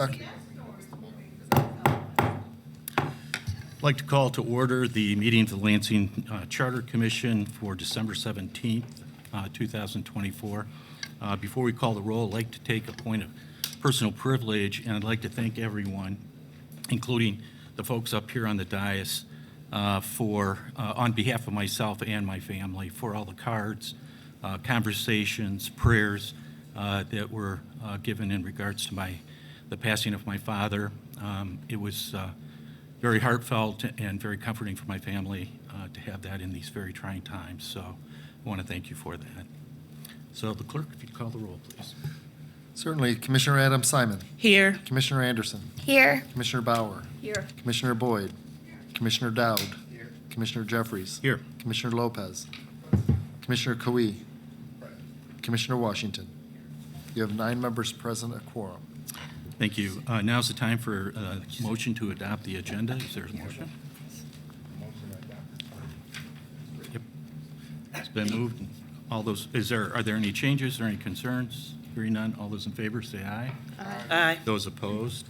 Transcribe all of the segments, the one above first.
Okay. I'd like to call to order the meeting of the Lansing Charter Commission for December 17th, 2024. Before we call the roll, I'd like to take a point of personal privilege, and I'd like to thank everyone, including the folks up here on the dais, on behalf of myself and my family, for all the cards, conversations, prayers that were given in regards to the passing of my father. It was very heartfelt and very comforting for my family to have that in these very trying times. So I want to thank you for that. So the clerk, if you'd call the roll, please. Certainly. Commissioner Adam Simon. Here. Commissioner Anderson. Here. Commissioner Bauer. Here. Commissioner Boyd. Commissioner Dowd. Commissioner Jeffries. Here. Commissioner Lopez. Commissioner Coe. Commissioner Washington. You have 9 members present, a quorum. Thank you. Now's the time for a motion to adopt the agenda. Is there a motion? Yep. It's been moved. Are there any changes or any concerns? Hearing none, all those in favor say aye. Aye. Those opposed?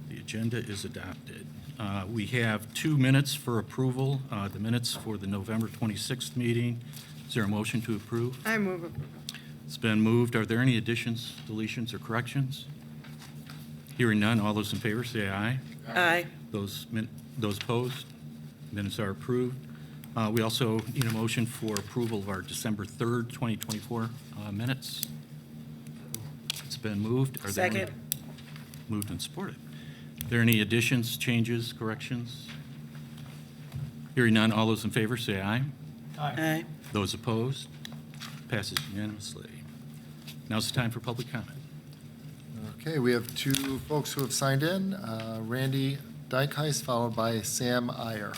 The agenda is adopted. We have 2 minutes for approval, the minutes for the November 26th meeting. Is there a motion to approve? I move approval. It's been moved. Are there any additions, deletions, or corrections? Hearing none, all those in favor say aye. Aye. Those opposed? Minutes are approved. We also need a motion for approval of our December 3rd, 2024 minutes. It's been moved. Are there any- Second. Moved and supported. Are there any additions, changes, corrections? Hearing none, all those in favor say aye. Aye. Those opposed? Passes unanimously. Now's the time for public comment. Okay, we have 2 folks who have signed in. Randy Dykeheis, followed by Sam Iyer.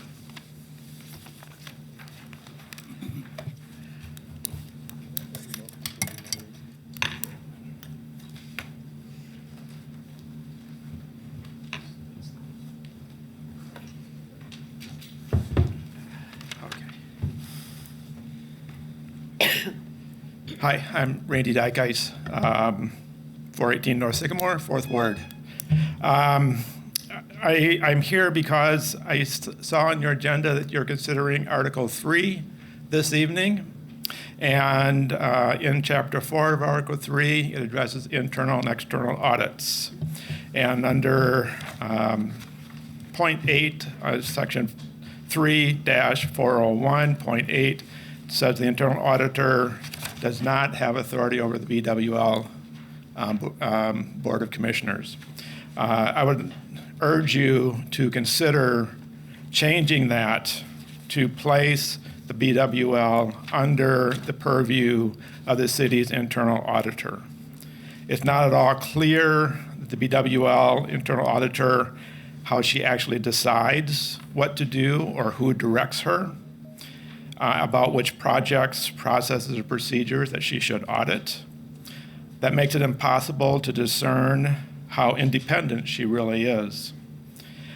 Hi, I'm Randy Dykeis, 418 North Sycamore, 4th Ward. I'm here because I saw on your agenda that you're considering Article 3 this evening. And in Chapter 4 of Article 3, it addresses internal and external audits. And under point 8, Section 3-401.8, says the internal auditor does not have authority over the BWL Board of Commissioners. I would urge you to consider changing that to place the BWL under the purview of the city's internal auditor. It's not at all clear that the BWL internal auditor, how she actually decides what to do or who directs her. About which projects, processes, or procedures that she should audit. That makes it impossible to discern how independent she really is.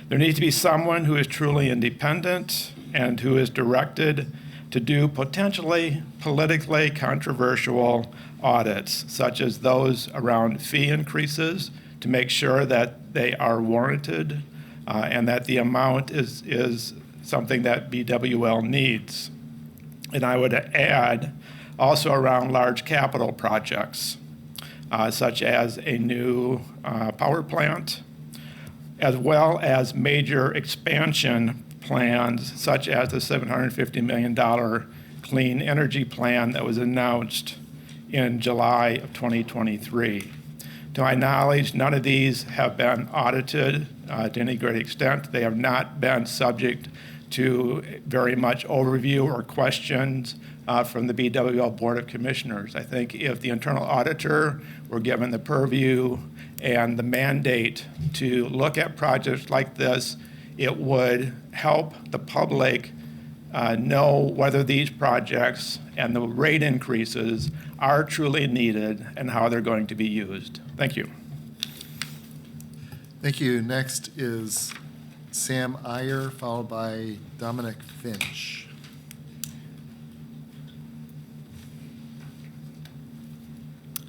There needs to be someone who is truly independent and who is directed to do potentially politically controversial audits, such as those around fee increases, to make sure that they are warranted and that the amount is something that BWL needs. And I would add also around large capital projects, such as a new power plant, as well as major expansion plans, such as the $750 million clean energy plan that was announced in July of 2023. To my knowledge, none of these have been audited to any great extent. They have not been subject to very much overview or questions from the BWL Board of Commissioners. I think if the internal auditor were given the purview and the mandate to look at projects like this, it would help the public know whether these projects and the rate increases are truly needed and how they're going to be used. Thank you. Thank you. Next is Sam Iyer, followed by Dominic Finch.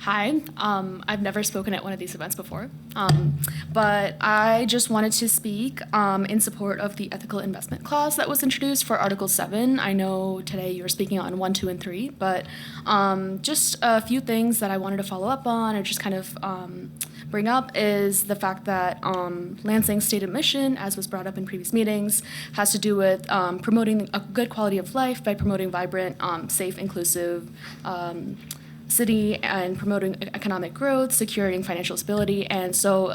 Hi, I've never spoken at one of these events before, but I just wanted to speak in support of the ethical investment clause that was introduced for Article 7. I know today you were speaking on 1, 2, and 3, but just a few things that I wanted to follow up on or just kind of bring up is the fact that Lansing's stated mission, as was brought up in previous meetings, has to do with promoting a good quality of life by promoting vibrant, safe, inclusive, city and promoting economic growth, securing financial stability. And so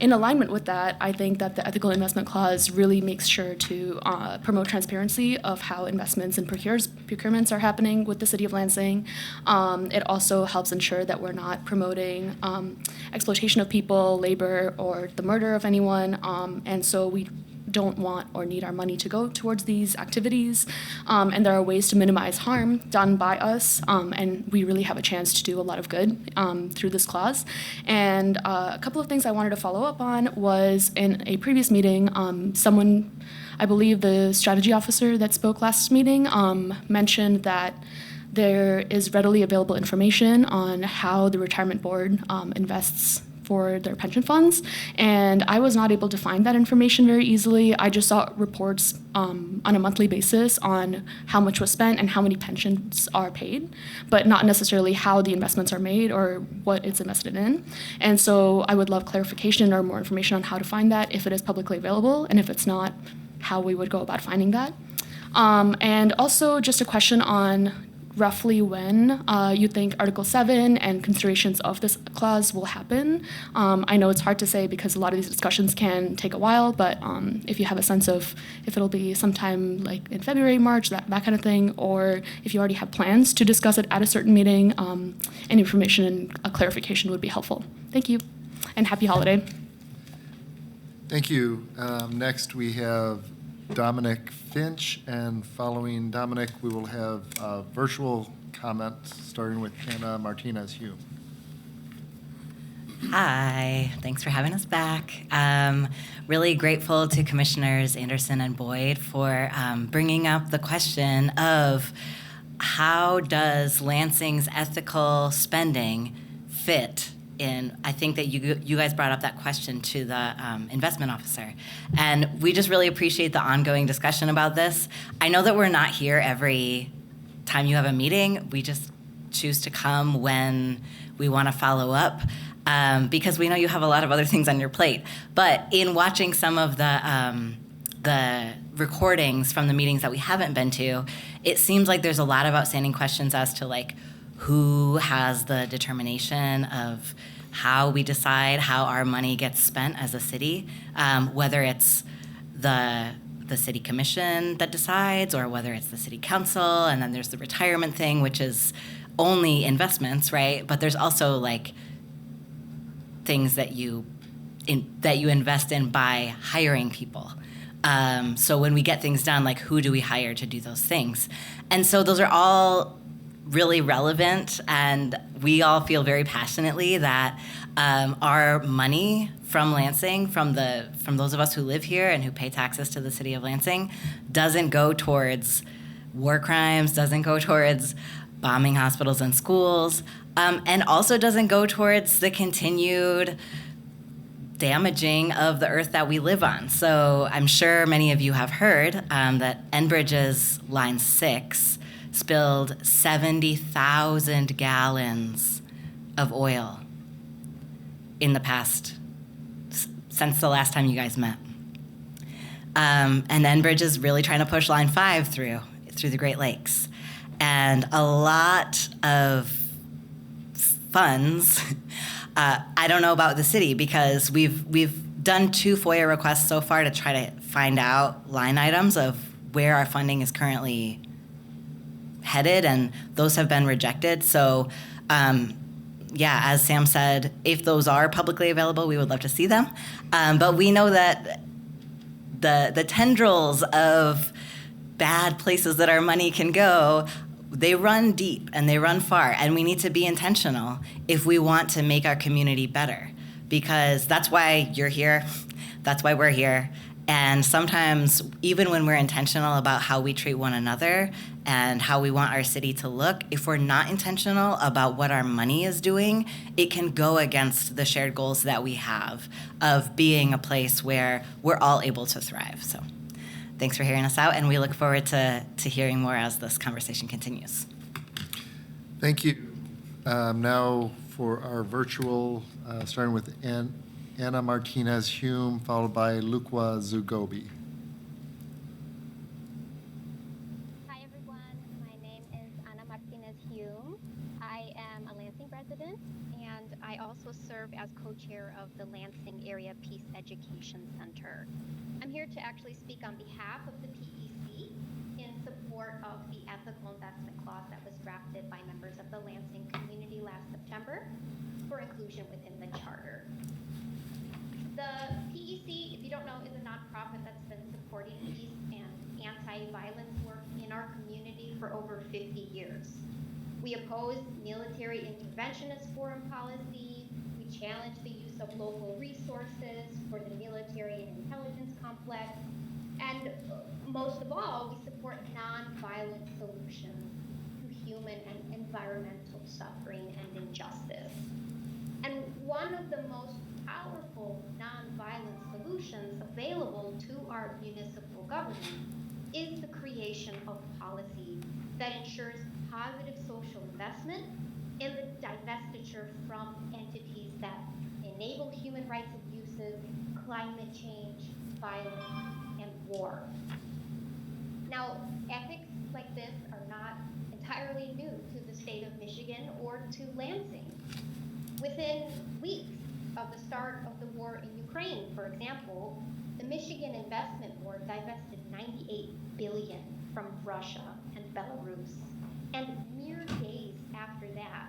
in alignment with that, I think that the ethical investment clause really makes sure to promote transparency of how investments and procurements are happening with the city of Lansing. It also helps ensure that we're not promoting exploitation of people, labor, or the murder of anyone. And so we don't want or need our money to go towards these activities. And there are ways to minimize harm done by us, and we really have a chance to do a lot of good through this clause. And a couple of things I wanted to follow up on was in a previous meeting, someone, I believe the strategy officer that spoke last meeting, mentioned that there is readily available information on how the retirement board invests for their pension funds, and I was not able to find that information very easily. I just saw reports on a monthly basis on how much was spent and how many pensions are paid, but not necessarily how the investments are made or what it's invested in. And so I would love clarification or more information on how to find that if it is publicly available, and if it's not, how we would go about finding that. And also just a question on roughly when you think Article 7 and considerations of this clause will happen. I know it's hard to say because a lot of these discussions can take a while, but if you have a sense of if it'll be sometime like in February, March, that kind of thing, or if you already have plans to discuss it at a certain meeting, any information and a clarification would be helpful. Thank you, and happy holiday. Thank you. Next, we have Dominic Finch, and following Dominic, we will have virtual comments, starting with Hannah Martinez-Hugh. Hi, thanks for having us back. Really grateful to Commissioners Anderson and Boyd for bringing up the question of how does Lansing's ethical spending fit in. I think that you guys brought up that question to the investment officer, and we just really appreciate the ongoing discussion about this. I know that we're not here every time you have a meeting. We just choose to come when we want to follow up because we know you have a lot of other things on your plate. But in watching some of the recordings from the meetings that we haven't been to, it seems like there's a lot of outstanding questions as to like who has the determination of how we decide how our money gets spent as a city, whether it's the city commission that decides or whether it's the city council, and then there's the retirement thing, which is only investments, right? But there's also like things that you invest in by hiring people. So when we get things done, like who do we hire to do those things? And so those are all really relevant, and we all feel very passionately that our money from Lansing, from those of us who live here and who pay taxes to the city of Lansing, doesn't go towards war crimes, doesn't go towards bombing hospitals and schools, and also doesn't go towards the continued damaging of the earth that we live on. So I'm sure many of you have heard that Enbridge's Line 6 spilled 70,000 gallons of oil in the past, since the last time you guys met. And Enbridge is really trying to push Line 5 through the Great Lakes. And a lot of funds, I don't know about the city because we've done 2 FOIA requests so far to try to find out line items of where our funding is currently headed, and those have been rejected. So, as Sam said, if those are publicly available, we would love to see them. But we know that the tendrils of bad places that our money can go, they run deep and they run far, and we need to be intentional if we want to make our community better, because that's why you're here, that's why we're here. And sometimes, even when we're intentional about how we treat one another and how we want our city to look, if we're not intentional about what our money is doing, it can go against the shared goals that we have of being a place where we're all able to thrive. So thanks for hearing us out, and we look forward to hearing more as this conversation continues. Thank you. Now for our virtual, starting with Anna Martinez-Hume, followed by Lukwa Zugobi. Hi everyone, my name is Anna Martinez-Hume. I am a Lansing resident, and I also serve as co-chair of the Lansing Area Peace Education Center. I'm here to actually speak on behalf of the PEC in support of the ethical investment clause that was drafted by members of the Lansing community last September for inclusion within the charter. The PEC, if you don't know, is a nonprofit that's been supporting peace and anti-violence work in our community for over 50 years. We oppose military interventionist foreign policy. We challenge the use of local resources for the military and intelligence complex. And most of all, we support non-violent solutions to human and environmental suffering and injustice. And one of the most powerful nonviolent solutions available to our municipal government is the creation of policy that ensures positive social investment and the divestiture from entities that enable human rights abuses, climate change, violence, and war. Now, ethics like this are not entirely new to the state of Michigan or to Lansing. Within weeks of the start of the war in Ukraine, for example, the Michigan Investment Board divested $98 billion from Russia and Belarus. And mere days after that,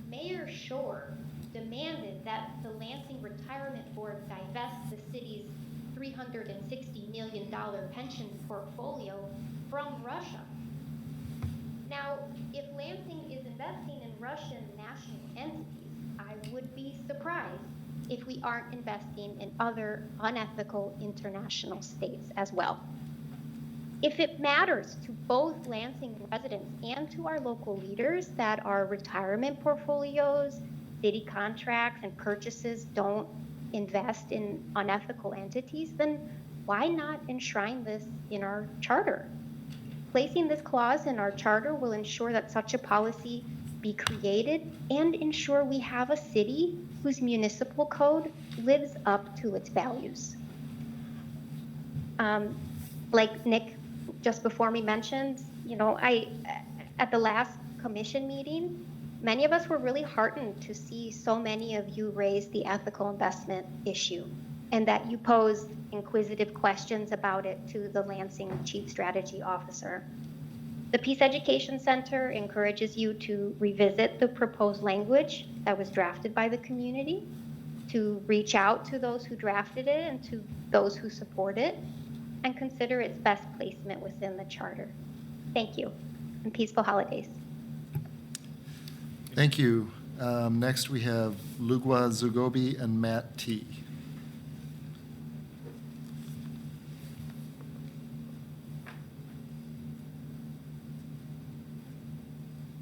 Mayor Shore demanded that the Lansing Retirement Board divest the city's $360 million pension portfolio from Russia. Now, if Lansing is investing in Russian national entities, I would be surprised if we aren't investing in other unethical international states as well. If it matters to both Lansing residents and to our local leaders that our retirement portfolios, city contracts, and purchases don't invest in unethical entities, then why not enshrine this in our charter? Placing this clause in our charter will ensure that such a policy be created and ensure we have a city whose municipal code lives up to its values. Like Nick just before me mentioned, at the last commission meeting, many of us were really heartened to see so many of you raise the ethical investment issue and that you posed inquisitive questions about it to the Lansing Chief Strategy Officer. The Peace Education Center encourages you to revisit the proposed language that was drafted by the community, to reach out to those who drafted it and to those who support it, and consider its best placement within the charter. Thank you, and peaceful holidays. Thank you. Next, we have Lugwa Zugobi and Matt T.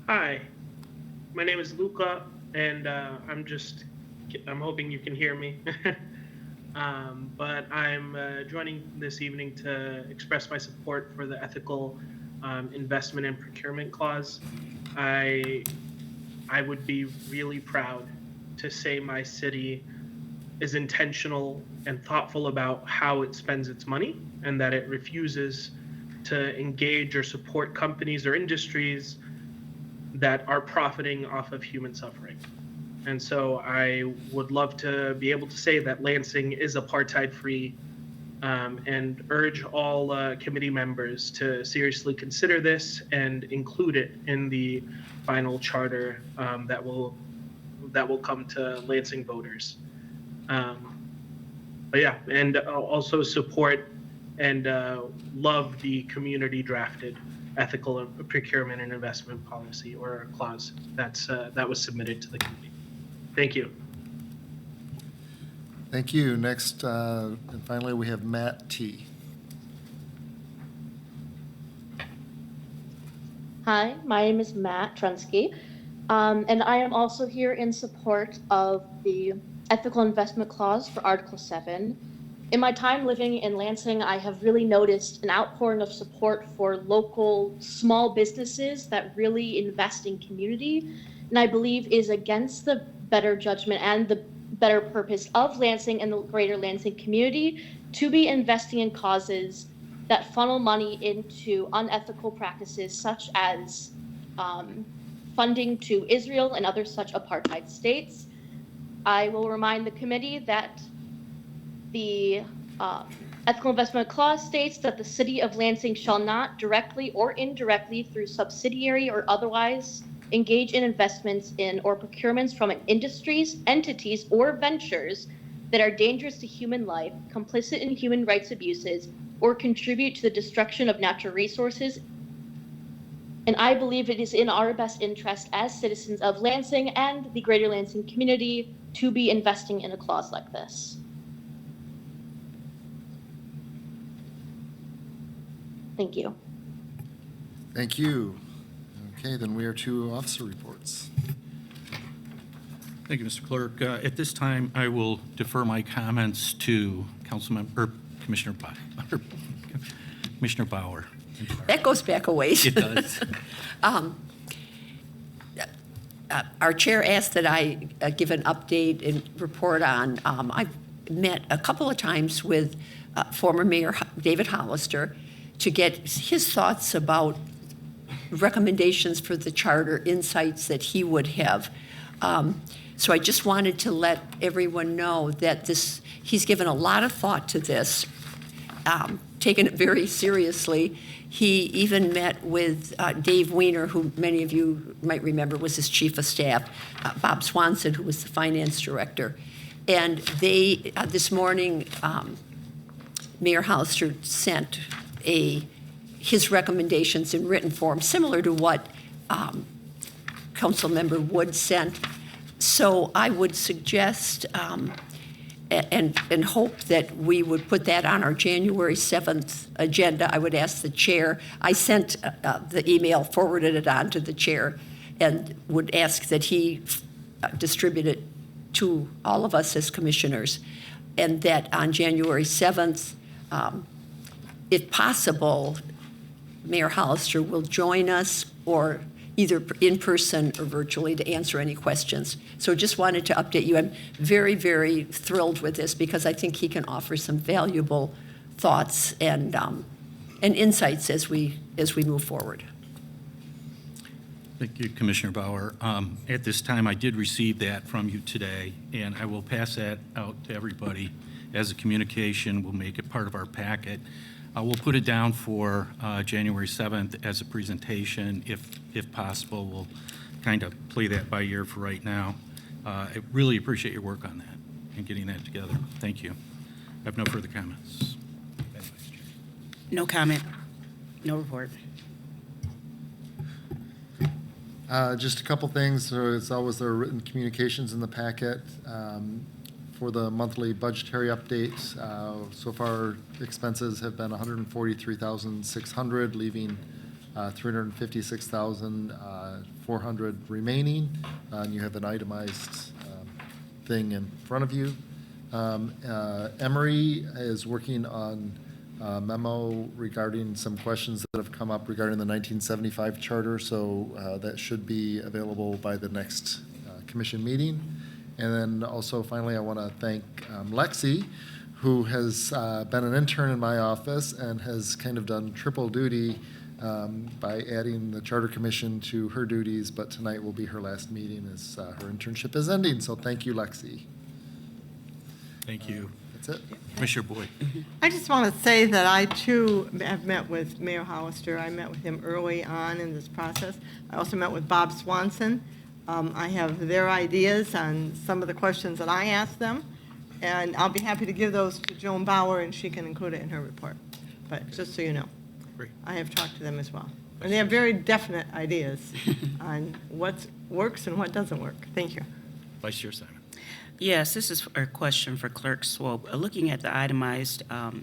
Hi, my name is Luca, and I'm hoping you can hear me. But I'm joining this evening to express my support for the ethical investment and procurement clause. I would be really proud to say my city is intentional and thoughtful about how it spends its money, and that it refuses to engage or support companies or industries that are profiting off of human suffering. And so I would love to be able to say that Lansing is apartheid-free, and urge all committee members to seriously consider this and include it in the final charter that will come to Lansing voters. But yeah, and also support and love the community drafted ethical procurement and investment policy, or clause that was submitted to the committee. Thank you. Thank you. Next, and finally, we have Matt T. Hi, my name is Matt Trunsky, and I am also here in support of the ethical investment clause for Article 7. In my time living in Lansing, I have really noticed an outpouring of support for local small businesses that really invest in community, and I believe is against the better judgment and the better purpose of Lansing and the greater Lansing community to be investing in causes that funnel money into unethical practices such as funding to Israel and other such apartheid states. I will remind the committee that the ethical investment clause states that the city of Lansing shall not directly or indirectly through subsidiary or otherwise engage in investments in or procurements from industries, entities, or ventures that are dangerous to human life, complicit in human rights abuses, or contribute to the destruction of natural resources. And I believe it is in our best interest as citizens of Lansing and the greater Lansing community to be investing in a clause like this. Thank you. Thank you. Okay, then we are to officer reports. Thank you, Mr. Clerk. At this time, I will defer my comments to Commissioner Bauer. That goes back a ways. It does. Our chair asked that I give an update and report on. I've met a couple of times with former Mayor David Hollister to get his thoughts about recommendations for the charter, insights that he would have. So I just wanted to let everyone know that he's given a lot of thought to this, taken it very seriously. He even met with Dave Weiner, who many of you might remember was his chief of staff, Bob Swanson, who was the finance director. And they, this morning, Mayor Hollister sent his recommendations in written form, similar to what Councilmember Wood sent. So I would suggest and hope that we would put that on our January 7th agenda. I would ask the chair. I sent the email, forwarded it on to the chair, and would ask that he distribute it to all of us as commissioners, and that on January 7th, if possible, Mayor Hollister will join us, or either in person or virtually, to answer any questions. So just wanted to update you. I'm very, very thrilled with this because I think he can offer some valuable thoughts and insights as we move forward. Thank you, Commissioner Bauer. At this time, I did receive that from you today, and I will pass that out to everybody as a communication. We'll make it part of our packet. We'll put it down for January 7th as a presentation. If possible, we'll kind of play that by ear for right now. I really appreciate your work on that and getting that together. Thank you. I have no further comments. No comment. No report. Just a couple things. So it's always there are written communications in the packet. For the monthly budgetary update, so far expenses have been $143,600, leaving $356,400 remaining. And you have an itemized thing in front of you. Emory is working on a memo regarding some questions that have come up regarding the 1975 charter, so that should be available by the next commission meeting. And then also, finally, I want to thank Lexi, who has been an intern in my office and has kind of done triple duty by adding the Charter Commission to her duties, but tonight will be her last meeting as her internship is ending. So thank you, Lexi. Thank you. That's it. Commissioner Boyd. I just want to say that I, too, have met with Mayor Hollister. I met with him early on in this process. I also met with Bob Swanson. I have their ideas on some of the questions that I asked them, and I'll be happy to give those to Joan Bauer, and she can include it in her report. But just so you know, Great. I have talked to them as well. And they have very definite ideas on what works and what doesn't work. Thank you. Vice Chair Simon. Yes, this is a question for Clerk Swope. Looking at the itemized our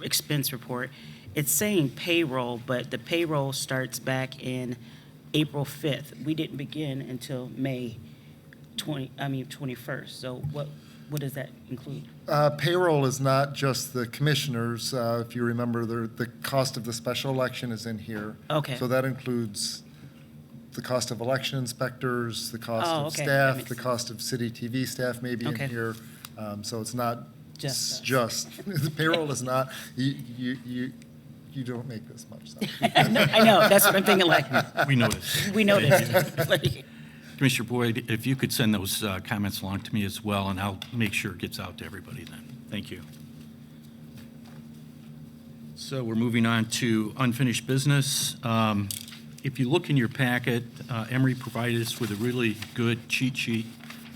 expense report, it's saying payroll, but the payroll starts back in April 5th. We didn't begin until May 21st. So what does that include? Payroll is not just the commissioners. If you remember, the cost of the special election is in here. Okay. So that includes the cost of election inspectors, the cost of okay. That staff, makes the cost of city TV staff may be in Okay. here. So it's not Just us. the payroll is not, you don't make this much sense. I know, that's what I'm thinking, like, We noticed. we noticed. Like, Commissioner Boyd, if you could send those comments along to me as well, and I'll make sure it gets out to everybody then. Thank you. So we're moving on to unfinished business. If you look in your packet, Emery provided us with a really good cheat sheet.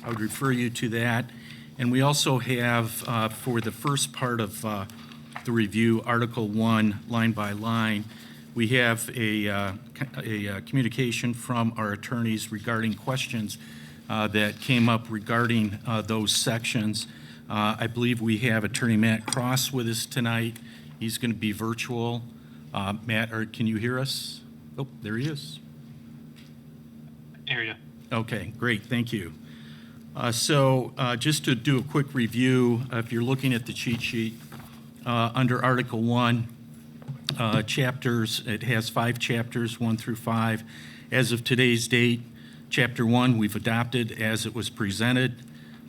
I would refer you to that. And we also have, for the first part of the review, Article 1, line by line, we have a communication from our attorneys regarding questions that came up regarding those sections. I believe we have Attorney Matt Cross with us tonight. He's going to be virtual. Matt, can you hear us? Oh, there he is. Hear you. Okay, great, thank you. So just to do a quick review, if you're looking at the cheat sheet, under Article 1, chapters, it has 5 chapters, 1 through 5. As of today's date, Chapter 1 we've adopted as it was presented.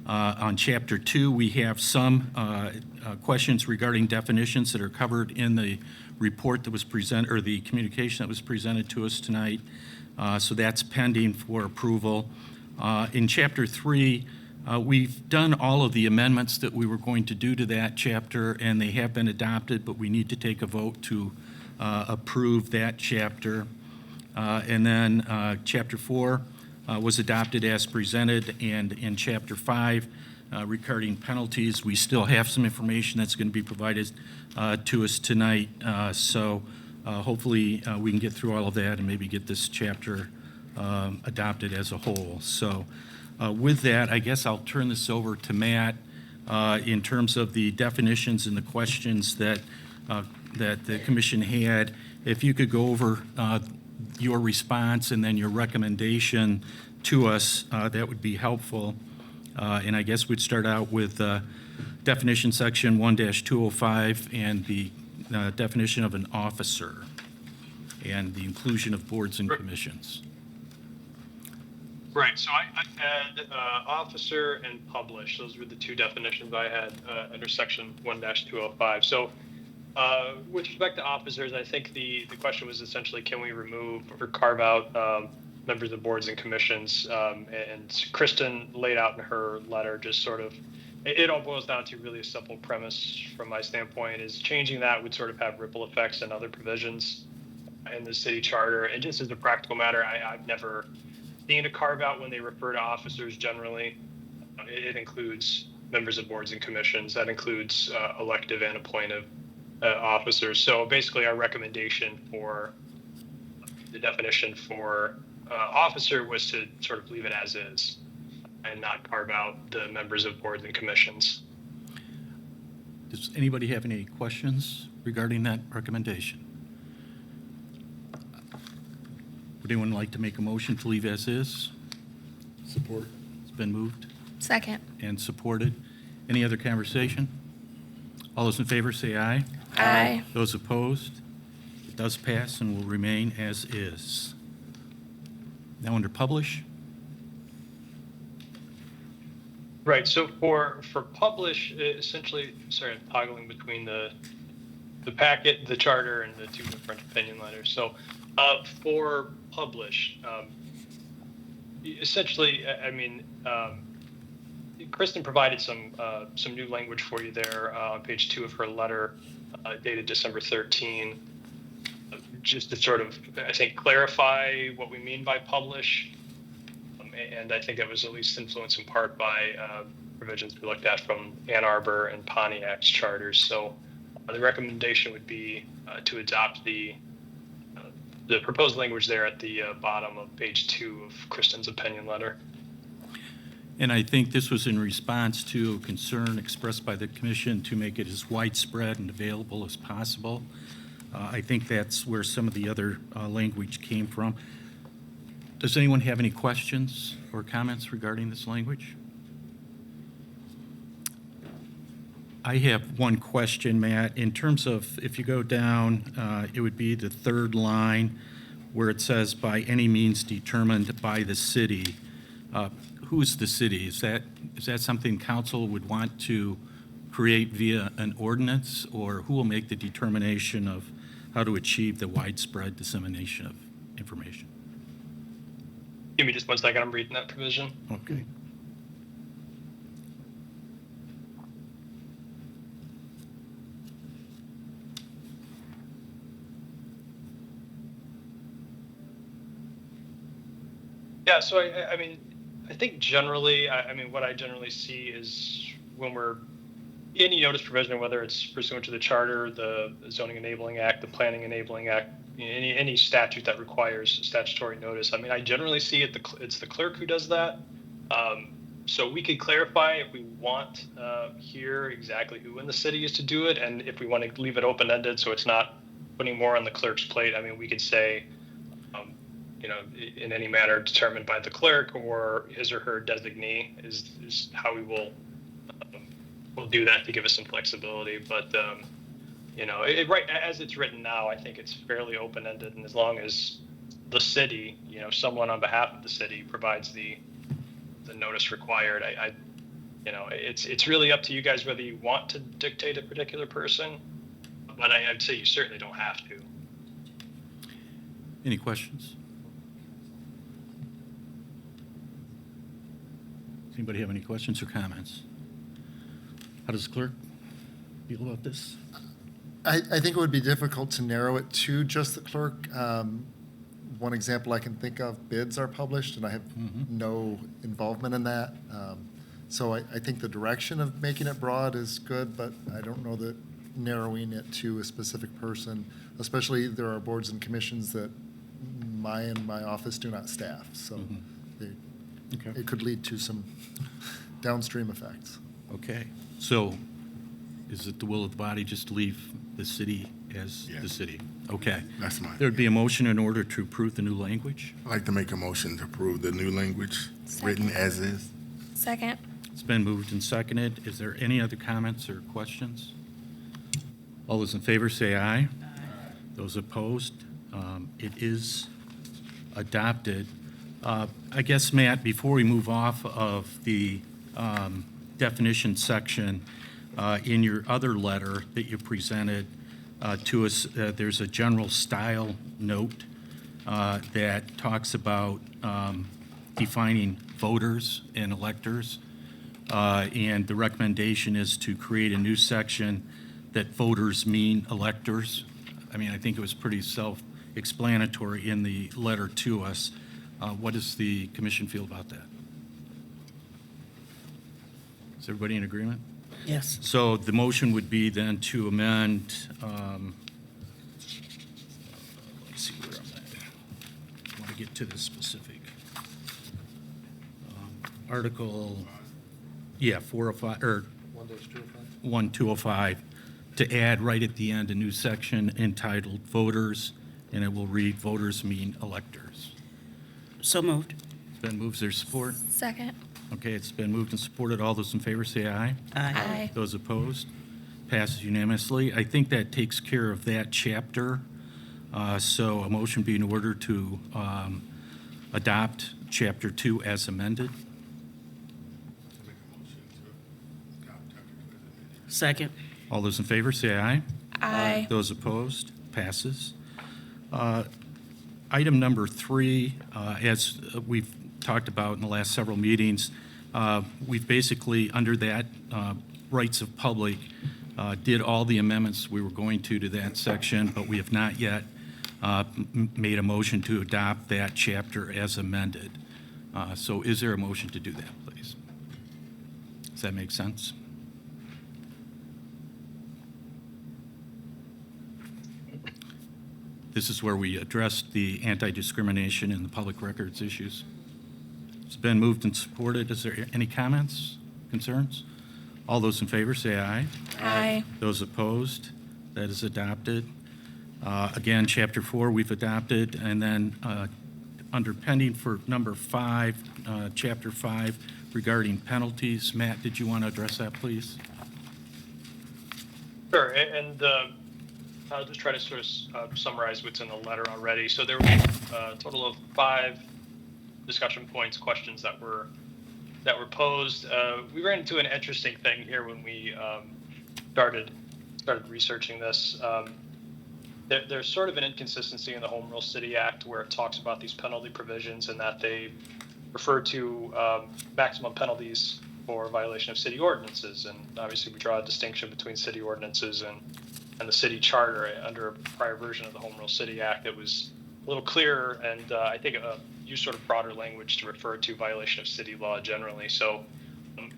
On Chapter 2, we have some questions regarding definitions that are covered in the report that was presented, or the communication that was presented to us tonight. So that's pending for approval. In Chapter 3, we've done all of the amendments that we were going to do to that chapter, and they have been adopted, but we need to take a vote to approve that chapter. And then Chapter 4 was adopted as presented, and in Chapter 5, regarding penalties, we still have some information that's going to be provided to us tonight. So hopefully we can get through all of that and maybe get this chapter adopted as a whole. So with that, I guess I'll turn this over to Matt in terms of the definitions and the questions that the commission had. If you could go over your response and then your recommendation to us, that would be helpful. And I guess we'd start out with definition section 1-205 and the definition of an officer and the inclusion of boards and commissions. Right, so I had officer and publish. Those were the two definitions I had under section 1-205. So with respect to officers, I think the question was essentially, can we remove or carve out members of boards and commissions? And Kristen laid out in her letter just sort of, it all boils down to really a simple premise from my standpoint, is changing that would sort of have ripple effects in other provisions in the city charter. And just as a practical matter, I've never seen a carve out when they refer to officers generally. It includes members of boards and commissions. That includes elective and appointed officers. So basically our recommendation for the definition for officer was to sort of leave it as is and not carve out the members of boards and commissions. Does anybody have any questions regarding that recommendation? Would anyone like to make a motion to leave as is? Support. It's been moved Second. and supported. Any other conversation? All those in favor say aye. Aye. Those opposed? It does pass and will remain as is. Now under publish. Right. So for publish, essentially, sorry, I'm toggling between the packet, the charter, and the two different opinion letters. So for publish, essentially, I mean, Kristen provided some new language for you there on page 2 of her letter, dated December 13, just to sort of, I think, clarify what we mean by publish. And I think that was at least influenced in part by provisions we looked at from Ann Arbor and Pontiac's charters. So the recommendation would be to adopt the proposed language there at the bottom of page 2 of Kristen's opinion letter. And I think this was in response to a concern expressed by the commission to make it as widespread and available as possible. I think that's where some of the other language came from. Does anyone have any questions or comments regarding this language? I have one question, Matt. In terms of, if you go down, it would be the third line where it says, by any means determined by the city. Who's the city? Is that something council would want to create via an ordinance, or who will make the determination of how to achieve the widespread dissemination of information? Give me just 1 second. I'm reading that provision. Okay. Yeah, so I mean, I think generally, I mean, what I generally see is when we're any notice provision, whether it's pursuant to the charter, the zoning enabling act, the planning enabling act, any statute that requires statutory notice. I mean, I generally see it's the clerk who does that. So we could clarify if we want here exactly who in the city is to do it, and if we want to leave it open-ended so it's not putting more on the clerk's plate. I mean, we could say, in any manner determined by the clerk or his or her designee is how we will we'll do that to give us some flexibility. But right as it's written now, I think it's fairly open-ended, and as long as the city, someone on behalf of the city provides the notice required, it's really up to you guys whether you want to dictate a particular person, but I'd say you certainly don't have to. Any questions? Does anybody have any questions or comments? How does the clerk feel about this? I think it would be difficult to narrow it to just the clerk. One example I can think of, bids are published, and I have no involvement in that. So I think the direction of making it broad is good, but I don't know that narrowing it to a specific person, especially there are boards and commissions that my office do not staff. So it could lead to some downstream effects. Okay. So is it the will of the body just to leave the city as the city? Okay. That's mine. There would be a motion in order to approve the new language. I'd like to make a motion to approve the new language written as is. Second. It's been moved and seconded. Is there any other comments or questions? All those in favor say aye. Aye. Those opposed? It is adopted. I guess, Matt, before we move off of the definition section, in your other letter that you presented to us, there's a general style note that talks about defining voters and electors, and the recommendation is to create a new section that voters mean electors. I mean, I think it was pretty self-explanatory in the letter to us. What does the commission feel about that? Is everybody in agreement? Yes. So the motion would be then to amend, let's see where I'm at. I want to get to the specific. Article, 405, or 1205, to add right at the end a new section entitled Voters, and it will read, Voters mean electors. So moved. It's been moved. Is there support? Second. Okay, it's been moved and supported. All those in favor say aye. Aye. Those opposed? Passes unanimously. I think that takes care of that chapter. So a motion be in order to adopt Chapter 2 as amended. Second. All those in favor say aye. Aye. Those opposed? Passes. Item number 3, as we've talked about in the last several meetings, we've basically, under that rights of public, did all the amendments we were going to that section, but we have not yet made a motion to adopt that chapter as amended. So is there a motion to do that, please? Does that make sense? This is where we addressed the anti-discrimination and the public records issues. It's been moved and supported. Is there any comments, concerns? All those in favor say aye. Aye. Those opposed? That is adopted. Again, Chapter 4 we've adopted, and then under pending for number 5, Chapter 5 regarding penalties. Matt, did you want to address that, please? Sure, and I'll just try to sort of summarize what's in the letter already. So there were a total of 5 discussion points, questions that were posed. We ran into an interesting thing here when we started researching this. There's sort of an inconsistency in the Home Rule City Act where it talks about these penalty provisions and that they refer to maximum penalties for violation of city ordinances. And obviously we draw a distinction between city ordinances and the city charter. Under a prior version of the Home Rule City Act, it was a little clearer, and I think used sort of broader language to refer to violation of city law generally. So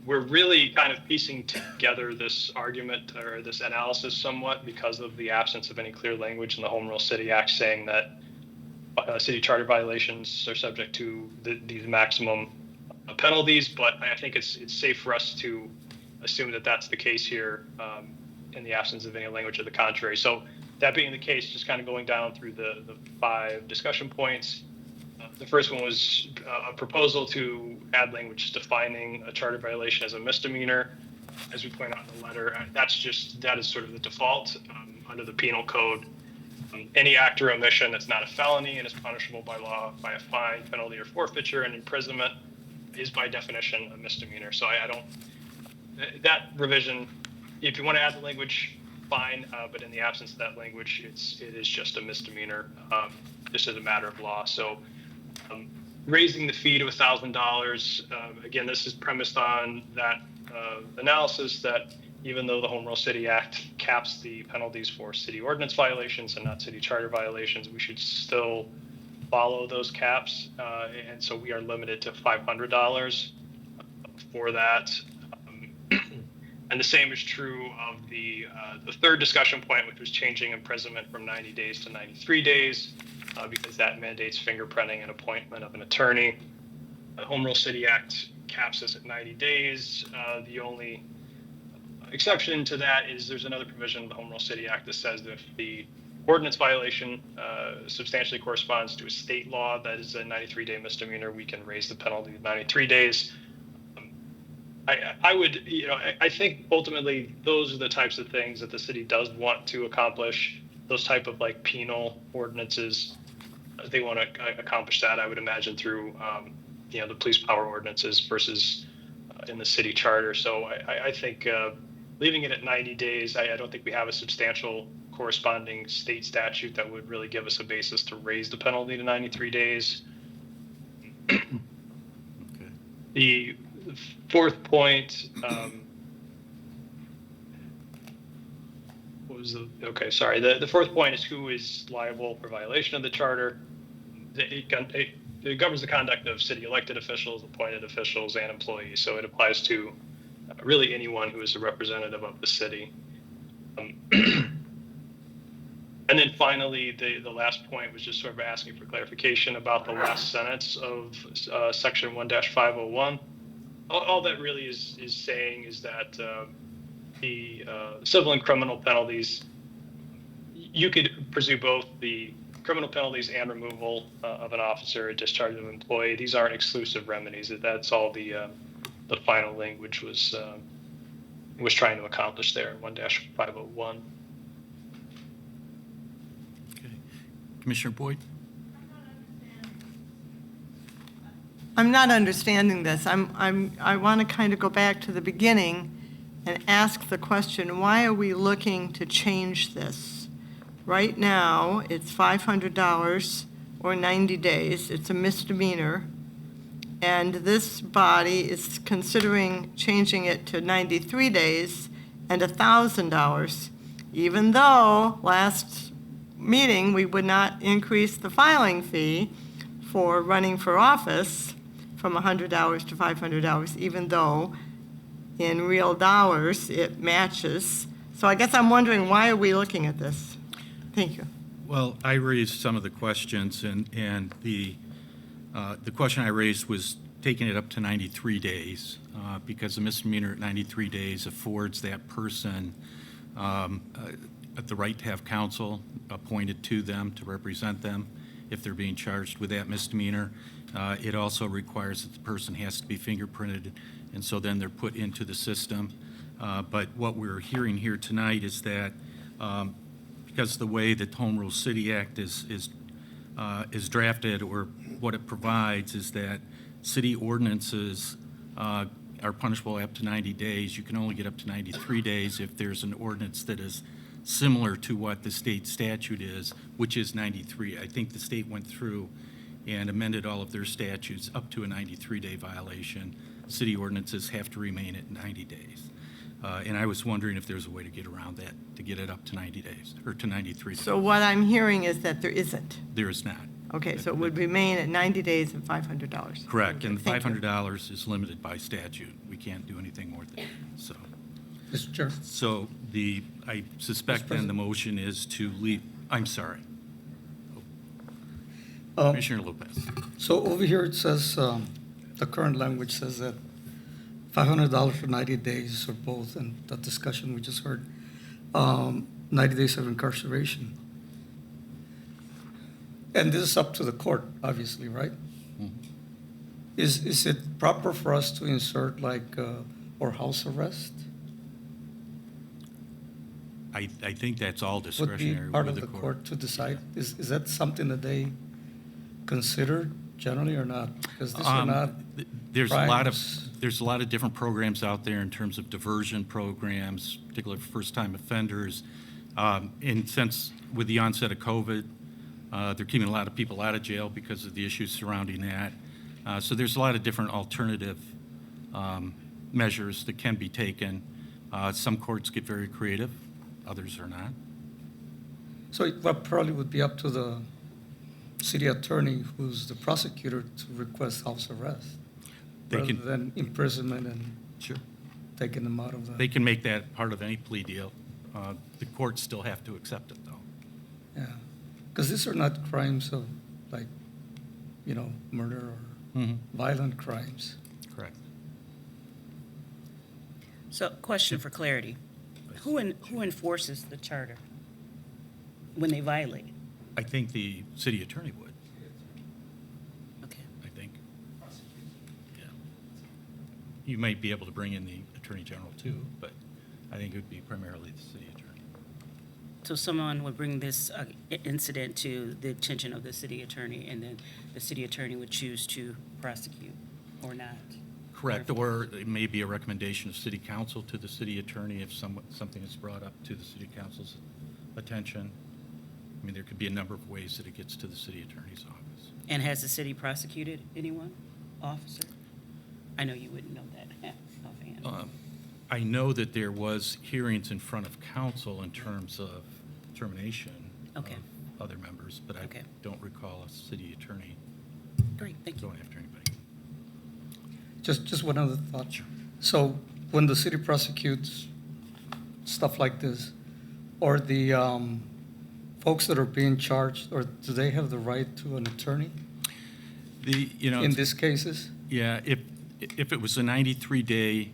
we're really kind of piecing together this argument or this analysis somewhat because of the absence of any clear language in the Home Rule City Act saying that city charter violations are subject to these maximum penalties. But I think it's safe for us to assume that that's the case here in the absence of any language to the contrary. So that being the case, just kind of going down through the 5 discussion points. The first one was a proposal to add language defining a charter violation as a misdemeanor. As we point out in the letter, that is sort of the default under the penal code. Any act or omission that's not a felony and is punishable by law by a fine, penalty, or forfeiture and imprisonment is by definition a misdemeanor. So that revision, if you want to add the language, fine, but in the absence of that language, it is just a misdemeanor, just as a matter of law. So raising the fee to $1,000, again, this is premised on that analysis that even though the Home Rule City Act caps the penalties for city ordinance violations and not city charter violations, we should still follow those caps. And so we are limited to $500 for that. And the same is true of the third discussion point, which was changing imprisonment from 90 days to 93 days, because that mandates fingerprinting and appointment of an attorney. The Home Rule City Act caps us at 90 days. The only exception to that is there's another provision of the Home Rule City Act that says that if the ordinance violation substantially corresponds to a state law that is a 93-day misdemeanor, we can raise the penalty to 93 days. I think ultimately those are the types of things that the city does want to accomplish. Those type of like penal ordinances, they want to accomplish that, I would imagine, through the police power ordinances versus in the city charter. So I think leaving it at 90 days, I don't think we have a substantial corresponding state statute that would really give us a basis to raise the penalty to 93 days. Okay. The fourth point, the fourth point is who is liable for violation of the charter. It governs the conduct of city elected officials, appointed officials, and employees. So it applies to really anyone who is a representative of the city. And then finally, the last point was just sort of asking for clarification about the last sentence of section 1-501. All that really is saying is that the civil and criminal penalties, you could pursue both the criminal penalties and removal of an officer, a discharge of an employee. These aren't exclusive remedies. That's all the final language was trying to accomplish there in 1-501. Okay. Commissioner Boyd? I'm not understanding this. I want to kind of go back to the beginning and ask the question, why are we looking to change this? Right now, it's $500 or 90 days. It's a misdemeanor. And this body is considering changing it to 93 days and $1,000, even though last meeting we would not increase the filing fee for running for office from $100 to $500, even though in real dollars it matches. So I guess I'm wondering, why are we looking at this? Thank you. Well, I raised some of the questions, and the question I raised was taking it up to 93 days, because a misdemeanor at 93 days affords that person the right to have counsel appointed to them to represent them if they're being charged with that misdemeanor. It also requires that the person has to be fingerprinted, and so then they're put into the system. But what we're hearing here tonight is that because the way the Home Rule City Act is drafted, or what it provides, is that city ordinances are punishable up to 90 days. You can only get up to 93 days if there's an ordinance that is similar to what the state statute is, which is 93. I think the state went through and amended all of their statutes up to a 93-day violation. City ordinances have to remain at 90 days. And I was wondering if there's a way to get around that, to get it up to 90 days, or to 93 days. So what I'm hearing is that there isn't. There is not. Okay, so it would remain at 90 days and $500. Correct, and Thank you. $500 is limited by statute. We can't do anything more than that, so. Mr. Chair. So I suspect then the motion is to leave, I'm sorry. Commissioner Lopez. So over here it says, the current language says that $500 for 90 days or both, and the discussion we just heard, 90 days of incarceration. And this is up to the court, obviously, right? Mhm. Is it proper for us to insert like, or house arrest? I think that's all Would be discretionary part with of the the court. court to decide? Is that something that they consider generally or not? Because these are not There's crimes. there's a lot of different programs out there in terms of diversion programs, particularly for first-time offenders. And since with the onset of COVID, they're keeping a lot of people out of jail because of the issues surrounding that. So there's a lot of different alternative measures that can be taken. Some courts get very creative, others are not. So what probably would be up to the city attorney, who's the prosecutor, to request house arrest, They rather can- than imprisonment and Sure. taking them out of the. They can make that part of any plea deal. The courts still have to accept it, though. Yeah, because these are not crimes of like, murder or Mhm. violent crimes. Correct. So, question for clarity. Who enforces the charter when they violate? I think the city attorney would, Okay. I think. Yeah. You might be able to bring in the attorney general too, but I think it would be primarily the city attorney. So someone would bring this incident to the attention of the city attorney, and then the city attorney would choose to prosecute or not? Correct, or it may be a recommendation of city council to the city attorney if something is brought up to the city council's attention. I mean, there could be a number of ways that it gets to the city attorney's office. And has the city prosecuted anyone, officer? I know you wouldn't know that offhand. I know that there was hearings in front of council in terms of termination Okay. of other members, but I Okay. don't recall a city attorney Great, thank you. going after anybody. Just one other thought. So when the city prosecutes stuff like this, or the folks that are being charged, or do they have the right to an attorney in these cases? Yeah, if it was a 93-day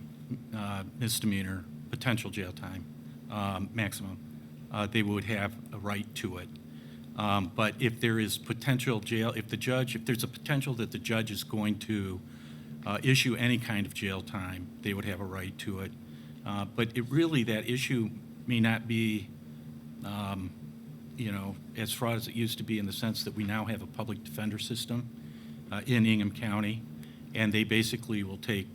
misdemeanor, potential jail time, maximum, they would have a right to it. But if there is potential jail, if there's a potential that the judge is going to issue any kind of jail time, they would have a right to it. But that issue may not be, as fraught as it used to be, in the sense that we now have a public defender system in Ingham County, and they basically will take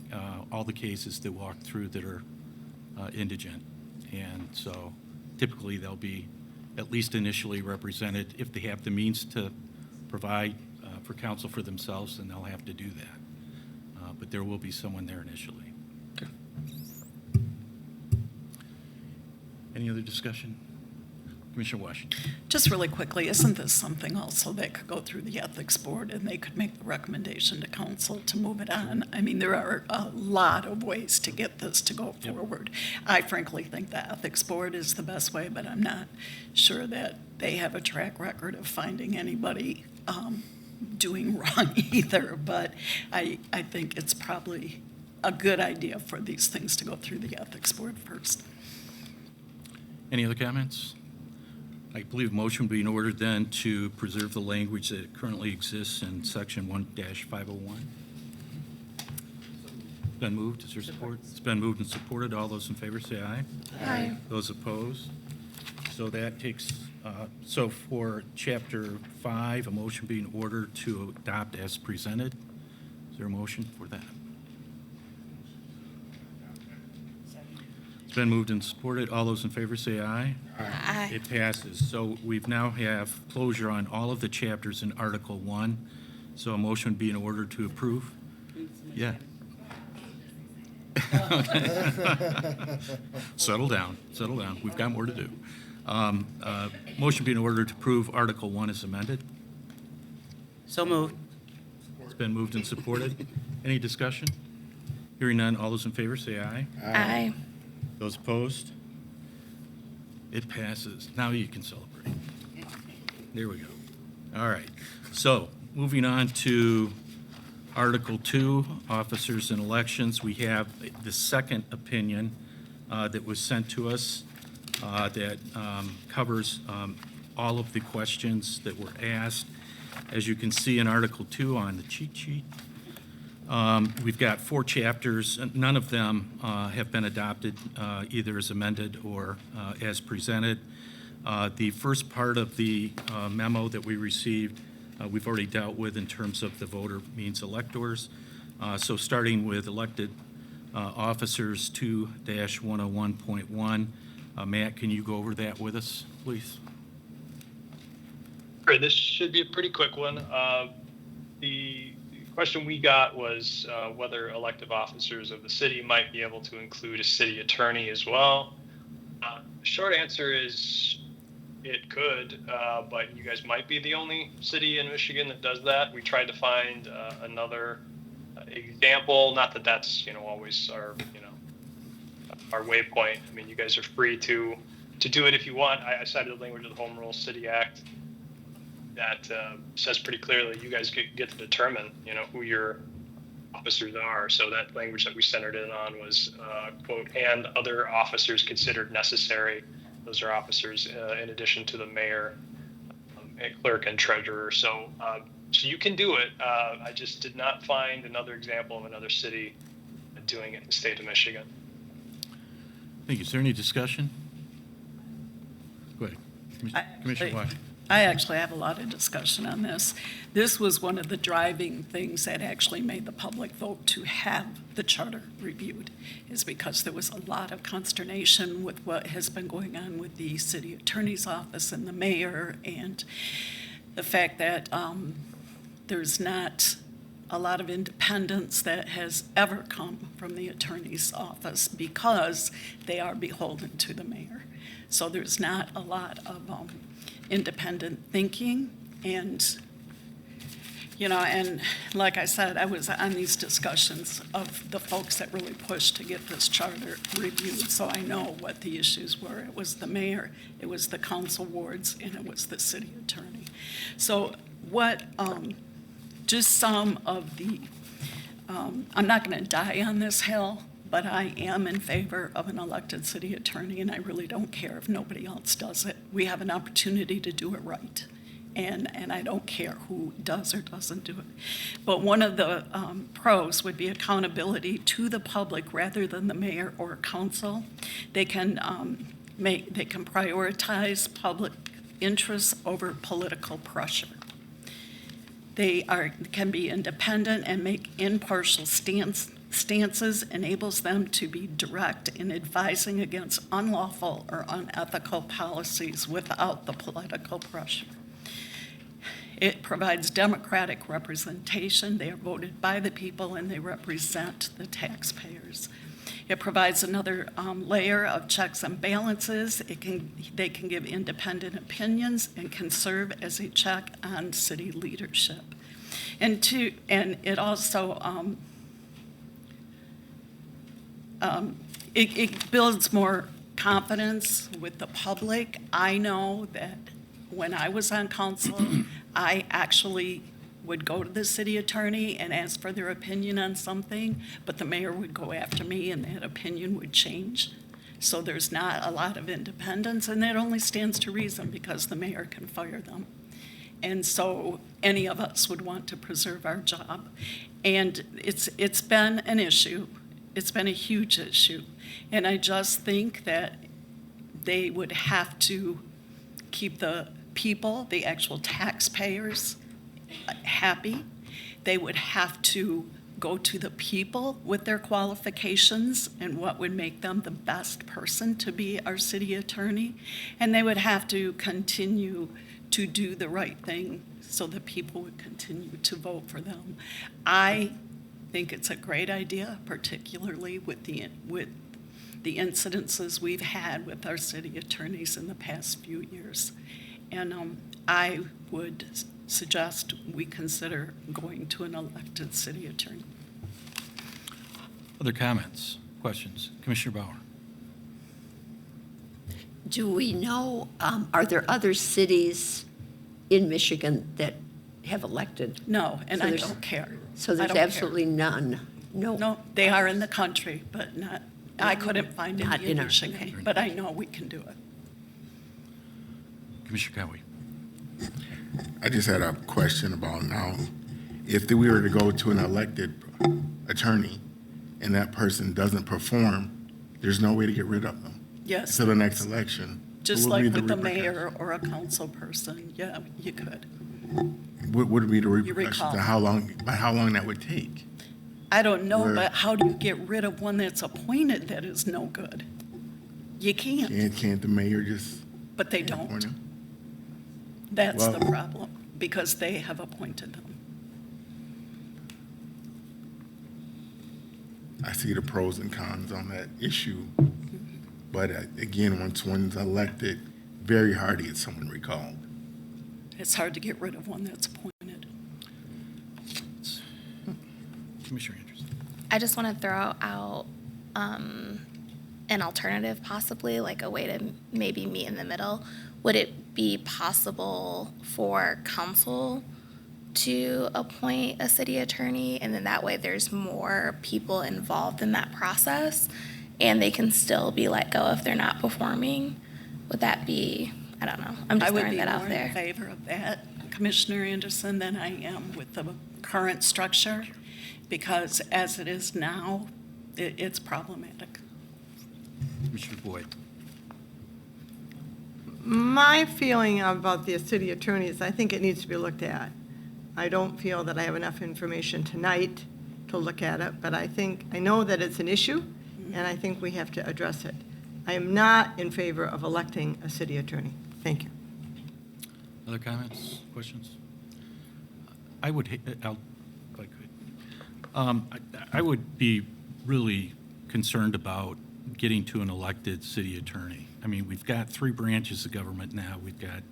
all the cases that walk through that are indigent. And so typically they'll be at least initially represented. If they have the means to provide for counsel for themselves, then they'll have to do that. But there will be someone there initially. Okay. Any other discussion? Commissioner Washington. Just really quickly, isn't this something also that could go through the ethics board and they could make the recommendation to council to move it on? I mean, there are a lot of ways to get this to go forward. I frankly think the ethics board is the best way, but I'm not sure that they have a track record of finding anybody doing wrong either. But I think it's probably a good idea for these things to go through the ethics board first. Any other comments? I believe a motion would be in order then to preserve the language that currently exists in section 1-501. Been moved, is there support? It's been moved and supported. All those in favor say aye. Aye. Those opposed? So that takes, so for chapter 5, a motion be in order to adopt as presented. Is there a motion for that? It's been moved and supported. All those in favor say aye. Aye. It passes. So we've now have closure on all of the chapters in Article 1. So a motion would be in order to approve. Yeah. Settle down, settle down. We've got more to do. Motion be in order to approve Article 1 as amended. So moved. It's been moved and supported. Any discussion? Hearing none, all those in favor say aye. Aye. Those opposed? It passes. Now you can celebrate. There we go. All right. So moving on to Article 2, Officers and Elections. We have the second opinion that was sent to us that covers all of the questions that were asked. As you can see in Article 2 on the cheat sheet, we've got 4 chapters. None of them have been adopted either as amended or as presented. The first part of the memo that we received we've already dealt with in terms of the voter means electors. So starting with elected officers 2-101.1. Matt, can you go over that with us, please? Sure, this should be a pretty quick one. The question we got was whether elective officers of the city might be able to include a city attorney as well. Short answer is it could, but you guys might be the only city in Michigan that does that. We tried to find another example. Not that that's always our our waypoint. I mean, you guys are free to do it if you want. I cited the language of the Home Rule City Act that says pretty clearly you guys get to determine who your officers are. So that language that we centered in on was quote, and other officers considered necessary. Those are officers in addition to the mayor, clerk, and treasurer. So you can do it. I just did not find another example of another city doing it in the state of Michigan. Thank you. Is there any discussion? Go ahead. Commissioner White. I actually have a lot of discussion on this. This was one of the driving things that actually made the public vote to have the charter reviewed, is because there was a lot of consternation with what has been going on with the city attorney's office and the mayor, and the fact that there's not a lot of independence that has ever come from the attorney's office because they are beholden to the mayor. So there's not a lot of independent thinking, and and like I said, I was on these discussions of the folks that really pushed to get this charter reviewed, so I know what the issues were. It was the mayor, it was the council wards, and it was the city attorney. So what just some of the I'm not going to die on this hill, but I am in favor of an elected city attorney, and I really don't care if nobody else does it. We have an opportunity to do it right, and I don't care who does or doesn't do it. But one of the pros would be accountability to the public rather than the mayor or council. They can prioritize public interests over political pressure. They can be independent and make impartial stances, enables them to be direct in advising against unlawful or unethical policies without the political pressure. It provides democratic representation. They are voted by the people and they represent the taxpayers. It provides another layer of checks and balances. They can give independent opinions and can serve as a check on city leadership. And it also it builds more confidence with the public. I know that when I was on council, I actually would go to the city attorney and ask for their opinion on something, but the mayor would go after me and that opinion would change. So there's not a lot of independence, and that only stands to reason because the mayor can fire them. And so any of us would want to preserve our job. And it's been an issue. It's been a huge issue. And I just think that they would have to keep the people, the actual taxpayers, happy. They would have to go to the people with their qualifications and what would make them the best person to be our city attorney. And they would have to continue to do the right thing so that people would continue to vote for them. I think it's a great idea, particularly with the incidences we've had with our city attorneys in the past few years. And I would suggest we consider going to an elected city attorney. Other comments, questions? Commissioner Bauer. Do we know, are there other cities in Michigan that have elected? No, and So I there's- don't care. So I there's don't care. absolutely none? No. No, they are in the country, but not, I couldn't find Not any in in our Michigan, country. but I know we can do it. Commissioner Cowie. I just had a question about now, if we were to go to an elected attorney and that person doesn't perform, there's no way to get rid of them Yes. until the next election. Just What would like be with the repercussions? mayor or a council person, yeah, you could. What would be the You repercussions recall. and how long that would take? I don't know, Where- but how do you get rid of one that's appointed that is no good? You can't, Can't the mayor just but they appoint don't. him? That's the Well- problem, because they have appointed them. I see the pros and cons on that issue, but again, once one's elected, very hard to get someone recalled. It's hard to get rid of one that's appointed. Commissioner Anderson. I just want to throw out an alternative, possibly, like a way to maybe meet in the middle. Would it be possible for council to appoint a city attorney, and then that way there's more people involved in that process, and they can still be let go if they're not performing? Would that be, I don't know, I'm just throwing that out I would be more there. in favor of that, Commissioner Anderson, than I am with the current structure, because as it is now, it's problematic. Commissioner Boyd. My feeling about the city attorney is I think it needs to be looked at. I don't feel that I have enough information tonight to look at it, but I know that it's an issue, and I think we have to address it. I am not in favor of electing a city attorney. Thank you. Other comments, questions? I would, if I could. I would be really concerned about getting to an elected city attorney. I mean, we've got three branches of government now. We've got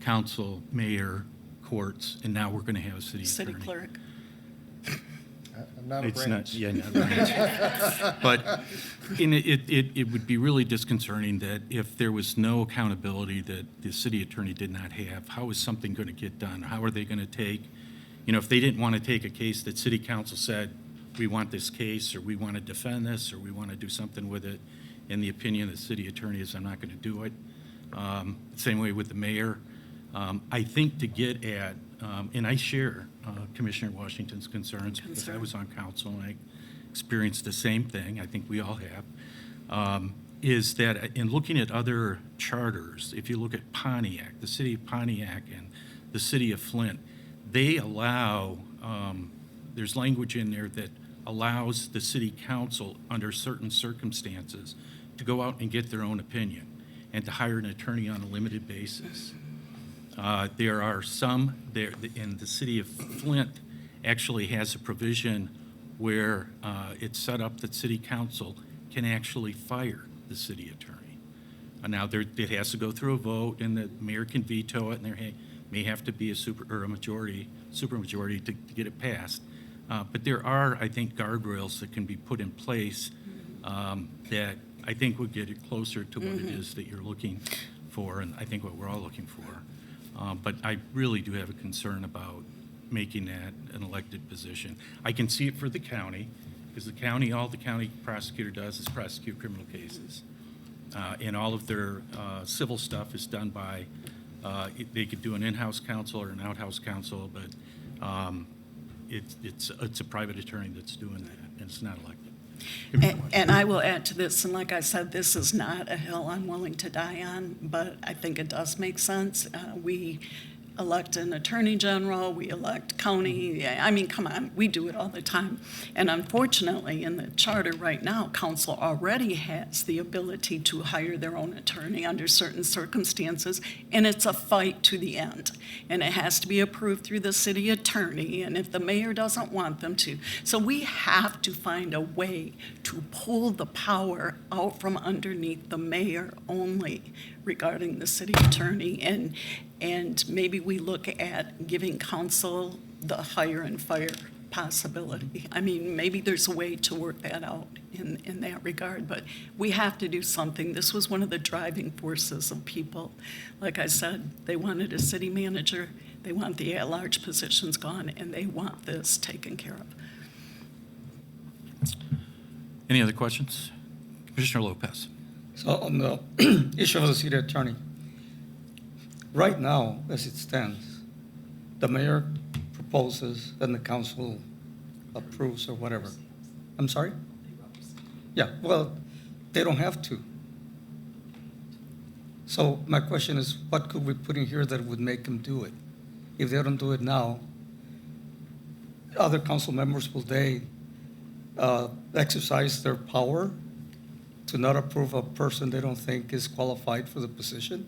council, mayor, courts, and now we're going to have a city attorney. City clerk. I'm not a It's branch. not, yeah, not a branch. But it would be really disconcerting that if there was no accountability that the city attorney did not have, how is something going to get done? How are they going to take, if they didn't want to take a case that city council said, we want this case, or we want to defend this, or we want to do something with it, and the opinion of the city attorney is, I'm not going to do it. Same way with the mayor. I think to get at, and I share Commissioner Washington's concerns because I was on council and I experienced the same thing, I think we all have, is that in looking at other charters, if you look at Pontiac, the city of Pontiac and the city of Flint, they allow, there's language in there that allows the city council under certain circumstances to go out and get their own opinion and to hire an attorney on a limited basis. There are some there, in the city of Flint actually has a provision where it's set up that city council can actually fire the city attorney. Now, it has to go through a vote, and the mayor can veto it, and there may have to be a supermajority to get it passed. But there are, I think, guardrails that can be put in place that I think would get it closer to what it is that you're looking for, and I think what we're all looking for. But I really do have a concern about making that an elected position. I can see it for the county, because all the county prosecutor does is prosecute criminal cases. And all of their civil stuff is done by, they could do an in-house counsel or an out-house counsel, but it's a private attorney that's doing that, and it's not elected. And I will add to this, and like I said, this is not a hill I'm willing to die on, but I think it does make sense. We elect an attorney general, we elect county, I mean, come on, we do it all the time. And unfortunately, in the charter right now, council already has the ability to hire their own attorney under certain circumstances, and it's a fight to the end. And it has to be approved through the city attorney, and if the mayor doesn't want them to. So we have to find a way to pull the power out from underneath the mayor only regarding the city attorney, and maybe we look at giving council the hire and fire possibility. I mean, maybe there's a way to work that out in that regard, but we have to do something. This was one of the driving forces of people. Like I said, they wanted a city manager, they want the at-large positions gone, and they want this taken care of. Any other questions? Commissioner Lopez. So on the issue of the city attorney, right now, as it stands, the mayor proposes and the council approves or whatever. I'm sorry? Yeah, well, they don't have to. So my question is, what could we put in here that would make them do it? If they don't do it now, other council members, will they exercise their power to not approve a person they don't think is qualified for the position?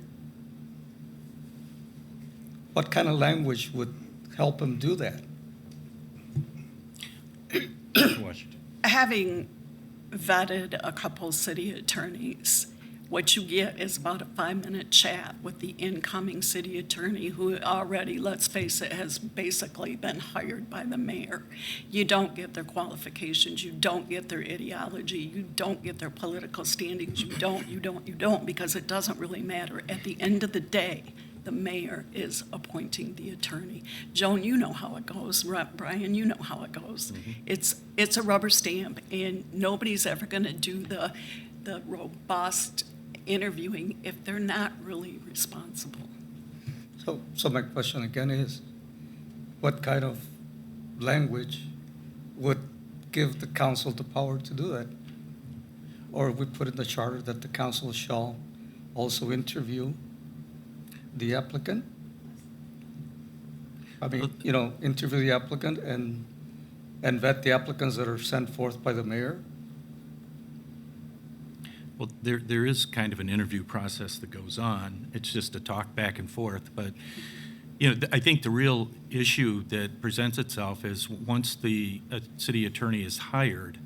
What kind of language would help them do that? Washington. Having vetted a couple city attorneys, what you get is about a 5-minute chat with the incoming city attorney who already, let's face it, has basically been hired by the mayor. You don't get their qualifications, you don't get their ideology, you don't get their political standings, you don't, because it doesn't really matter. At the end of the day, the mayor is appointing the attorney. Joan, you know how it goes. Brian, you know how it goes. Mm-hmm. It's a rubber stamp, and nobody's ever going to do the robust interviewing if they're not really responsible. So my question again is, what kind of language would give the council the power to do that? Or we put in the charter that the council shall also interview the applicant? I mean, interview the applicant and vet the applicants that are sent forth by the mayor? Well, there is kind of an interview process that goes on. It's just a talk back and forth. But, I think the real issue that presents itself is once the city attorney is hired,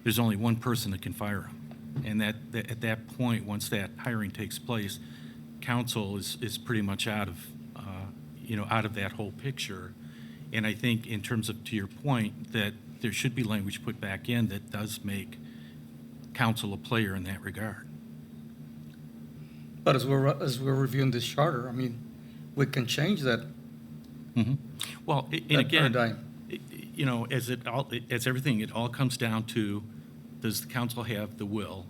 there's only one person that can fire him. And that at that point, once that hiring takes place, council is pretty much out of that whole picture. And I think in terms of, to your point, that there should be language put back in that does make council a player in that regard. But as we're reviewing this charter, I mean, we can change that. Mm-hmm. Well, and again, paradigm. As everything, it all comes down to, does the council have the will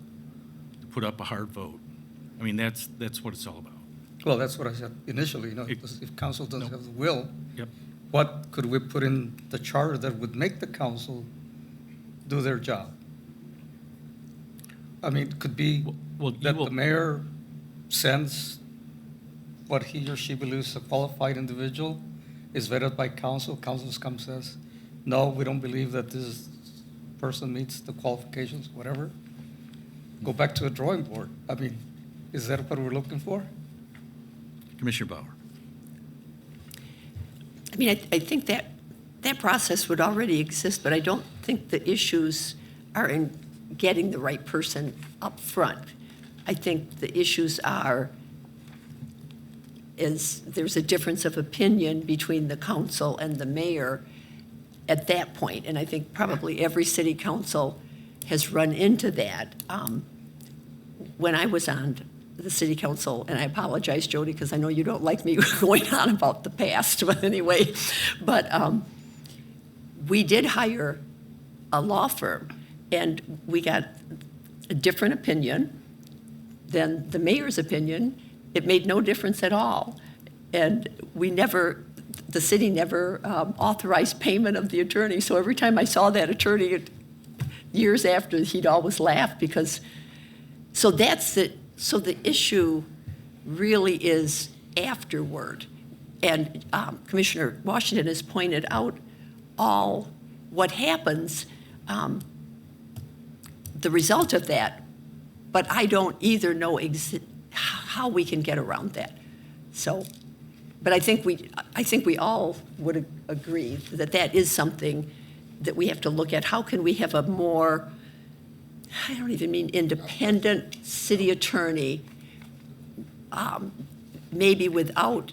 to put up a hard vote? I mean, that's what it's all about. Well, that's what I said initially. If council doesn't have the will, Yep. what could we put in the charter that would make the council do their job? I mean, it could be that the mayor sends what he or she believes a qualified individual, is vetted by council. Council comes and says, no, we don't believe that this person meets the qualifications, whatever. Go back to the drawing board. I mean, is that what we're looking for? Commissioner Bauer. I mean, I think that process would already exist, but I don't think the issues are in getting the right person up front. I think the issues is there's a difference of opinion between the council and the mayor at that point, and I think probably every city council has run into that. When I was on the city council, and I apologize, Jody, because I know you don't like me going on about the past, but anyway, we did hire a law firm, and we got a different opinion, than the mayor's opinion, it made no difference at all. And the city never authorized payment of the attorney. So every time I saw that attorney, years after, he'd always laugh because, so the issue really is afterward. And Commissioner Washington has pointed out all what happens, the result of that, but I don't either know how we can get around that. So, but I think we all would agree that that is something that we have to look at. How can we have a more, I don't even mean independent city attorney, maybe without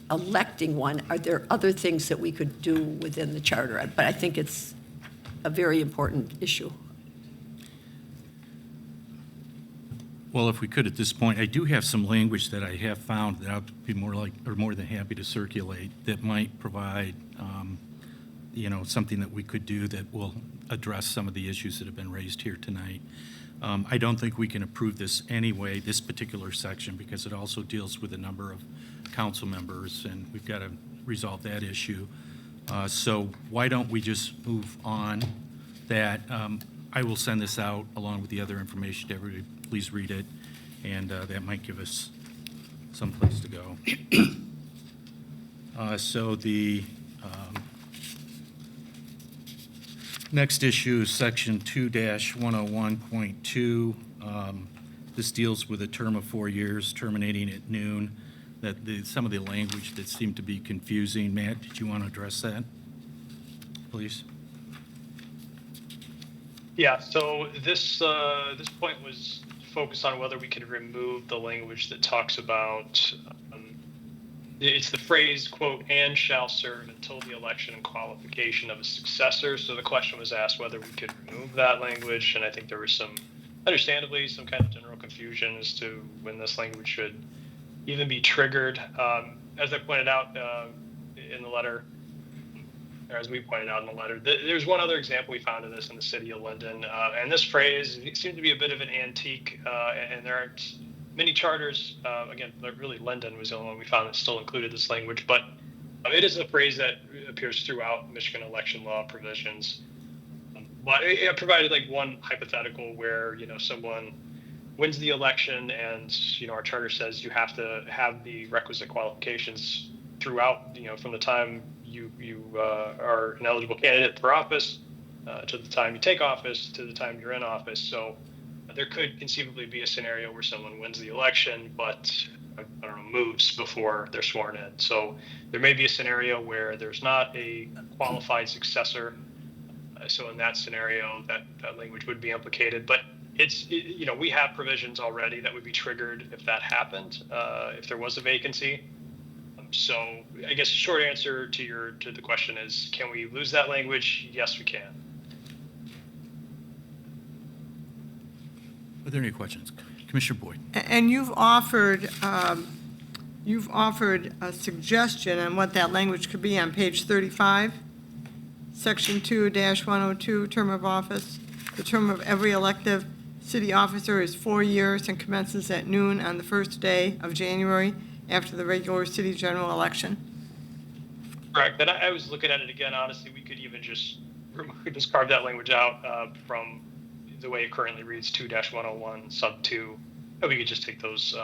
electing one? Are there other things that we could do within the charter? But I think it's a very important issue. Well, if we could at this point, I do have some language that I have found that I'd be more than happy to circulate that might provide, something that we could do that will address some of the issues that have been raised here tonight. I don't think we can approve this anyway, this particular section, because it also deals with a number of council members, and we've got to resolve that issue. So why don't we just move on? That I will send this out along with the other information to everybody. Please read it, and that might give us some place to go. So the next issue is section 2-101.2. This deals with a term of 4 years, terminating at noon. Some of the language that seemed to be confusing. Matt, did you want to address that, please? Yeah, so this point was focused on whether we could remove the language that talks about, it's the phrase, quote, "and shall serve until the election and qualification of a successor." So the question was asked whether we could remove that language, and I think there was understandably, some kind of general confusion as to when this language should even be triggered. As I pointed out in the letter, or as we pointed out in the letter, there's one other example we found of this in the city of Linden, and this phrase seemed to be a bit of an antique, and there aren't many charters. Again, really Linden was the only one we found that still included this language, but it is a phrase that appears throughout Michigan election law provisions. But it provided like one hypothetical where someone wins the election, and our charter says you have to have the requisite qualifications throughout, from the time you are an eligible candidate for office to the time you take office to the time you're in office. So there could conceivably be a scenario where someone wins the election but moves before they're sworn in. So there may be a scenario where there's not a qualified successor. So in that scenario, that language would be implicated. But we have provisions already that would be triggered if that happened, if there was a vacancy. So I guess the short answer to the question is, can we lose that language? Yes, we can. Are there any questions? Commissioner Boyd. And you've offered a suggestion on what that language could be on page 35, section 2-102, term of office. The term of every elective city officer is 4 years and commences at noon on the first day of January after the regular city general election. Correct. And I was looking at it again. Honestly, we could even just carve that language out from the way it currently reads, 2-101 sub 2. And we could just take those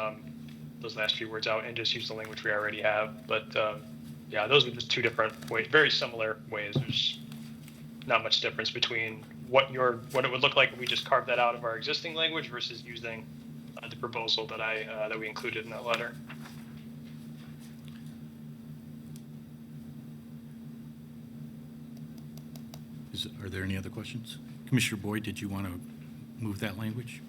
last few words out and just use the language we already have. But yeah, those are just two different ways, very similar ways. There's not much difference between what it would look like if we just carved that out of our existing language versus using the proposal that we included in that letter. Are there any other questions? Commissioner Boyd, did you want to move that language?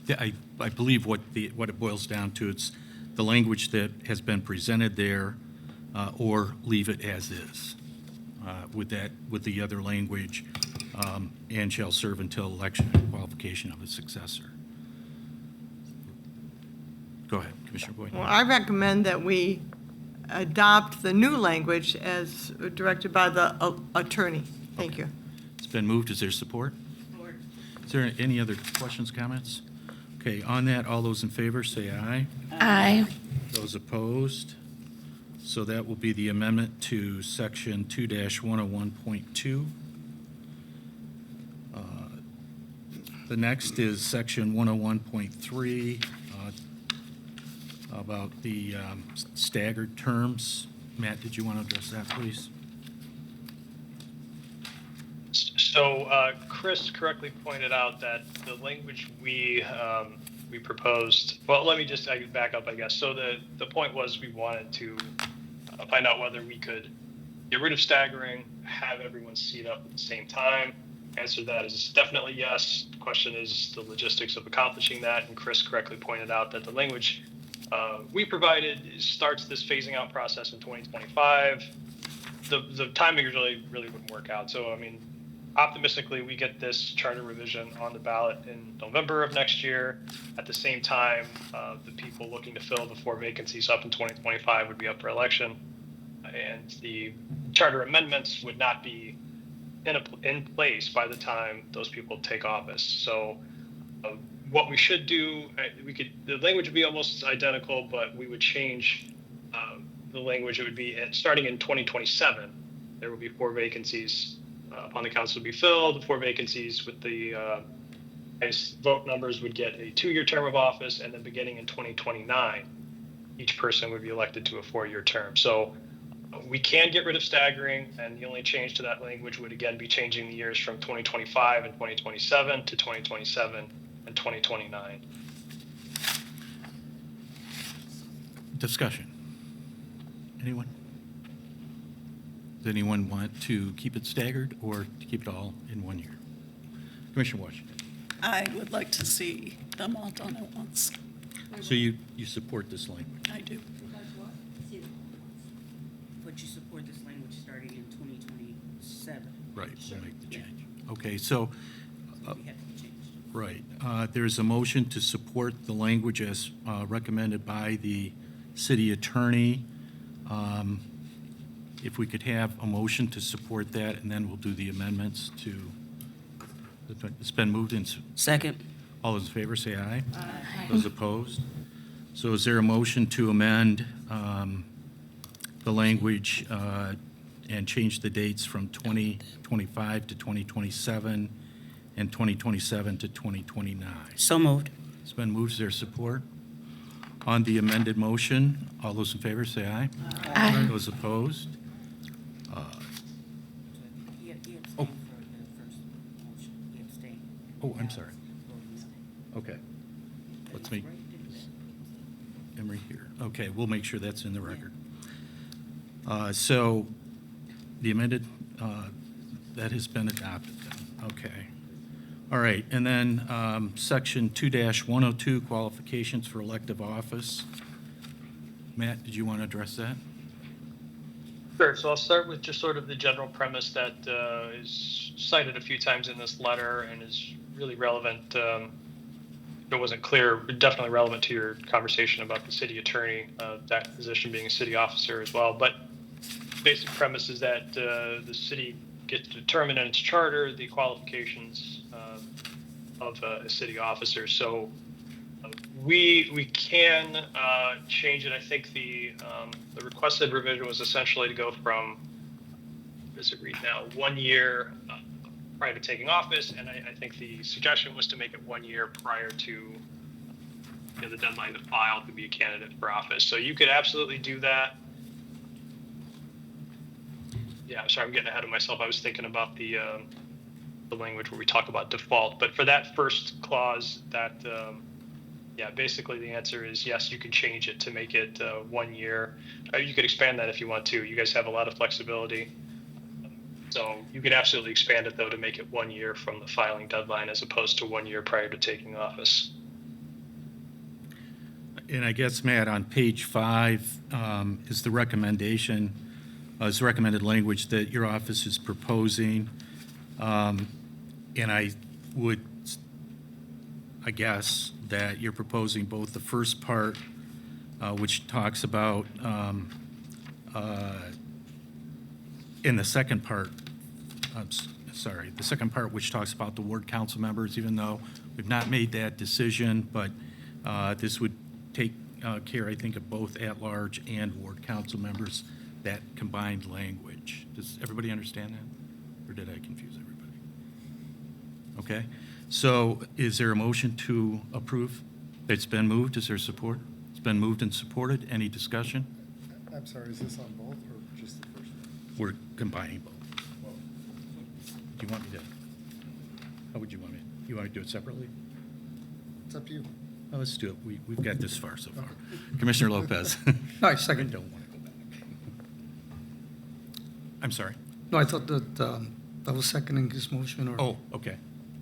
Yeah, I believe what it boils down to, it's the language that has been presented there, or leave it as is. With the other language, and shall serve until election and qualification of a successor. Go ahead, Commissioner Boyd. Well, I recommend that we adopt the new language as directed by the attorney. Thank you. It's been moved. Is there support? Support. Is there any other questions, comments? Okay, on that, all those in favor say aye. Aye. Those opposed? So that will be the amendment to section 2-101.2. The next is section 101.3 about the staggered terms. Matt, did you want to address that, please? So Chris correctly pointed out that the language we proposed. Well, let me just back up, I guess. So the point was we wanted to find out whether we could get rid of staggering, have everyone seat up at the same time. Answer to that is definitely yes. The question is the logistics of accomplishing that. And Chris correctly pointed out that the language we provided starts this phasing out process in 2025. The timing really wouldn't work out. So, I mean, optimistically, we get this charter revision on the ballot in November of next year. At the same time, the people looking to fill the 4 vacancies up in 2025 would be up for election. And the charter amendments would not be in place by the time those people take office. So what we should do, the language would be almost identical, but we would change the language. It would be starting in 2027, there will be 4 vacancies upon the council to be filled. The 4 vacancies with the highest vote numbers would get a 2-year term of office, and then beginning in 2029, each person would be elected to a 4-year term. So we can get rid of staggering, and the only change to that language would again be changing the years from 2025 and 2027 to 2027 and 2029. Discussion. Anyone? Does anyone want to keep it staggered or to keep it all in 1 year? Commissioner Washington. I would like to see them all done at once. So you support this language? I do. But you support this language starting in 2027. Right, we'll make the change. Okay, so, We have to change. right, there's a motion to support the language as recommended by the city attorney. If we could have a motion to support that, and then we'll do the amendments to, it's been moved in. Second. All those in favor say aye. Aye. Those opposed? So is there a motion to amend the language and change the dates from 2025 to 2027 and 2027 to 2029? So moved. It's been moved. Is there support? On the amended motion, all those in favor say aye. Aye. Those opposed? He abstained Oh. for the first motion. He abstained. Oh, I'm sorry. Okay. Let's make Emery here. Okay, we'll make sure that's in the record. So the amended, that has been adopted then. Okay. All right, and then section 2-102, qualifications for elective office. Matt, did you want to address that? Sure. So I'll start with just sort of the general premise that is cited a few times in this letter and is really relevant. If it wasn't clear, definitely relevant to your conversation about the city attorney, that position being a city officer as well. But basic premise is that the city gets to determine in its charter the qualifications of a city officer. So we can change it. I think the requested revision was essentially to go from, does it read now, 1 year prior to taking office, and I think the suggestion was to make it 1 year prior to the deadline to file to be a candidate for office. So you could absolutely do that. Yeah, I'm sorry, I'm getting ahead of myself. I was thinking about the language where we talk about default, but for that first clause, that yeah, basically the answer is yes, you can change it to make it 1 year. You could expand that if you want to. You guys have a lot of flexibility. So you could absolutely expand it, though, to make it 1 year from the filing deadline as opposed to 1 year prior to taking office. And I guess, Matt, on page 5 is the recommendation, is the recommended language that your office is proposing. And I guess that you're proposing both the first part, which talks about, in the second part, the second part, which talks about the ward council members, even though we've not made that decision, but this would take care, I think, of both at-large and ward council members, that combined language. Does everybody understand that? Or did I confuse everybody? Okay. So is there a motion to approve? It's been moved. Is there support? It's been moved and supported. Any discussion? I'm sorry, is this on both or just the first one? We're combining both. Do you want me to, how would you want me? You want to do it separately? It's up to you. Well, let's do it. We've got this far so far. Commissioner Lopez. No, I second. I don't want to go back. I'm sorry. No, I thought that I was seconding his motion or. Oh, okay.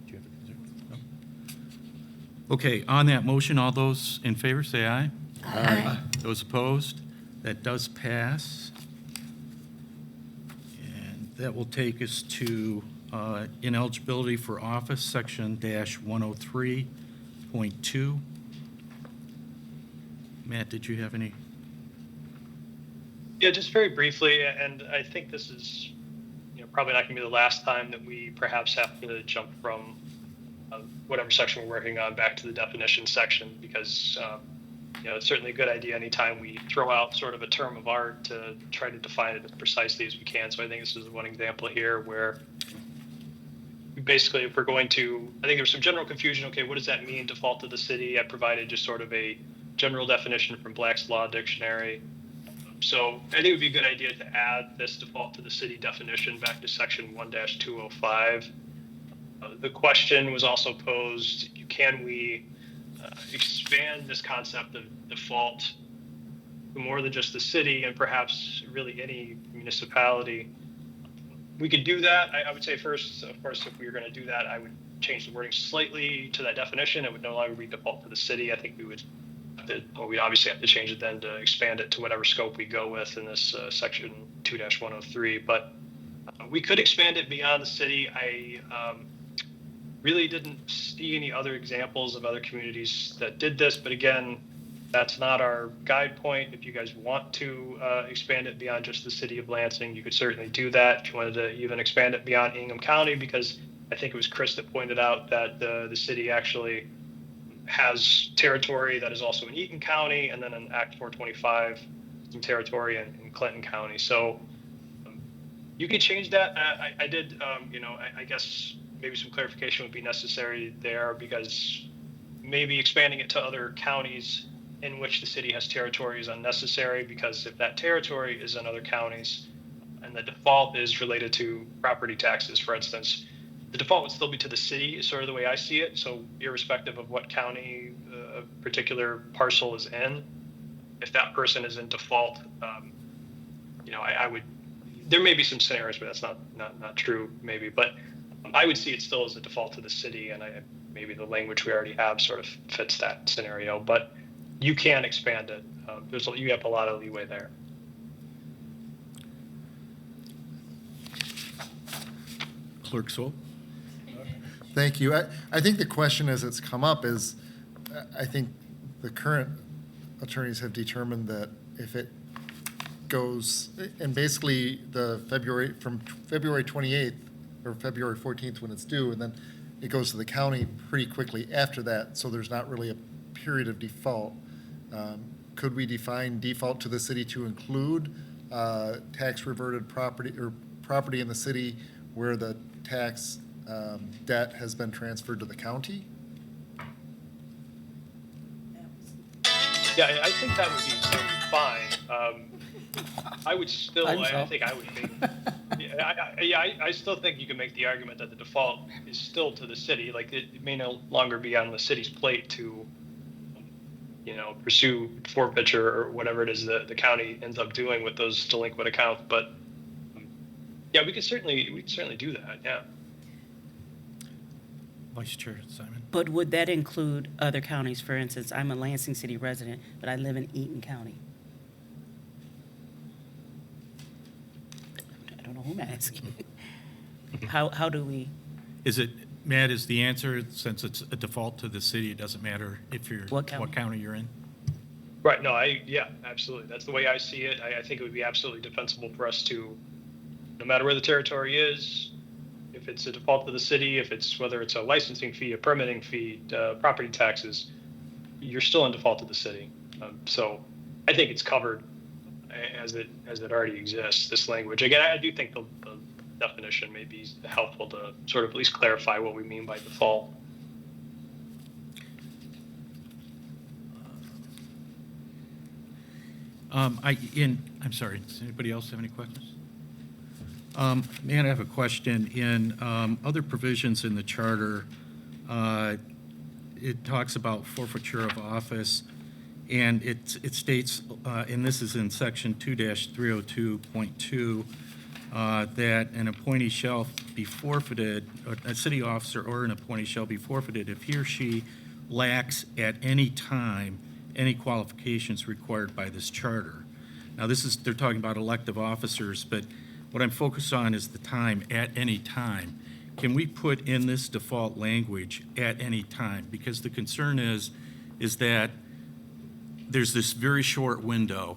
Do you have a, no? Okay, on that motion, all those in favor say aye. Aye. Those opposed? That does pass. And that will take us to ineligibility for office, section -103.2. Matt, did you have any? Yeah, just very briefly, and I think this is, probably not going to be the last time that we perhaps have to jump from whatever section we're working on back to the definition section, because it's certainly a good idea anytime we throw out sort of a term of art to try to define it as precisely as we can. So I think this is one example here where basically, if we're going to, I think there's some general confusion. Okay, what does that mean, default to the city? I provided just sort of a general definition from Black's Law Dictionary. So I think it would be a good idea to add this default to the city definition back to section 1-205. The question was also posed, can we expand this concept of default to more than just the city and perhaps really any municipality? We could do that. I would say first, of course, if we were going to do that, I would change the wording slightly to that definition. It would no longer be default to the city. I think we would we'd obviously have to change it then to expand it to whatever scope we go with in this section 2-103. But we could expand it beyond the city. I really didn't see any other examples of other communities that did this. But again, that's not our guide point. If you guys want to expand it beyond just the city of Lansing, you could certainly do that. If you wanted to even expand it beyond Ingham County, because I think it was Chris that pointed out that the city actually has territory that is also in Eaton County, and then in Act 425, some territory in Clinton County. So you could change that. I did, I guess maybe some clarification would be necessary there, because maybe expanding it to other counties in which the city has territory is unnecessary, because if that territory is in other counties and the default is related to property taxes, for instance, the default would still be to the city, is sort of the way I see it. So irrespective of what county a particular parcel is in, if that person is in default, I would, there may be some scenarios where that's not true, maybe, but I would see it still as a default to the city, and maybe the language we already have sort of fits that scenario, but you can expand it. You have a lot of leeway there. Clerk Swope? Thank you. I think the question as it's come up is, I think the current attorneys have determined that if it goes, and basically from February 28th or February 14th when it's due, and then it goes to the county pretty quickly after that, so there's not really a period of default. Could we define default to the city to include tax reverted property or property in the city where the tax debt has been transferred to the county? Yeah, I think that would be fine. I would still, I think I would make, I still think you can make the argument that the default is still to the city. Like, it may no longer be on the city's plate to, pursue forfeiture or whatever it is that the county ends up doing with those delinquent accounts. But yeah, we could certainly do that. Yeah. Vice Chair Simon? But would that include other counties? For instance, I'm a Lansing City resident, but I live in Eaton County. I don't know who I'm asking. How do we? Is it, Matt, is the answer, since it's a default to the city, it doesn't matter if you're, what county you're in? Right, no, yeah, absolutely. That's the way I see it. I think it would be absolutely defensible for us to, no matter where the territory is, if if it's a default to the city, if it's whether it's a licensing fee, a permitting fee, property taxes, you're still in default to the city. So I think it's covered as it already exists, this language. Again, I do think the definition may be helpful to sort of at least clarify what we mean by default. I'm sorry, does anybody else have any questions? Man, I have a question. In other provisions in the charter, it talks about forfeiture of office, and it states, and this is in section 2-302.2, that an appointee shall be forfeited, a city officer or an appointee shall be forfeited if he or she lacks at any time any qualifications required by this charter. Now, they're talking about elective officers, but what I'm focused on is the time, at any time. Can we put in this default language, at any time? Because the concern is that there's this very short window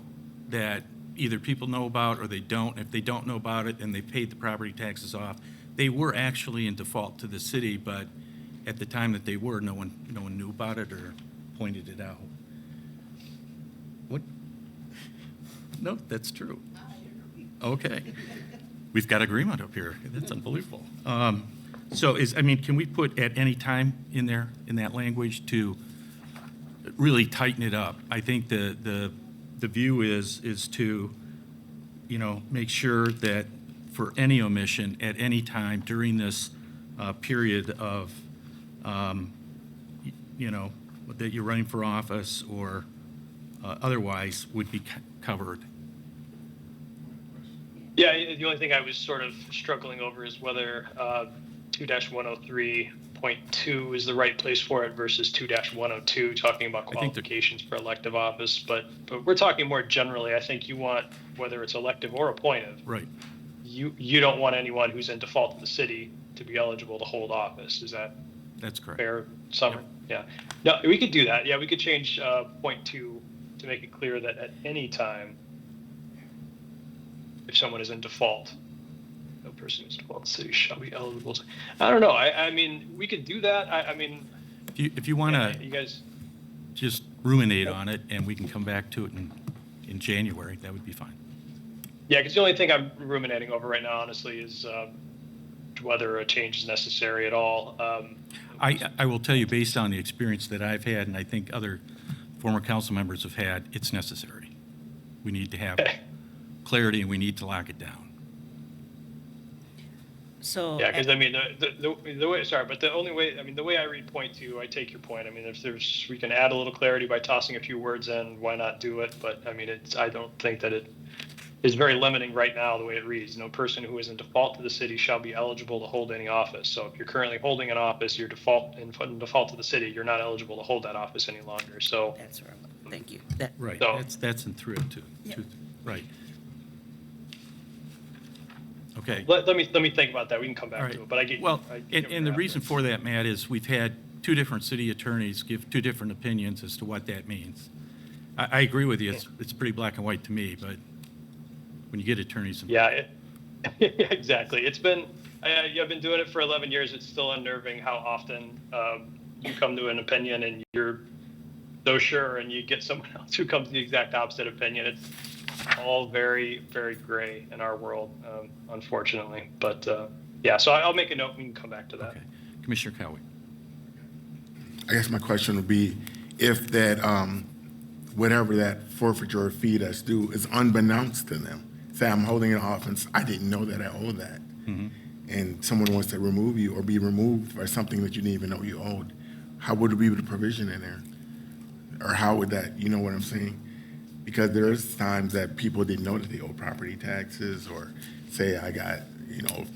that either people know about or they don't. If they don't know about it and they paid the property taxes off, they were actually in default to the city, but at the time that they were, no one knew about it or pointed it out. What? No, that's true. Okay. We've got agreement up here. That's unbelievable. Can we put at any time in there, in that language, to really tighten it up? I think the view is to, make sure that for any omission at any time during this period of, that you're running for office or otherwise would be covered. Yeah, the only thing I was sort of struggling over is whether 2-103.2 is the right place for it versus 2-102, talking about qualifications for elective office. But we're talking more generally. I think you want, whether it's elective or appointed, right? You don't want anyone who's in default to the city to be eligible to hold office. Is that that's correct? Fair summary? Yep. Yeah. No, we could do that. Yeah, we could change point 2 to make it clear that at any time, if someone is in default, no person who's in default to the city shall be eligible to. I don't know. I mean, we could do that. I mean, if you want to, you guys just ruminate on it, and we can come back to it in January. That would be fine. Yeah, because the only thing I'm ruminating over right now, honestly, is whether a change is necessary at all. I will tell you, based on the experience that I've had, and I think other former council members have had, it's necessary. We need to have clarity, and we need to lock it down. So yeah, because I mean the way, sorry, but the only way, I mean, the way I read point 2, I take your point. I mean, if we can add a little clarity by tossing a few words in, why not do it? But I mean, I don't think that it is very limiting right now the way it reads. No person who is in default to the city shall be eligible to hold any office. So if you're currently holding an office, you're in default to the city, you're not eligible to hold that office any longer. So that's right. Thank you. Right. So, that's in 302. Yep. Right. Okay. Let me think about that. We can come back to it. But I get and the reason for that, Matt, is we've had 2 different city attorneys give 2 different opinions as to what that means. I agree with you. It's pretty black and white to me, but when you get attorneys. Yeah, exactly. It's been, I've been doing it for 11 years. It's still unnerving how often you come to an opinion and you're so sure, and you get someone else who comes to the exact opposite opinion. It's all very, very gray in our world, unfortunately. But yeah, so I'll make a note. We can come back to that. Okay. Commissioner Cowie. I guess my question would be, if that, whatever that forfeiture or fee that's due is unbeknownst to them. Say I'm holding an office, I didn't know that I owe that. Mm-hmm. And someone wants to remove you or be removed for something that you didn't even know you owed. How would it be with the provision in there? Or how would that, you know what I'm saying? Because there's times that people didn't know that they owe property taxes, or say I got,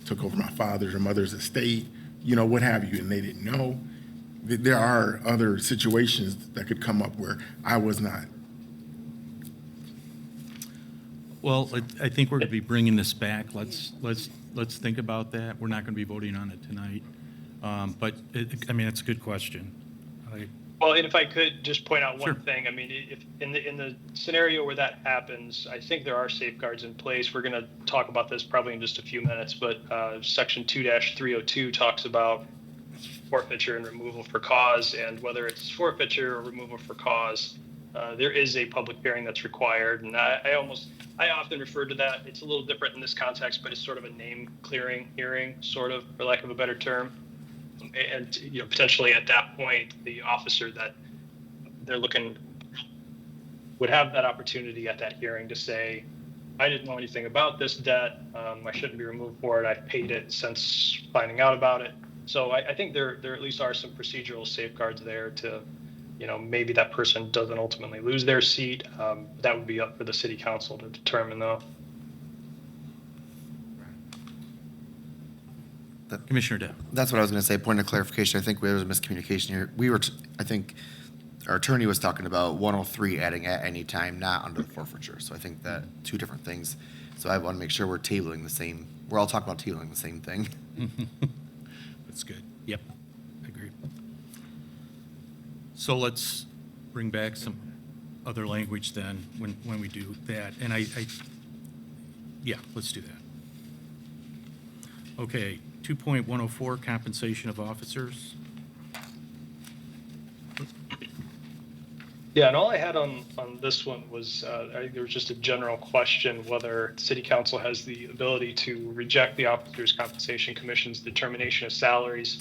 took over my father's or mother's estate, what have you, and they didn't know. There are other situations that could come up where I was not. Well, I think we're going to be bringing this back. Let's think about that. We're not going to be voting on it tonight. But it's a good question. Well, and if I could just point out one Sure. thing, I mean, if in the scenario where that happens, I think there are safeguards in place. We're going to talk about this probably in just a few minutes, but Section 2-302 talks about forfeiture and removal for cause, and whether it's forfeiture or removal for cause, there is a public hearing that's required. And I often refer to that. It's a little different in this context, but it's sort of a name clearing hearing, sort of, for lack of a better term. And potentially at that point, the officer that they're looking would have that opportunity at that hearing to say, I didn't know anything about this debt. I shouldn't be removed for it. I've paid it since finding out about it. So I think there at least are some procedural safeguards there to, maybe that person doesn't ultimately lose their seat. That would be up for the city council to determine, though. Commissioner Depp. That's what I was going to say. Point of clarification. I think there was a miscommunication here. I think our attorney was talking about 103 adding at any time, not under the forfeiture. So I think that two different things. So I want to make sure we're tabling the same. We're all talking about tabling the same thing. That's good. Yep, agreed. So let's bring back some other language then when we do that. And yeah, let's do that. Okay, 2.104, compensation of officers. Yeah, and all I had on this one was there was just a general question whether City Council has the ability to reject the Officers' Compensation Commission's determination of salaries.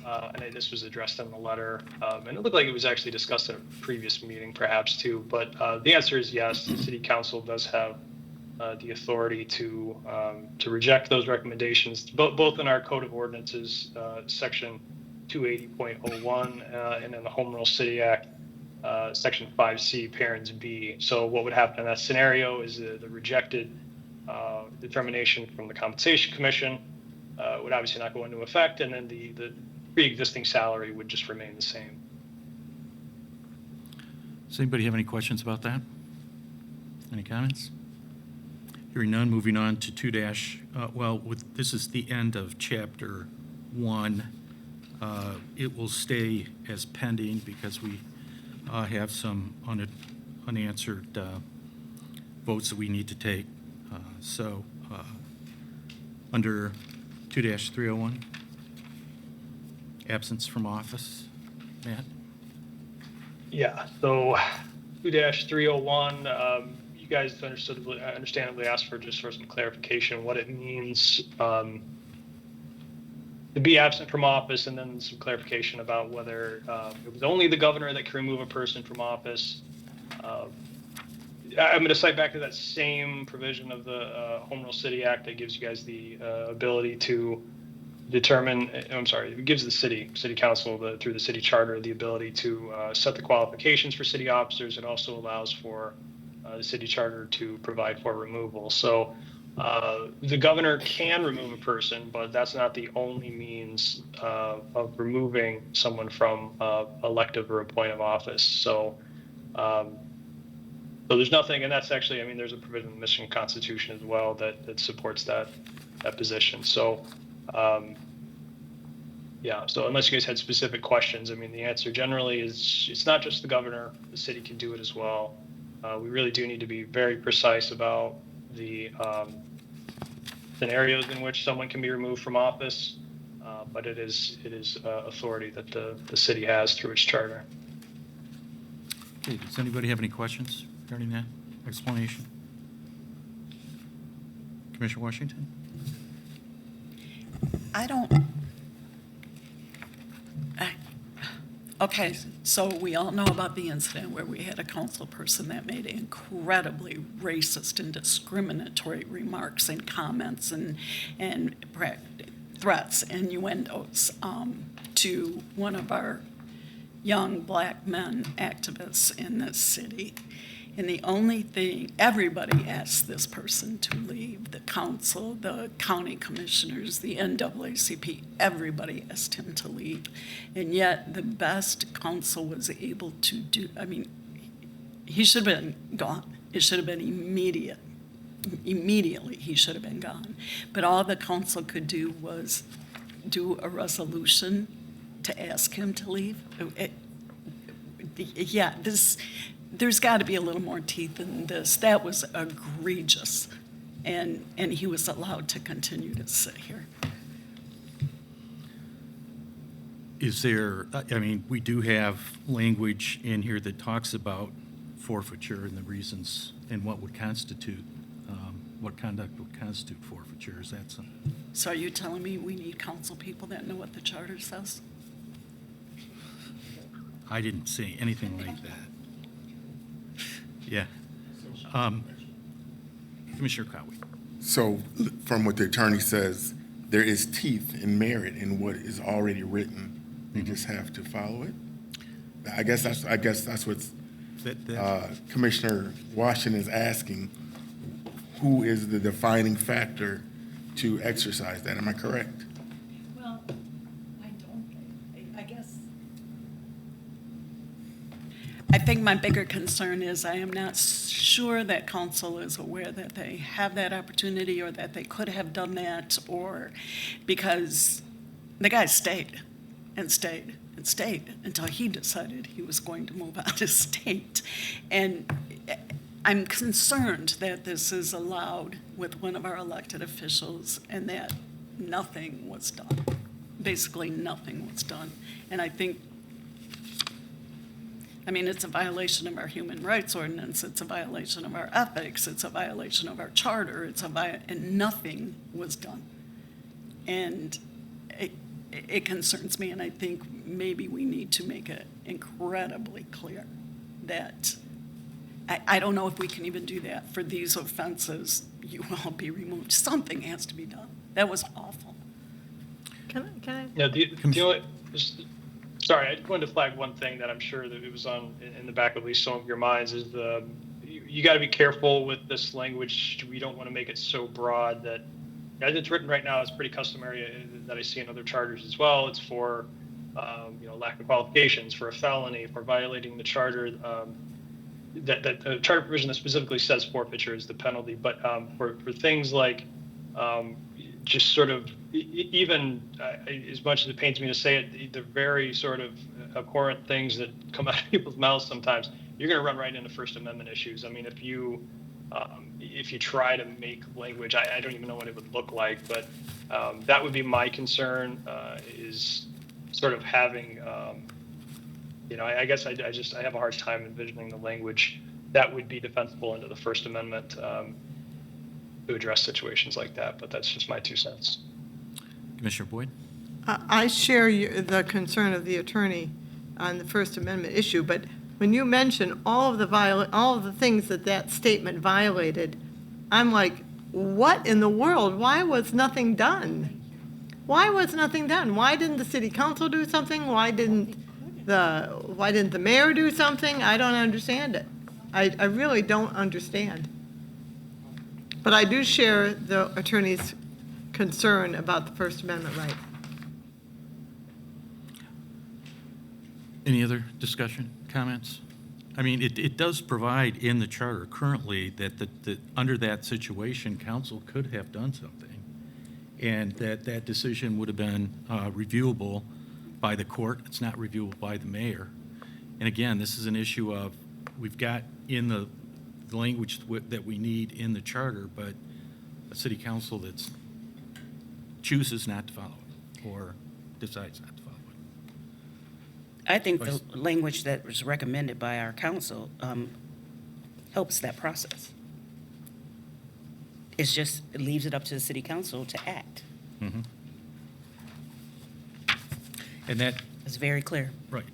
And this was addressed in the letter, and it looked like it was actually discussed at a previous meeting, perhaps too. But the answer is yes. The City Council does have the authority to reject those recommendations, both in our Code of Ordinances, Section 280.01, and in the Home Rule City Act, Section 5C, Parents B. So what would happen in that scenario is the rejected determination from the Compensation Commission would obviously not go into effect, and then the pre-existing salary would just remain the same. Does anybody have any questions about that? Any comments? Hearing none, moving on to this is the end of Chapter 1. It will stay as pending because we have some unanswered votes that we need to take. Under 2-301, absence from office. Matt? Yeah, so 2-301, you guys understandably asked for some clarification what it means to be absent from office, and then some clarification about whether it was only the governor that can remove a person from office. I'm going to cite back to that same provision of the Home Rule City Act that gives you guys the ability to determine, it gives the city council through the city charter the ability to set the qualifications for city officers. It also allows for the city charter to provide for removal. So the governor can remove a person, but that's not the only means of removing someone from elective or appointed office. So there's nothing, and that's actually, there's a provision in the Michigan Constitution as well that supports that position. So, so unless you guys had specific questions, the answer generally is it's not just the governor, the city can do it as well. We really do need to be very precise about the scenarios in which someone can be removed from office, but it is authority that the city has through its charter. Okay, does anybody have any questions regarding that explanation? Commissioner Washington? Okay, so we all know about the incident where we had a council person that made incredibly racist and discriminatory remarks and comments and threats, innuendos to one of our young black men activists in this city. And the only thing, everybody asked this person to leave, the council, the county commissioners, the NAACP, everybody asked him to leave. And yet the best council was able to do, he should have been gone. It should have been immediate. Immediately he should have been gone. But all the council could do was do a resolution to ask him to leave. Yeah, there's got to be a little more teeth in this. That was egregious, and he was allowed to continue to sit here. Is there, I mean, we do have language in here that talks about forfeiture and the reasons and what would constitute, what conduct would constitute forfeiture. Is that something? So are you telling me we need council people that know what the charter says? I didn't say anything like that. Yeah. Commissioner Cowie. So from what the attorney says, there is teeth and merit in what is already written. You just have to follow it. I guess that's what Commissioner Washington is asking. Who is the defining factor to exercise that? Am I correct? Well, I don't. I guess. I think my bigger concern is I am not sure that council is aware that they have that opportunity or that they could have done that, or because the guy stayed and stayed and stayed until he decided he was going to move out of state. And I'm concerned that this is allowed with one of our elected officials and that nothing was done. Basically, nothing was done. And I think, I mean, it's a violation of our human rights ordinance. It's a violation of our ethics. It's a violation of our charter. And nothing was done. And it concerns me, and I think maybe we need to make it incredibly clear that I don't know if we can even do that for these offenses. You will all be removed. Something has to be done. That was awful. Can I? Yeah, the only, sorry, I just wanted to flag one thing that I'm sure that it was on in the back of at least some of your minds is you got to be careful with this language. We don't want to make it so broad that, as it's written right now, it's pretty customary that I see in other charters as well. It's for lack of qualifications, for a felony, for violating the charter. That the charter provision that specifically says forfeiture is the penalty, but for things like just sort of even as much as it pains me to say it, the very sort of abhorrent things that come out of people's mouths sometimes, you're going to run right into First Amendment issues. I mean, if you try to make language, I don't even know what it would look like, but that would be my concern, is sort of having, I guess I have a hard time envisioning the language that would be defensible under the First Amendment to address situations like that, but that's just my 2 cents. Commissioner Boyd? I share the concern of the attorney on the First Amendment issue, but when you mention all of the things that statement violated, I'm like, what in the world? Why was nothing done? Why was nothing done? Why didn't the city council do something? Why didn't the mayor do something? I don't understand it. I really don't understand. But I do share the attorney's concern about the First Amendment right. Any other discussion, comments? I mean, it does provide in the charter currently that under that situation, council could have done something, and that decision would have been reviewable by the court. It's not reviewable by the mayor. And again, this is an issue of, we've got in the language that we need in the charter, but a city council that chooses not to follow it or decides not to follow it. I think the language that was recommended by our council helps that process. It leaves it up to the city council to act. Mm-hmm. And that is very clear. Right.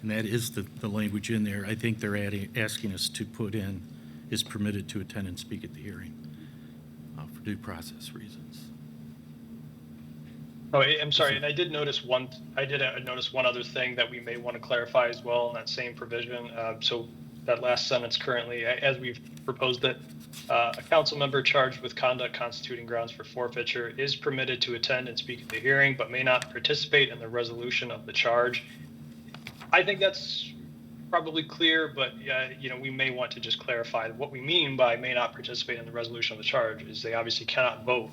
And that is the language in there. I think they're asking us to put in is permitted to attend and speak at the hearing for due process reasons. Oh, I'm sorry, and I did notice one other thing that we may want to clarify as well in that same provision. So that last sentence currently, as we've proposed it, a council member charged with conduct constituting grounds for forfeiture is permitted to attend and speak at the hearing, but may not participate in the resolution of the charge. I think that's probably clear, but we may want to just clarify what we mean by may not participate in the resolution of the charge is they obviously cannot vote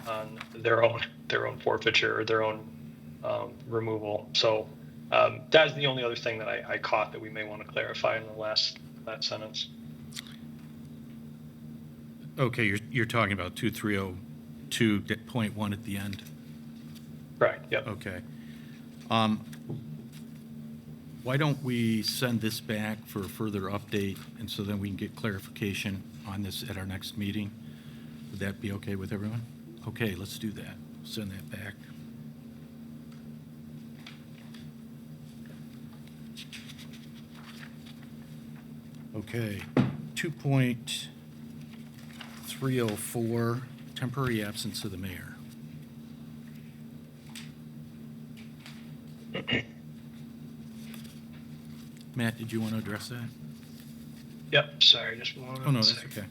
on their own forfeiture or their own removal. So that's the only other thing that I caught that we may want to clarify in the last that sentence. Okay, you're talking about 2302.1 at the end? Correct, yep. Okay. Why don't we send this back for a further update, and so then we can get clarification on this at our next meeting? Would that be okay with everyone? Okay, let's do that. Send that back. Okay, 2.304, temporary absence of the mayor. Matt, did you want to address that? Yep, sorry, just one Oh, no, that's second. okay.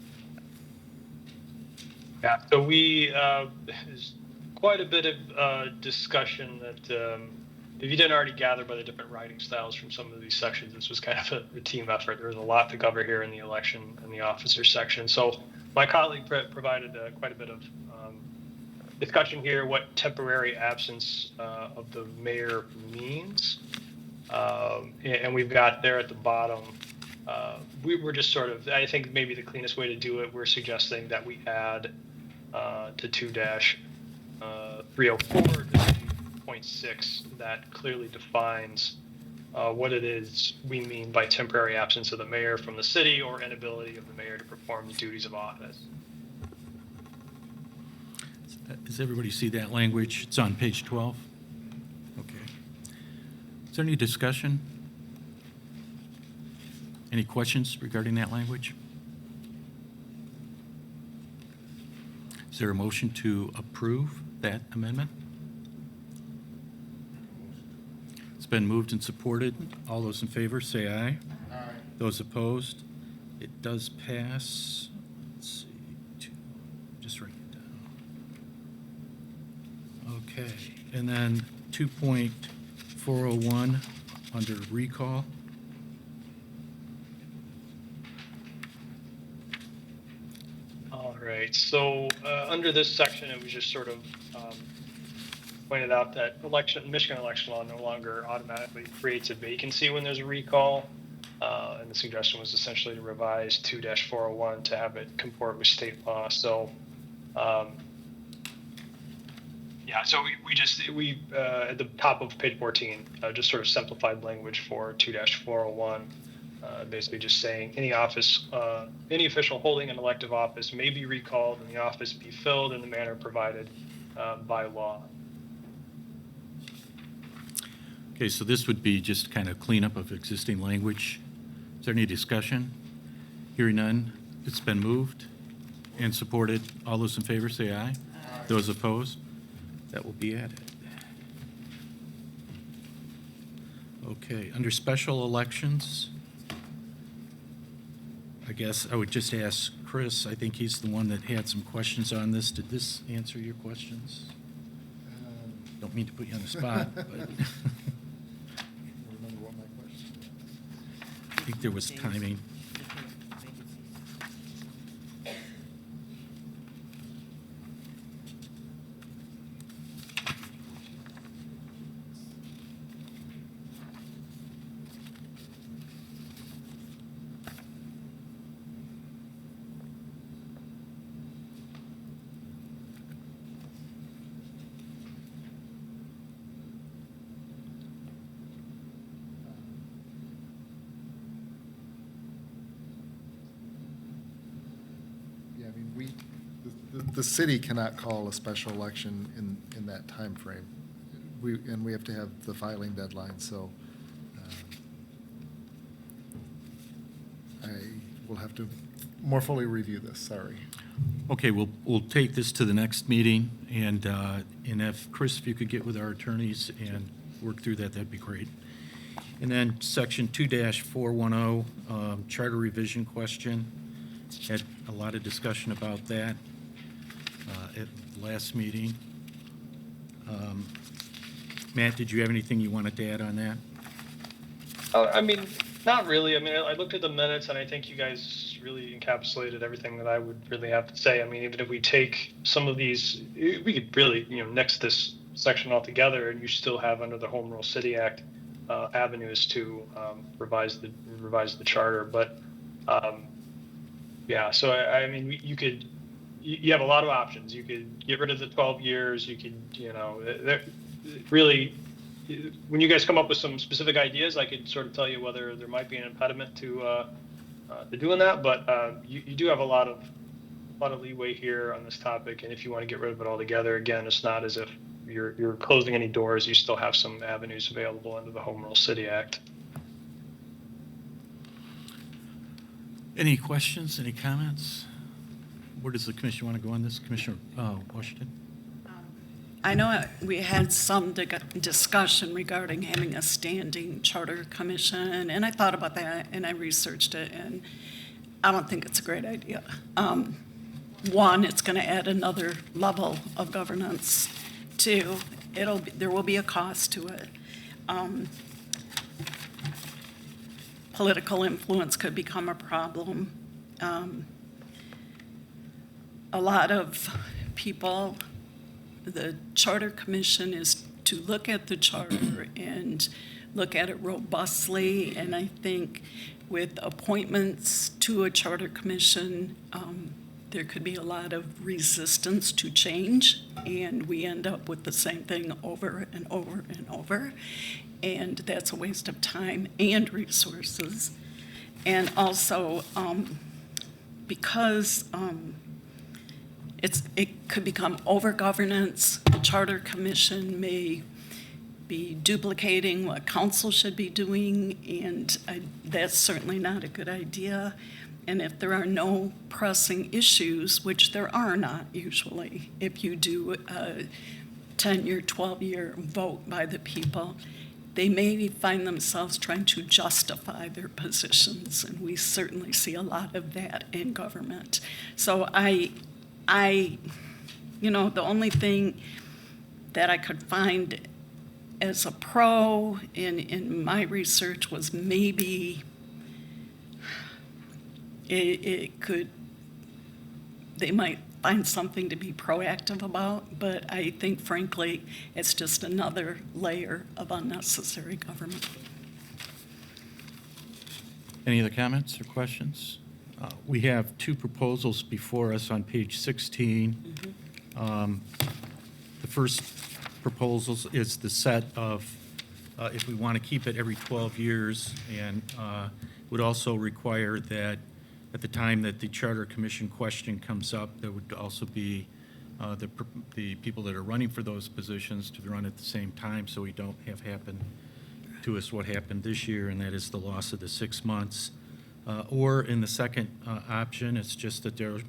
Yeah, so there's quite a bit of discussion that if you didn't already gather by the different writing styles from some of these sections, this was kind of a team effort. There was a lot to cover here in the election and the officer section. So my colleague provided quite a bit of discussion here, what temporary absence of the mayor means. And we've got there at the bottom, we were just sort of, I think maybe the cleanest way to do it, we're suggesting that we add to 2-304.6 that clearly defines what it is we mean by temporary absence of the mayor from the city or inability of the mayor to perform the duties of office. Does everybody see that language? It's on page 12. Okay. Is there any discussion? Any questions regarding that language? Is there a motion to approve that amendment? It's been moved and supported. All those in favor say aye. Aye. Those opposed? It does pass. Let's see. Just write it down. Okay. And then 2.401 under recall. All right, so under this section, it was just sort of pointed out that Michigan election law no longer automatically creates a vacancy when there's a recall. And the suggestion was essentially to revise 2-401 to have it comport with state law. So, yeah, so we at the top of page 14, just sort of simplified language for 2-401. Basically just saying any official holding an elective office may be recalled and the office be filled in the manner provided by law. Okay, so this would be just kind of cleanup of existing language. Is there any discussion? Hearing none, it's been moved and supported. All those in favor say aye. Aye. Those opposed? That will be added. Okay, under special elections, I guess I would just ask Chris. I think he's the one that had some questions on this. Did this answer your questions? Don't mean to put you on the spot, but Remember what my question was. I think there was timing. Yeah, I mean, the city cannot call a special election in that timeframe. And we have to have the filing deadline, so I will have to more fully review this, sorry. Okay, we'll take this to the next meeting, and if, Chris, if you could get with our attorneys and work through that, that'd be great. And then section 2-410, charter revision question. Had a lot of discussion about that at the last meeting. Matt, did you have anything you wanted to add on that? I mean, not really. I mean, I looked at the minutes and I think you guys really encapsulated everything that I would really have to say. I mean, even if we take some of these, we could really, nix this section altogether, and you still have under the Home Rule City Act avenues to revise the charter. But yeah, so I mean, you have a lot of options. You could get rid of the 12 years. You could, really, when you guys come up with some specific ideas, I could sort of tell you whether there might be an impediment to doing that. But you do have a lot of leeway here on this topic, and if you want to get rid of it altogether, again, it's not as if you're closing any doors. You still have some avenues available under the Home Rule City Act. Any questions, any comments? Where does the commission want to go on this? Commissioner Washington? I know we had some discussion regarding having a standing charter commission, and I thought about that and I researched it, and I don't think it's a great idea. One, it's going to add another level of governance. Two, there will be a cost to it. Political influence could become a problem. A lot of people, the Charter Commission is to look at the charter and look at it robustly, and I think with appointments to a Charter Commission, there could be a lot of resistance to change, and we end up with the same thing over and over and over, and that's a waste of time and resources. And also, because it could become over-governance, the Charter Commission may be duplicating what council should be doing, and that's certainly not a good idea. And if there are no pressing issues, which there are not usually, if you do a 10-year, 12-year vote by the people, they may find themselves trying to justify their positions, and we certainly see a lot of that in government. So the only thing that I could find as a pro in my research was maybe they might find something to be proactive about, but I think frankly, it's just another layer of unnecessary government. Any other comments or questions? We have two proposals before us on page 16. The first proposal is the set of, if we want to keep it every 12 years, and would also require that at the time that the Charter Commission question comes up, there would also be the people that are running for those positions to run at the same time, so we don't have happen to us what happened this year, and that is the loss of the 6 months. Or in the second option, it's just that there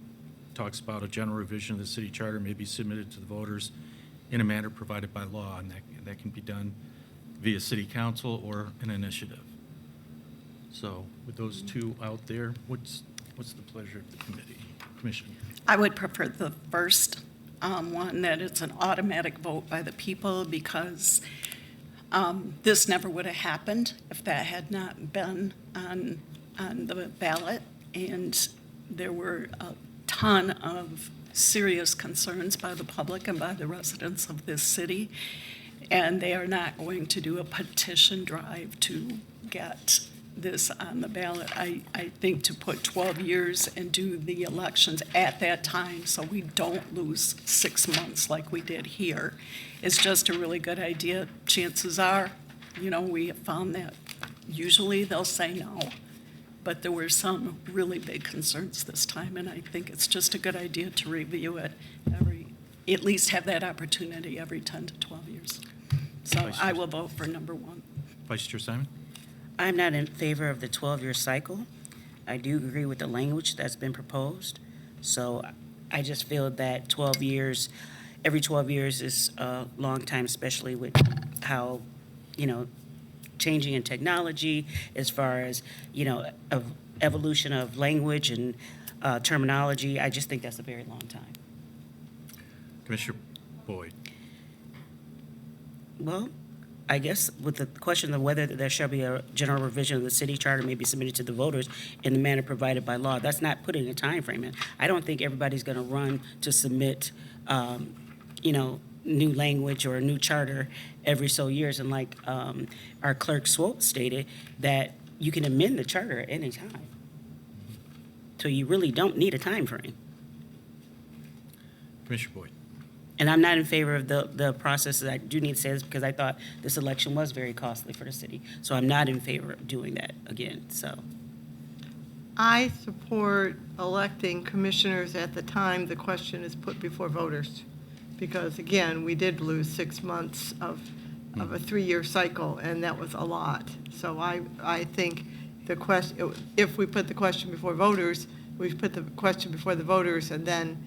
talks about a general revision of the city charter may be submitted to the voters in a manner provided by law, and that can be done via city council or an initiative. So with those two out there, what's the pleasure of the commission? I would prefer the first one, that it's an automatic vote by the people, because this never would have happened if that had not been on the ballot, and there were a ton of serious concerns by the public and by the residents of this city, and they are not going to do a petition drive to get this on the ballot. I think to put 12 years and do the elections at that time so we don't lose 6 months like we did here is just a really good idea. Chances are, we have found that usually they'll say no, but there were some really big concerns this time, and I think it's just a good idea to review it at least have that opportunity every 10 to 12 years. So I will vote for number one. Vice Chair Simon? I'm not in favor of the 12-year cycle. I do agree with the language that's been proposed. So I just feel that 12 years, every 12 years is a long time, especially with how, changing in technology as far as, of evolution of language and terminology. I just think that's a very long time. Commissioner Boyd? Well, I guess with the question of whether there shall be a general revision of the city charter may be submitted to the voters in the manner provided by law, that's not putting a time frame in. I don't think everybody's going to run to submit, new language or a new charter every so years. And like our clerk Swope stated, that you can amend the charter at any time. So you really don't need a time frame. Commissioner Boyd. And I'm not in favor of the process. I do need to say this because I thought this election was very costly for the city. So I'm not in favor of doing that again, so. I support electing commissioners at the time the question is put before voters. Because again, we did lose 6 months of a 3-year cycle, and that was a lot. So I think the question, if we put the question before voters, we put the question before the voters, and then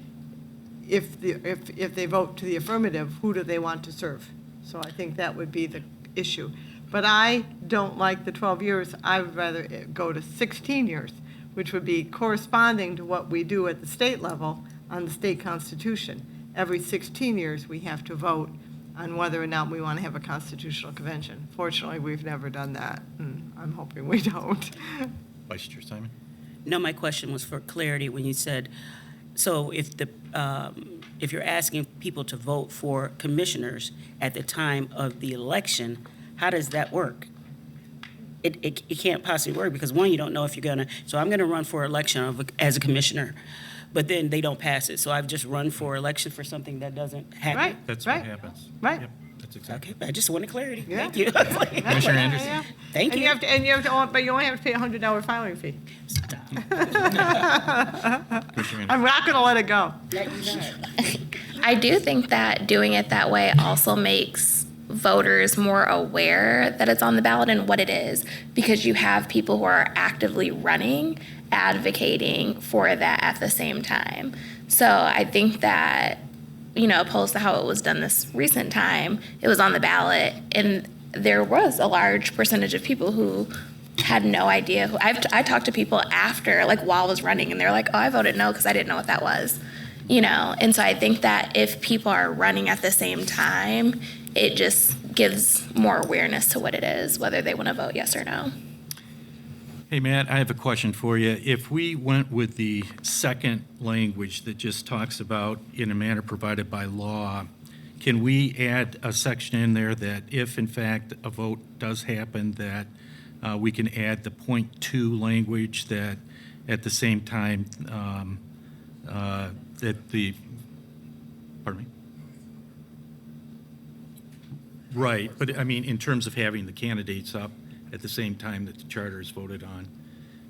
if they vote to the affirmative, who do they want to serve? So I think that would be the issue. But I don't like the 12 years. I would rather it go to 16 years, which would be corresponding to what we do at the state level on the state constitution. Every 16 years, we have to vote on whether or not we want to have a constitutional convention. Fortunately, we've never done that, and I'm hoping we don't. Vice Chair Simon? No, my question was for clarity when you said, so if you're asking people to vote for commissioners at the time of the election, how does that work? It can't possibly work because one, you don't know if you're gonna, so I'm gonna run for election as a commissioner, but then they don't pass it. So I've just run for election for something that doesn't happen. Right. That's right. what happens. Right. Yep, that's exactly. Okay, I just wanted clarity. Yeah. Thank you. Commissioner Anderson? Yeah. Thank And you. you have to, but you only have to pay a $100 filing fee. Commissioner Anderson? I'm not gonna let it go. I do think that doing it that way also makes voters more aware that it's on the ballot and what it is, because you have people who are actively running, advocating for that at the same time. So I think that, opposed to how it was done this recent time, it was on the ballot, and there was a large percentage of people who had no idea who. I talked to people after, like while I was running, and they're like, "Oh, I voted no because I didn't know what that was," And so I think that if people are running at the same time, it just gives more awareness to what it is, whether they want to vote yes or no. Hey, Matt, I have a question for you. If we went with the second language that just talks about in a manner provided by law, can we add a section in there that if, in fact, a vote does happen, that we can add the .2 language that at the same time that the, pardon me? Right, but I mean, in terms of having the candidates up at the same time that the charter is voted on,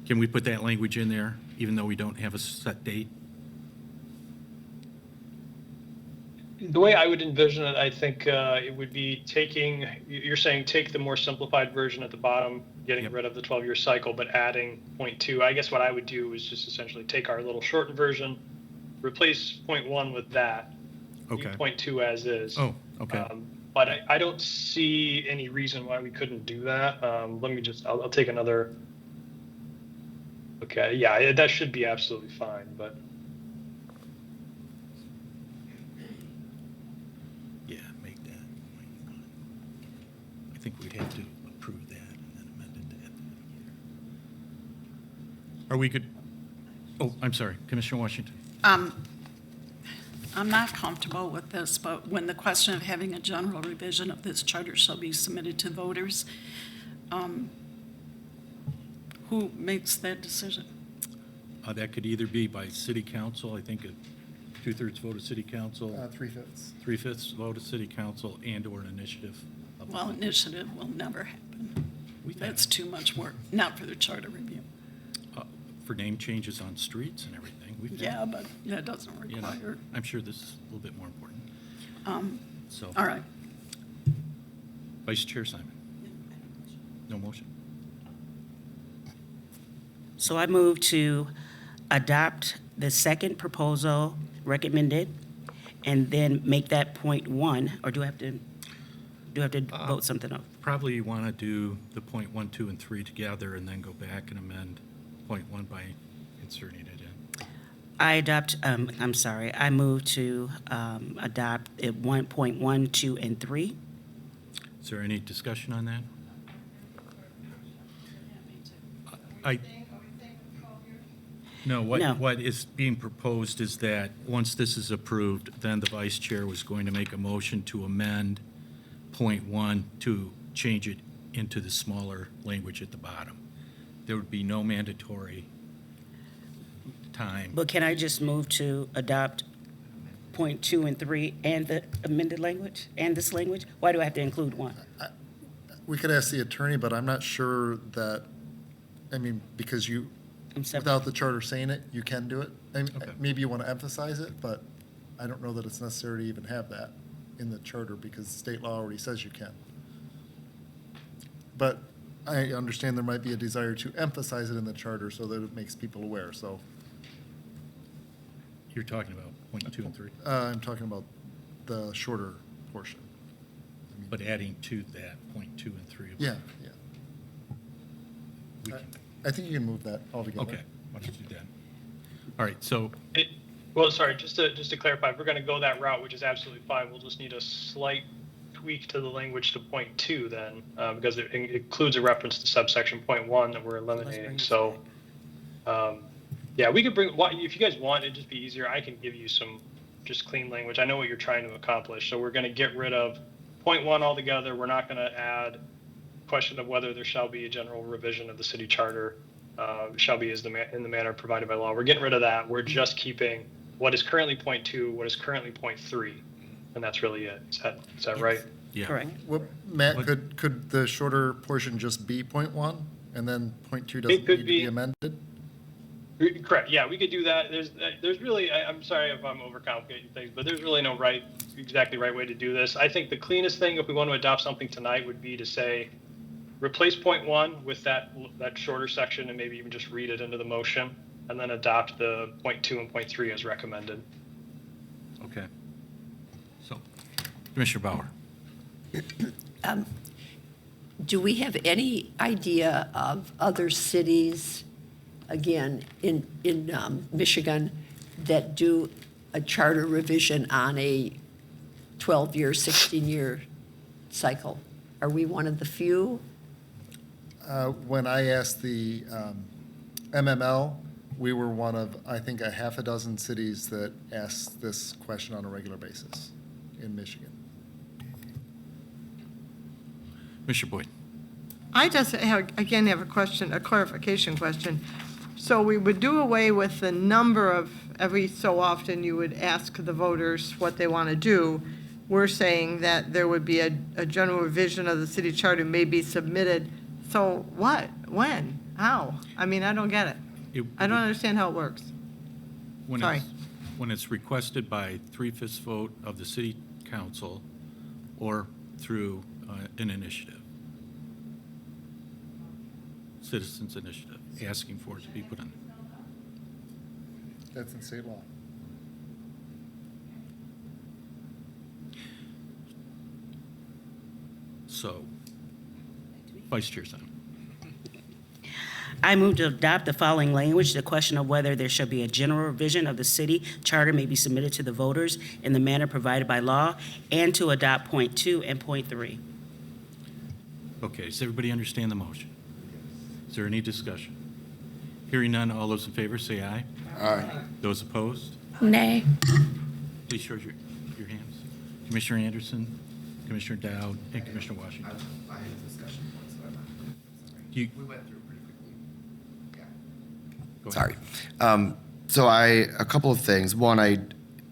can we put that language in there, even though we don't have a set date? The way I would envision it, I think it would be you're saying take the more simplified version at the bottom, getting rid of the 12-year cycle, but adding .2. I guess what I would do is just essentially take our little shortened version, replace .1 with that, Okay. .2 as is. Oh, okay. But I don't see any reason why we couldn't do that. Let me I'll take another. Okay, yeah, that should be absolutely fine, but. Yeah, make that .1. I think we'd have to approve that and then amend it to add that. Are we good? Oh, I'm sorry, Commissioner Washington. I'm not comfortable with this, but when the question of having a general revision of this charter shall be submitted to voters, who makes that decision? That could either be by city council, I think a 2/3 vote of city council. 3/5. 3/5 vote of city council and/or an initiative. Well, initiative will never happen. That's too much work, not for the charter review. For name changes on streets and everything. Yeah, but that doesn't require. I'm sure this is a little bit more important. So. All right. Vice Chair Simon. No motion. So I move to adopt the second proposal recommended and then make that .1, or do I have to vote something up? Probably you want to do the .1, 2, and 3 together and then go back and amend .1 by inserting it in. I move to adopt it 1.1, 2, and 3. Is there any discussion on that? No, No. what is being proposed is that once this is approved, then the vice chair was going to make a motion to amend .1 to change it into the smaller language at the bottom. There would be no mandatory time. But can I just move to adopt .2 and 3 and the amended language and this language? Why do I have to include one? We could ask the attorney, but I'm not sure that, I mean, because you, I'm separate. without the charter saying it, you can do it. I mean, Okay. maybe you want to emphasize it, but I don't know that it's necessary to even have that in the charter because state law already says you can. But I understand there might be a desire to emphasize it in the charter so that it makes people aware, so. You're talking about .2 and 3, I'm talking about the shorter portion. but adding to that .2 and 3. Yeah, yeah. We can- I think you can move that altogether. Okay, why don't you do that? All right, so, Well, sorry, just to clarify, if we're going to go that route, which is absolutely fine, we'll just need a slight tweak to the language to .2 then, because it includes a reference to subsection .1 that we're eliminating. So, yeah, we could bring, if you guys want, it'd just be easier. I can give you some just clean language. I know what you're trying to accomplish. So we're going to get rid of .1 altogether. We're not going to add question of whether there shall be a general revision of the city charter, shall be in the manner provided by law. We're getting rid of that. We're just keeping what is currently .2, what is currently .3, and that's really it. Is that right? yeah. Correct. Well, Matt, could the shorter portion just be .1 and then .2 doesn't could need to be. be amended? Correct. Yeah, we could do that. There's really, I'm sorry if I'm overcomplicating things, but there's really no exactly right way to do this. I think the cleanest thing, if we want to adopt something tonight, would be to say, replace .1 with that shorter section and maybe even just read it into the motion, and then adopt the .2 and .3 as recommended. Okay. So, Commissioner Bauer. Do we have any idea of other cities, again, in Michigan, that do a charter revision on a 12-year, 16-year cycle? Are we one of the few? When I asked the MML, we were one of, I think, a half a dozen cities that ask this question on a regular basis in Michigan. Commissioner Boyd. I just have a question, a clarification question. So we would do away with the number of, every so often you would ask the voters what they want to do. We're saying that there would be a general revision of the city charter may be submitted. So what? When? How? I mean, I don't get it. I don't understand how it works. Sorry. When it's requested by 3/5 vote of the city council or through an initiative, citizens initiative, asking for it to be put on. That's in state law. So, Vice Chair Simon. I move to adopt the following language. The question of whether there shall be a general revision of the city charter may be submitted to the voters in the manner provided by law, and to adopt .2 and .3. Okay, does everybody understand the motion? Is there any discussion? Hearing none, all those in favor say aye. Aye. Those opposed? Nay. Please show your hands. Commissioner Anderson, Commissioner Dowd, and Commissioner Washington. I had a discussion point, so I'm not. You- We went through it pretty quickly. Go ahead. Sorry. So a couple of things. One,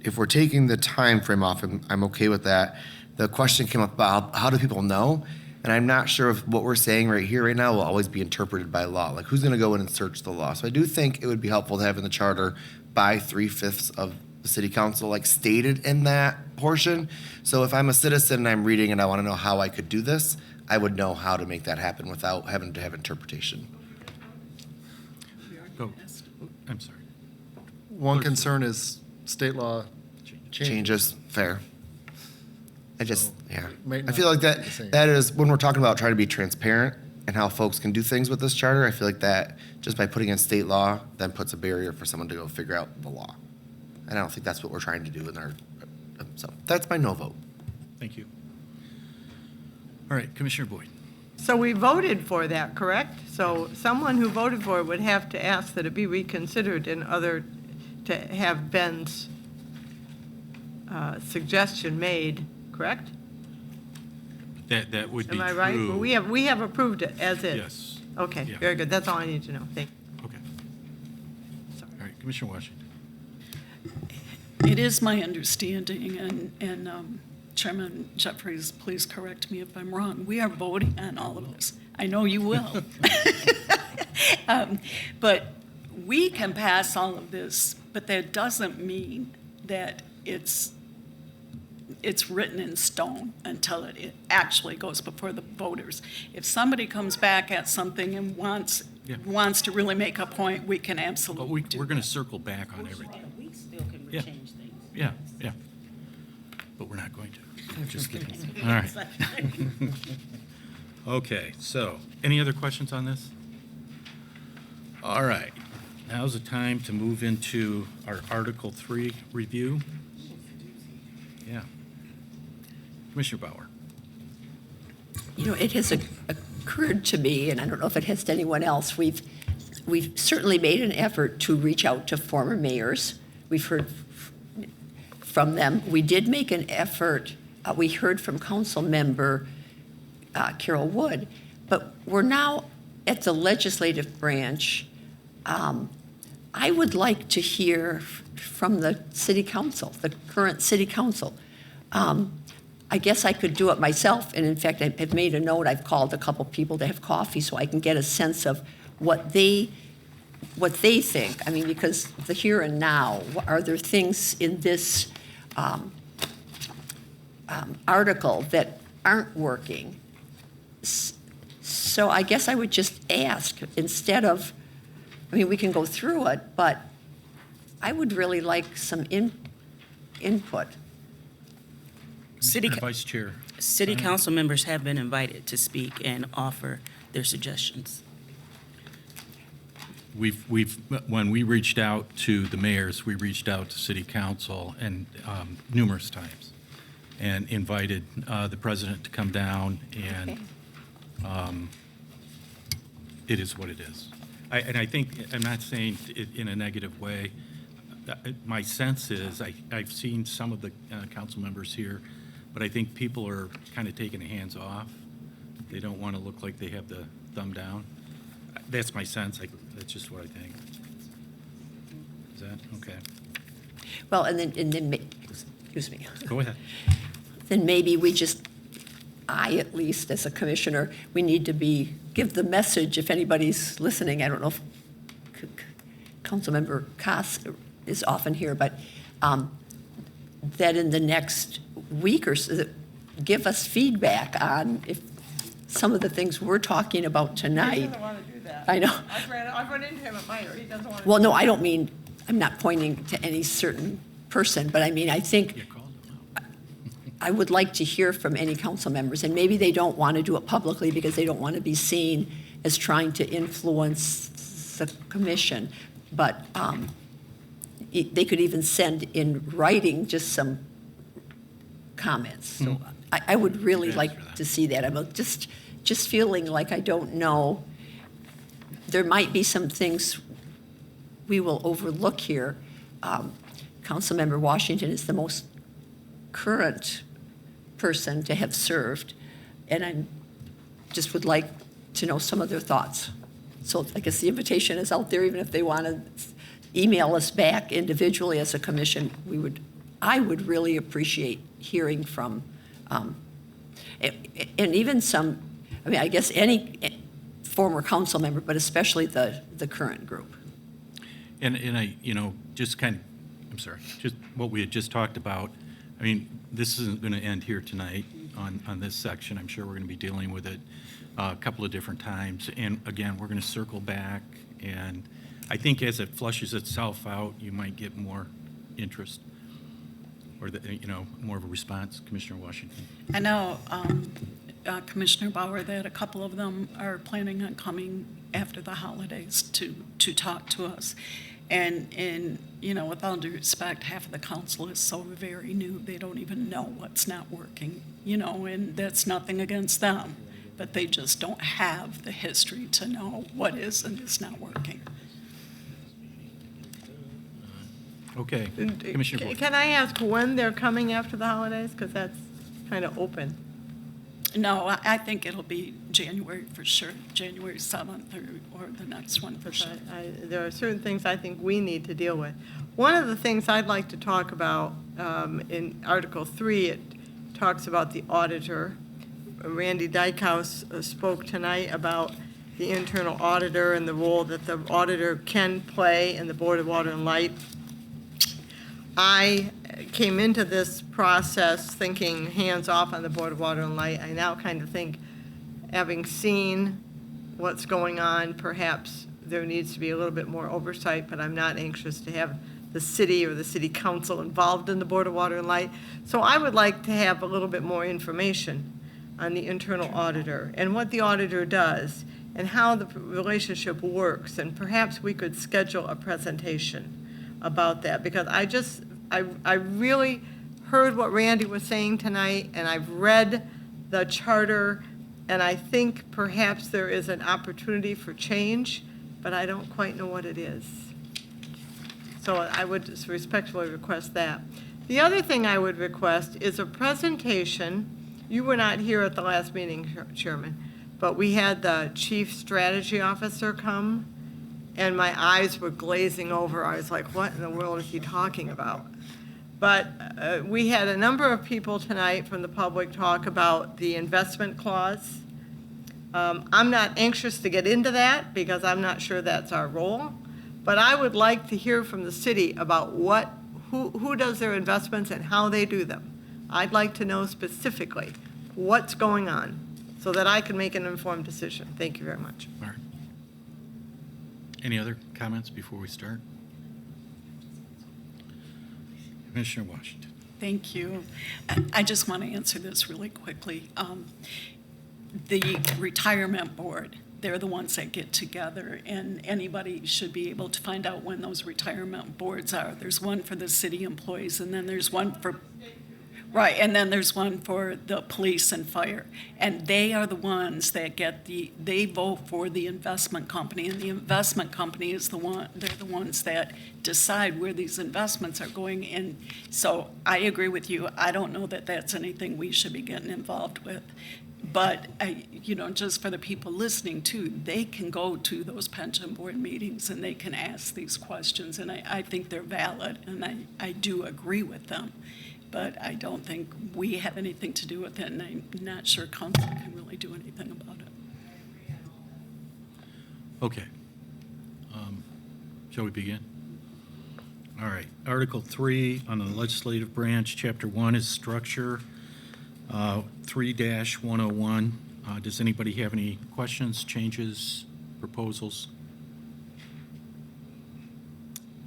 if we're taking the time frame off, I'm okay with that. The question came up about how do people know? And I'm not sure if what we're saying right here, right now, will always be interpreted by law. Like, who's going to go in and search the law? So I do think it would be helpful to have in the charter by 3/5 of the city council, like stated in that portion. So if I'm a citizen and I'm reading and I want to know how I could do this, I would know how to make that happen without having to have interpretation. Go. I'm sorry. One concern is state law Changes, fair. Yeah. might I feel not like be the same. that is, when we're talking about trying to be transparent and how folks can do things with this charter, I feel like that, just by putting in state law, then puts a barrier for someone to go figure out the law. And I don't think that's what we're trying to do in our, so that's my no vote. Thank you. All right, Commissioner Boyd. So we voted for that, correct? So someone who voted for it would have to ask that it be reconsidered in order to have Ben's suggestion made, correct? That would be Am true. I right? Well, we have approved it as is. Yes. Okay, Yeah. very good. That's all I need to know. Thank you. Okay. All right, Commissioner Washington. It is my understanding, and Chairman Jeffries, please correct me if I'm wrong, we are voting on all of this. I know you will. But we can pass all of this, but that doesn't mean that it's written in stone until it actually goes before the voters. If somebody comes back at something and wants to really make a point, we can absolutely do We're going to circle back on everything. We still can Yeah. change things. Yeah, yeah. But we're not going to. Just kidding. All right. Okay, so any other questions on this? All right. Now's the time to move into our Article 3 review. Yeah. Commissioner Bauer. You know, it has occurred to me, and I don't know if it has to anyone else, we've certainly made an effort to reach out to former mayors. We've heard from them. We did make an effort, we heard from Council Member Carol Wood, but we're now at the legislative branch. I would like to hear from the city council, the current city council. I guess I could do it myself, and in fact, I've made a note. I've called a couple people to have coffee so I can get a sense of what they think. I mean, because the here and now, are there things in this article that aren't working? So I guess I would just ask, instead of, I mean, we can go through it, but I would really like some input. Vice Chair. City council members have been invited to speak and offer their suggestions. When we reached out to the mayors, we reached out to city council and numerous times and invited the president to come down, and it is what it is. And I think, I'm not saying it in a negative way. My sense is, I've seen some of the council members here, but I think people are kind of taking their hands off. They don't want to look like they have the thumb down. That's my sense. That's just what I think. Is that okay? Well, and then, excuse me. Go ahead. Then maybe we just, I at least as a commissioner, we need to give the message, if anybody's listening, I don't know if Councilmember Koss is often here, but that in the next week or so, give us feedback on if some of the things we're talking about tonight. He doesn't want to do that. I know. I've run into him at Meyer. He doesn't want to. Well, no, I don't mean, I'm not pointing to any certain person, but I mean, I think I would like to hear from any council members, and maybe they don't want to do it publicly because they don't want to be seen as trying to influence the commission, but they could even send in writing just some comments. So I would really like to see that. I'm just feeling like I don't know. There might be some things we will overlook here. Councilmember Washington is the most current person to have served, and I just would like to know some of their thoughts. So I guess the invitation is out there, even if they want to email us back individually as a commission, I would really appreciate hearing from, and even some, I mean, I guess any former council member, but especially the current group. And I, just kind of, I'm sorry, just what we had just talked about. I mean, this isn't going to end here tonight on this section. I'm sure we're going to be dealing with it a couple of different times. And again, we're going to circle back. And I think as it flushes itself out, you might get more interest or, more of a response. Commissioner Washington. I know, Commissioner Bauer, that a couple of them are planning on coming after the holidays to talk to us. And with all due respect, half of the council is so very new, they don't even know what's not working, and that's nothing against them. but they just don't have the history to know what is and is not working. Okay. Commissioner Boyd. Can I ask when they're coming after the holidays? Because that's kind of open. No, I think it'll be January for sure, January 7th or the next one for sure. There are certain things I think we need to deal with. One of the things I'd like to talk about in Article 3, it talks about the auditor. Randy Dykehouse spoke tonight about the internal auditor and the role that the auditor can play in the Board of Water and Light. I came into this process thinking hands off on the Board of Water and Light. I now kind of think, having seen what's going on, perhaps there needs to be a little bit more oversight, but I'm not anxious to have the city or the city council involved in the Board of Water and Light. So I would like to have a little bit more information on the internal auditor and what the auditor does and how the relationship works. And perhaps we could schedule a presentation about that, because I really heard what Randy was saying tonight, and I've read the charter, and I think perhaps there is an opportunity for change, but I don't quite know what it is. So I would just respectfully request that. The other thing I would request is a presentation. You were not here at the last meeting, Chairman, but we had the Chief Strategy Officer come, and my eyes were glazing over. I was like, what in the world is he talking about? But we had a number of people tonight from the public talk about the investment clause. I'm not anxious to get into that because I'm not sure that's our role, but I would like to hear from the city about who does their investments and how they do them. I'd like to know specifically what's going on so that I can make an informed decision. Thank you very much. All right. Any other comments before we start? Commissioner Washington. Thank you. I just want to answer this really quickly. The retirement board, they're the ones that get together, and anybody should be able to find out when those retirement boards are. There's one for the city employees, and then there's one for right, and then there's one for the police and fire. And they are the ones that they vote for the investment company, and the investment company is they're the ones that decide where these investments are going in. So I agree with you. I don't know that that's anything we should be getting involved with. But, just for the people listening too, they can go to those pension board meetings and they can ask these questions, and I think they're valid, and I do agree with them. But I don't think we have anything to do with it, and I'm not sure council can really do anything about it. Okay. Shall we begin? All right. Article 3 on the legislative branch, Chapter 1 is structure. 3-101. Does anybody have any questions, changes, proposals?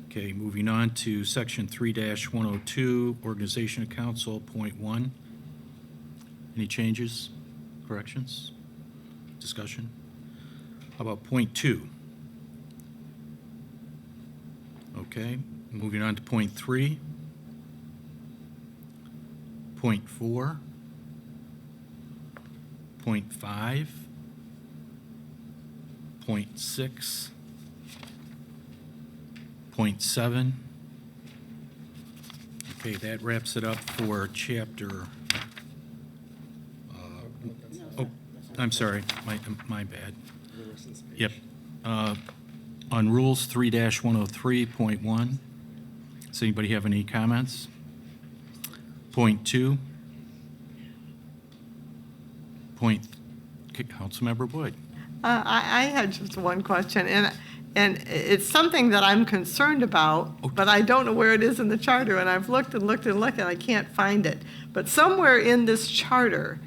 Okay, moving on to Section 3-102, Organization of Council, point 1. Any changes, corrections, discussion? How about point 2? Okay, moving on to point 3. Point 4. Point 5. Point 6. Point 7. Okay, that wraps it up for chapter. I'm sorry, my bad. Yep. On rules 3-103.1. Does anybody have any comments? Point 2. Councilmember Boyd. I had just one question, and it's something that I'm concerned about, but I don't know where it is in the charter, and I've looked and looked and looked, and I can't find it. But somewhere in this charter,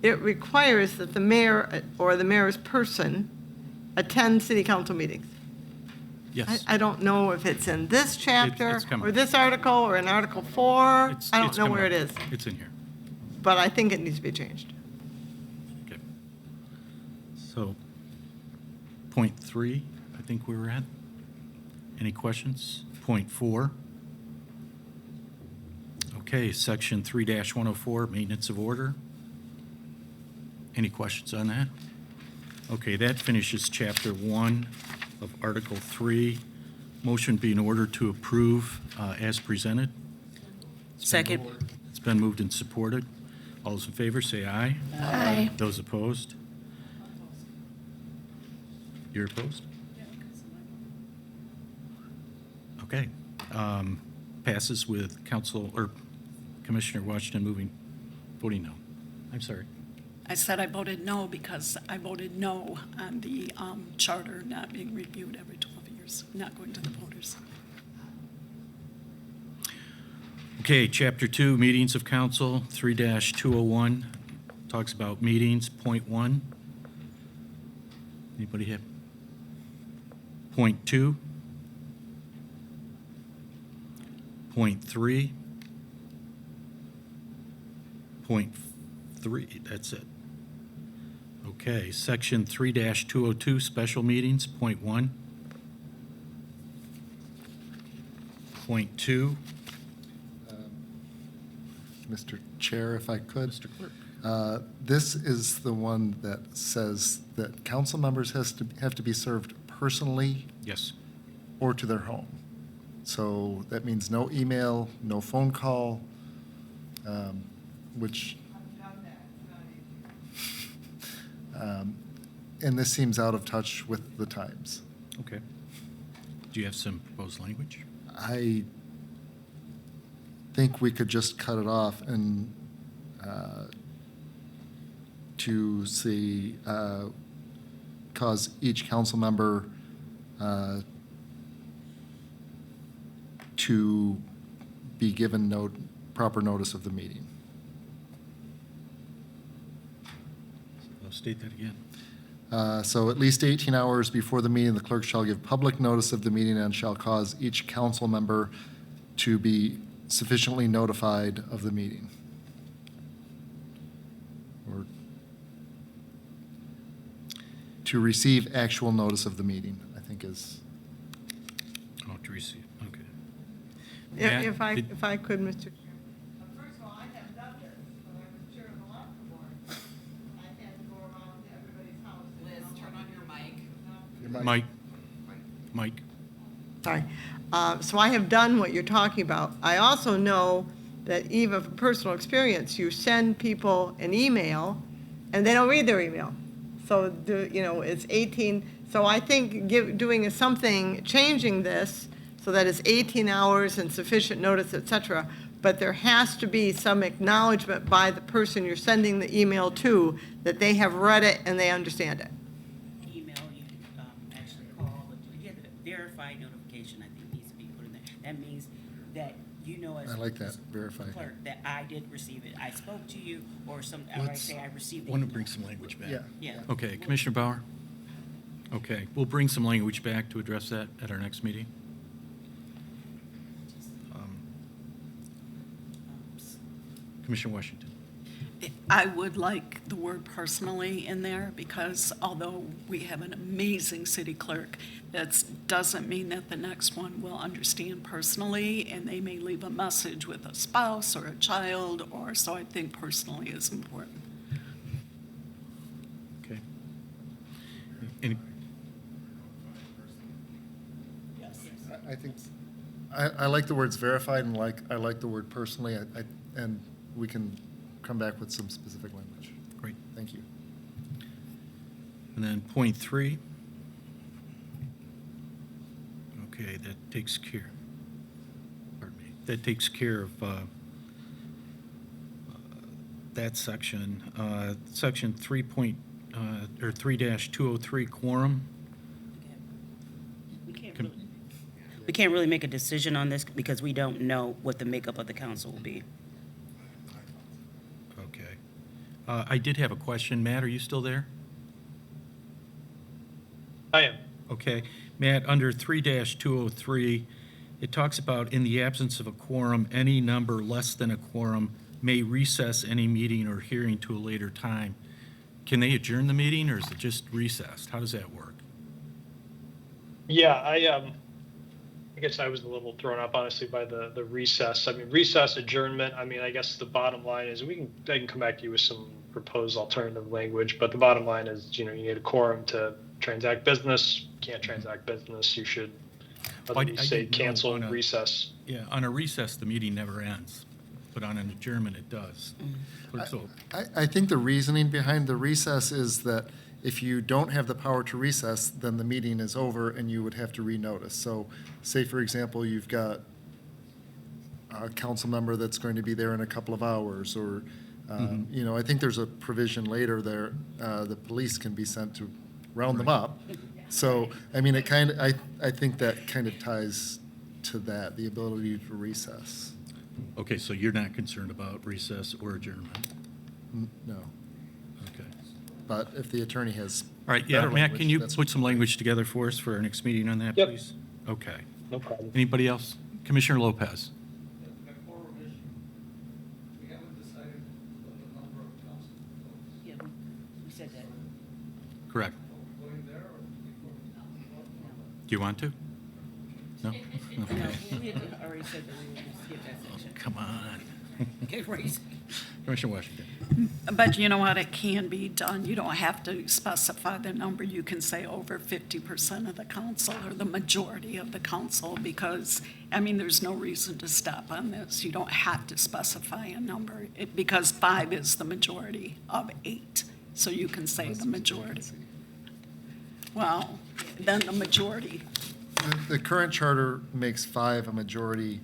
it requires that the mayor or the mayor's person attend city council meetings. Yes. I don't know if it's in this chapter It's coming. or this article or in Article 4. I don't know where it is, It's in here. but I think it needs to be changed. Okay. So, point 3, I think we were at. Any questions? Point 4. Okay, section 3-104, maintenance of order. Any questions on that? Okay, that finishes Chapter 1 of Article 3. Motion be in order to approve as presented. Second. It's been moved and supported. All those in favor, say aye. Aye. Those opposed? You're opposed? Okay. Passes with Council, or Commissioner Washington voting no. I'm sorry. I said I voted no because I voted no on the charter not being reviewed every 12 years, not going to the voters. Okay, Chapter 2, Meetings of Council, 3-201, talks about meetings, point 1. Anybody have? Point 2. Point 3. Point 3, that's it. Okay, Section 3-202, Special Meetings, point 1. Point 2. Mr. Chair, if I could. Mr. Clerk. This is the one that says that council members have to be served personally Yes. or to their home. So that means no email, no phone call, which, and this seems out of touch with the times. Okay. Do you have some proposed language? I think we could just cut it off and to see, cause each council member to be given proper notice of the meeting. I'll state that again. So at least 18 hours before the meeting, the clerk shall give public notice of the meeting and shall cause each council member to be sufficiently notified of the meeting. Or to receive actual notice of the meeting, I think is. Oh, to receive, okay. If Matt, if I could, Mr. Chair. First of all, I have done this when I was chair of the electrical board. I had to go around to everybody's house. Liz, turn on your mic. Mike. Sorry. So I have done what you're talking about. I also know that even from personal experience, you send people an email and they don't read their email. So, it's 18, so I think doing something, changing this so that it's 18 hours and sufficient notice, et cetera, but there has to be some acknowledgement by the person you're sending the email to that they have read it and they understand it. Email, you actually call, you get a verified notification, I think needs to be put in there. That means that you know as I like that, verified. clerk that I did receive it. I spoke to you or something, or I Let's- say I received it. Want to bring some language back? Yeah. Yeah. Okay, Commissioner Bauer? Okay, we'll bring some language back to address that at our next meeting. Commissioner Washington? I would like the word personally in there because although we have an amazing city clerk, that doesn't mean that the next one will understand personally and they may leave a message with a spouse or a child so I think personally is important. Okay. Any, I think, I like the words verified and I like the word personally, and we can come back with some specific language. Great. Thank you. And then point 3. Okay, that takes care, pardon me, that takes care of that section. Section 3-203 quorum. We can't really make a decision on this because we don't know what the makeup of the council will be. Okay. I did have a question. Matt, are you still there? I am. Okay. Matt, under 3-203, it talks about in the absence of a quorum, any number less than a quorum may recess any meeting or hearing to a later time. Can they adjourn the meeting or is it just recessed? How does that work? Yeah, I guess I was a little thrown up, honestly, by the recess. I mean, recess, adjournment, I mean, I guess the bottom line is I can come back to you with some proposed alternative language, but the bottom line is, you need a quorum to transact business. Can't transact business, you should Well, at least say didn't know cancel on a- recess. Yeah, on a recess, the meeting never ends, but on an adjournment, it does. So, I think the reasoning behind the recess is that if you don't have the power to recess, then the meeting is over and you would have to renotice. So say, for example, you've got a council member that's going to be there in a couple of hours, or, I think there's a provision later there, the police can be sent to round them up. So, I mean, I think that kind of ties to that, the ability to recess. okay, so you're not concerned about recess or adjournment? No. Okay. But if the attorney has All right, yeah, better Matt, language, can you that's put some language together for us for our next meeting on that, Yep. please? Okay. No problem. Anybody else? Commissioner Lopez? Yeah, we said that. Correct. Do you want to? No? Okay. No, we had already said that we were going to skip that section. Come on. Okay, right. Commissioner Washington? But you know what, it can be done. You don't have to specify the number. You can say over 50% of the council or the majority of the council, because, I mean, there's no reason to stop on this. You don't have to specify a number because 5 is the majority of 8. So you can say the majority. Well, then the majority. The current charter makes 5 a majority,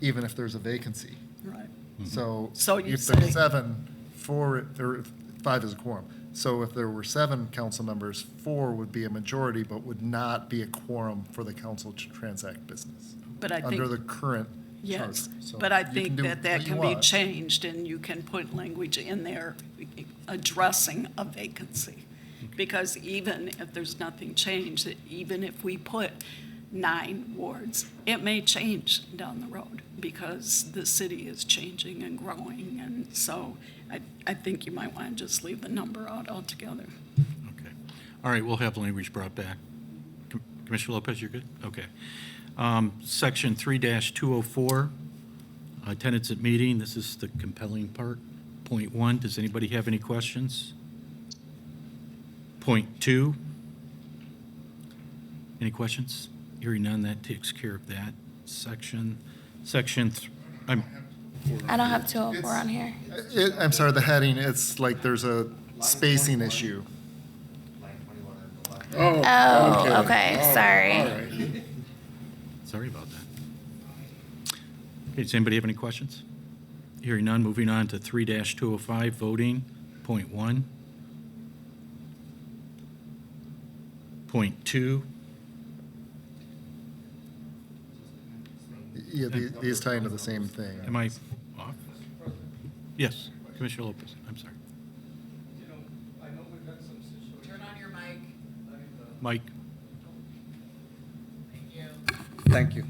even if there's a vacancy. Right. So you if say- there's 7, 4, or 5 is a quorum. So if there were 7 council members, 4 would be a majority, but would not be a quorum for the council to transact business. But I think. Under the current charter. Yes, So but I you can think do that what you can be want. changed, and you can put language in there addressing a vacancy. Because even if there's nothing changed, even if we put 9 wards, it may change down the road because the city is changing and growing, and so I think you might want to just leave the number out altogether. Okay. All right, we'll have language brought back. Commissioner Lopez, you're good? Okay. Section 3-204, attendance at meeting. This is the compelling part. Point 1, does anybody have any questions? Point 2, any questions? Hearing none, that takes care of that section. I don't have 204 on here. I'm sorry, the heading, it's like there's a spacing issue. Oh, okay, sorry. All right. Sorry about that. Okay, does anybody have any questions? Hearing none, moving on to 3-205, voting. Point 1. Point 2. Yeah, these tie into the same thing. Am I off? Yes, Commissioner Lopez, I'm sorry. Turn on your mic. Mike? Thank you.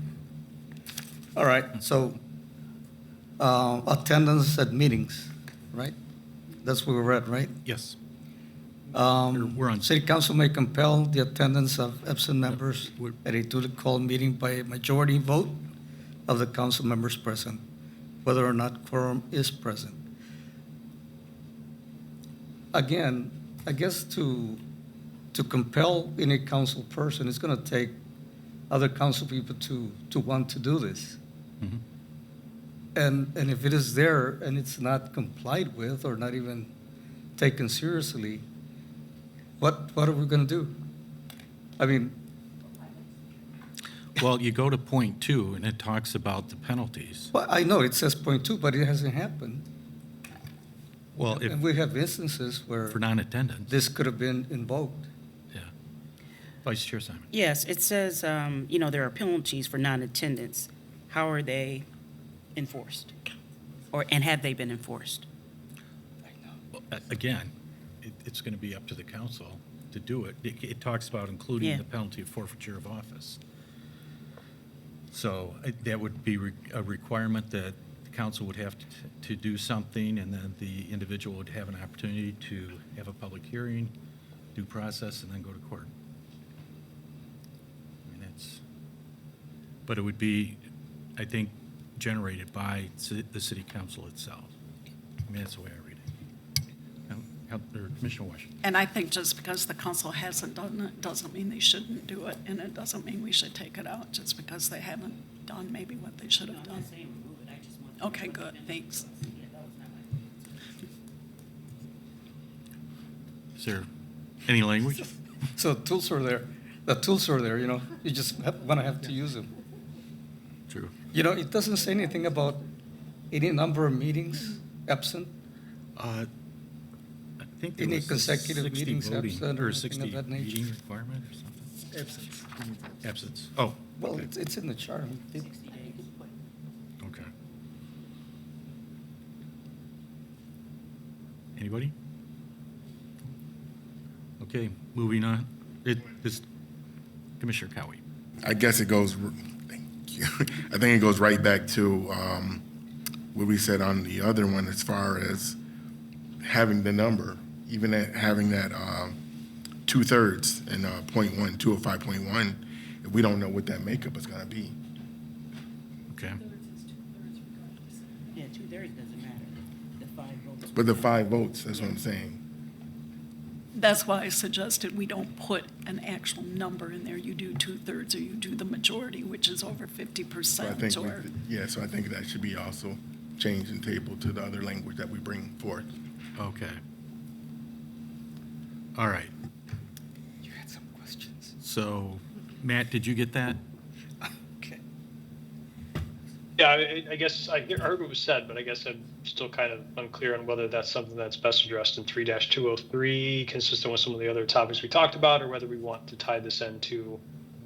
All right, so attendance at meetings, right? That's where we're at, right? Yes. We're on- City council may compel the attendance of absent members We're- at a duly called meeting by a majority vote of the council members present, whether or not quorum is present. Again, I guess to compel any council person, it's going to take other council people to want to do this. Mhm. And if it is there and it's not complied with or not even taken seriously, what are we going to do? I mean, Well, you go to point 2, and it talks about the penalties. well, I know it says point 2, but it hasn't happened. Well, if, And we have instances where for non-attendance. this could have been invoked. Yeah. Vice Chair Simon? Yes, it says, there are penalties for non-attendance. How are they enforced? And have they been enforced? Well, again, it's going to be up to the council to do it. It talks about including Yeah. the penalty of forfeiture of office. So that would be a requirement that the council would have to do something, and then the individual would have an opportunity to have a public hearing, due process, and then go to court. I mean, but it would be, I think, generated by the city council itself. I mean, that's the way I read it. Commissioner Washington. And I think just because the council hasn't done it doesn't mean they shouldn't do it, and it doesn't mean we should take it out just because they haven't done maybe what they should have done. Okay, good, thanks. Is there any language? So tools are there. The tools are there, you know, you just want to have to use them. True. You know, it doesn't say anything about any number of meetings absent. I think there Any was consecutive 60 meetings voting, absent or or 60 anything of that nature. meeting requirement or something? Absence. Absence. Oh, Well, okay. it's in the chart. Okay. Anybody? Okay, moving on. This Commissioner Cowie. I guess it goes, thank you. I think it goes right back to what we said on the other one as far as having the number, even at having that 2/3 in 0.1, 205.1, if we don't know what that makeup is going to be. Okay. Yeah, 2/3 doesn't matter. The 5 votes. But the 5 votes, that's what I'm saying. That's why I suggested we don't put an actual number in there. You do 2/3 or you do the majority, which is over So I 50% think, or. so I think that should be also changed and tabled to the other language that we bring forth. Okay. All right. You had some questions. So, Matt, did you get that? Okay. Yeah, I guess I heard what was said, but I guess I'm still kind of unclear on whether that's something that's best addressed in 3-203, consistent with some of the other topics we talked about, or whether we want to tie this into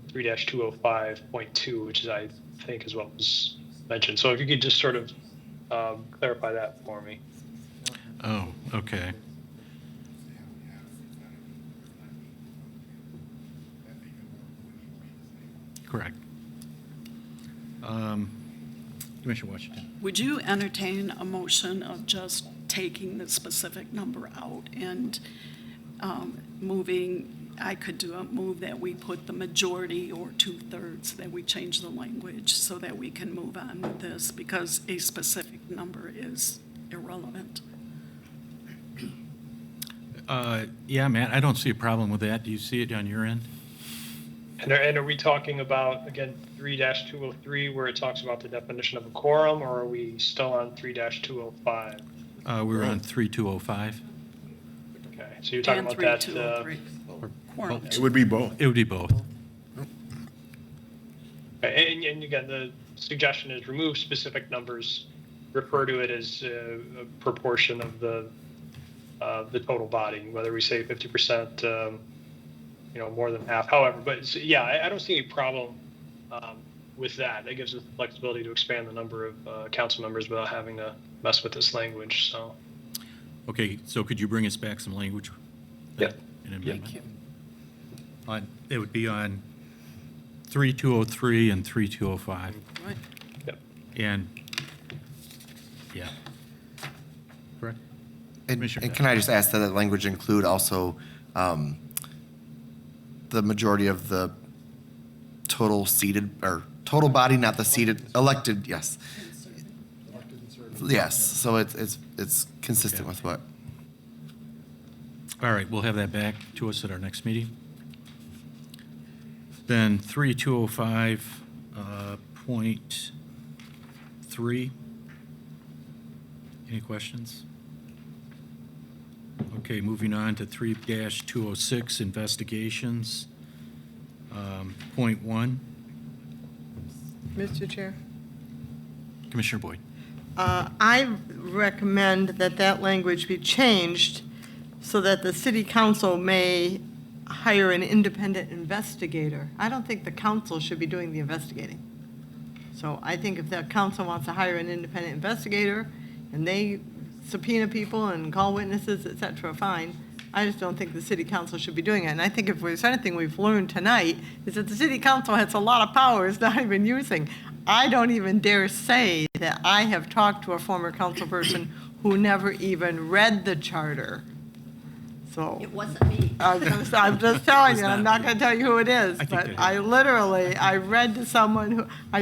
3-205.2, which is, I think, is what was mentioned. So if you could just sort of clarify that for me. Oh, okay. Correct. Commissioner Washington. Would you entertain a motion of just taking the specific number out and moving, I could do a move that we put the majority or 2/3, that we change the language so that we can move on with this because a specific number is irrelevant. Yeah, Matt, I don't see a problem with that. Do you see it on your end? And are we talking about, again, 3-203, where it talks about the definition of a quorum, or are we still on 3-205? We're on 3205. Okay, so you're talking And about that. 3-203. Quorum. It would be both. It would be both. And again, the suggestion is remove specific numbers, refer to it as a proportion of the total body, whether we say 50%, more than half, however. But yeah, I don't see any problem with that. That gives us the flexibility to expand the number of council members without having to mess with this language, so. Okay, so could you bring us back some language? Yeah. An amendment? Thank you. It would be on 3203 and 3205. Right. Yep. And, yeah. Correct? And Commissioner can I just ask that language include also the majority of the total seated, or total body, not the seated, elected, yes. Yes, so it's consistent Okay. with what? All right, we'll have that back to us at our next meeting. Then 3205.3. Any questions? Okay, moving on to 3-206, investigations. Point 1, Mr. Chair? Commissioner Boyd. I recommend that that language be changed so that the city council may hire an independent investigator. I don't think the council should be doing the investigating. So I think if the council wants to hire an independent investigator and they subpoena people and call witnesses, et cetera, fine. I just don't think the city council should be doing it. And I think if there's anything we've learned tonight is that the city council has a lot of powers not even using. I don't even dare say that I have talked to a former council person who never even read the charter. So. It wasn't me. I'm just telling you, I'm not going to tell you who it is, think but they I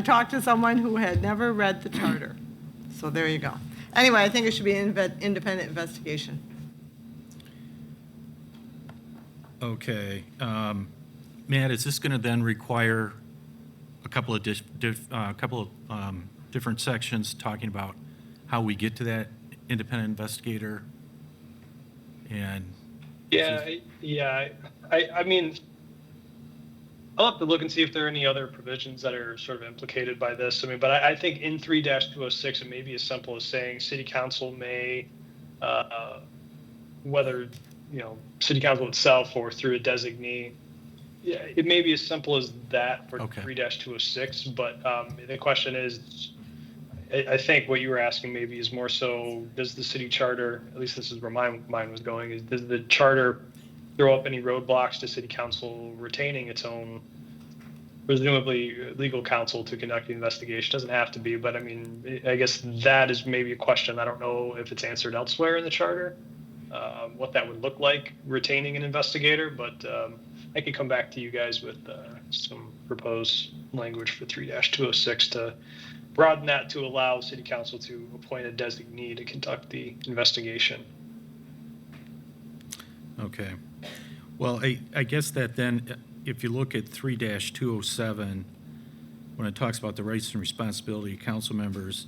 talked to someone who had never read the charter. So there you go. Anyway, I think it should be an independent investigation. Okay. Matt, is this going to then require a couple of different sections talking about how we get to that independent investigator? And I mean, I'll have to look and see if there are any other provisions that are sort of implicated by this. I mean, but I think in 3-206, it may be as simple as saying city council may, whether, city council itself or through a designee, it may be as simple as that for 3-206. But the question is, I think what you were asking maybe is more so, does the city charter, at least this is where my mind was going, is does the charter throw up any roadblocks to city council retaining its own, presumably legal counsel to conduct the investigation? Doesn't have to be, but I mean, I guess that is maybe a question. I don't know if it's answered elsewhere in the charter, what that would look like, retaining an investigator, but I could come back to you guys with some proposed language for 3-206 to broaden that to allow city council to appoint a designee to conduct the investigation. Okay. Well, I guess that then, if you look at 3-207, when it talks about the rights and responsibility of council members,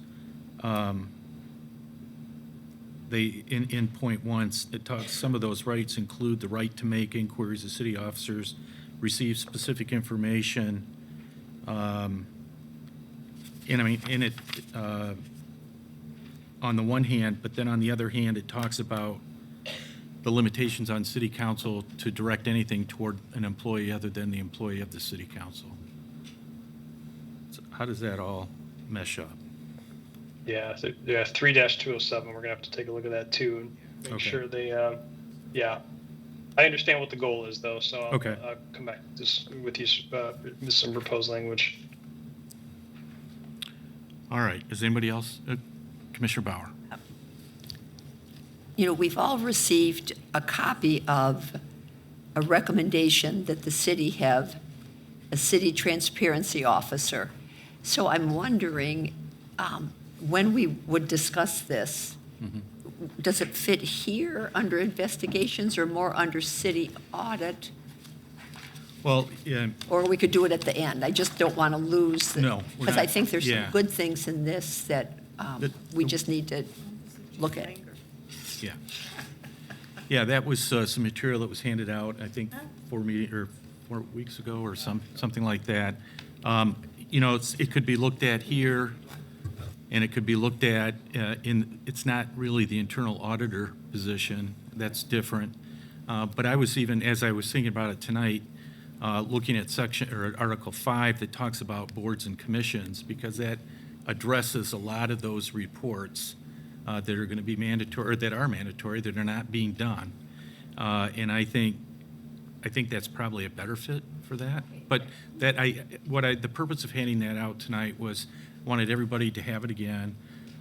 in point 1, it talks, some of those rights include the right to make inquiries of city officers, receive specific information, and I mean, in it, on the one hand, but then on the other hand, it talks about the limitations on city council to direct anything toward an employee other than the employee of the city council. So how does that all mesh up? Yeah, so 3-207, we're gonna have to take a look at that too and make sure they, I understand what the goal is though, so I'll come back just with you with some proposed language. All right, is anybody else? Commissioner Bauer. We've all received a copy of a recommendation that the city have a city transparency officer. So I'm wondering, when we would discuss this, does it fit here under investigations or more under city audit? Well, yeah. Or we could do it at the end. I just don't want to lose. No, we're because not. I think there's Yeah. some good things in this that we just need to look at. Yeah. Yeah, that was some material that was handed out, I think, 4 weeks ago or something like that. It could be looked at here, and it could be looked at it's not really the internal auditor position. That's different. But I was even, as I was thinking about it tonight, looking at Article 5 that talks about boards and commissions, because that addresses a lot of those reports that are going to be mandatory, or that are mandatory, that are not being done. And I think that's probably a better fit for that. But the purpose of handing that out tonight was wanted everybody to have it again.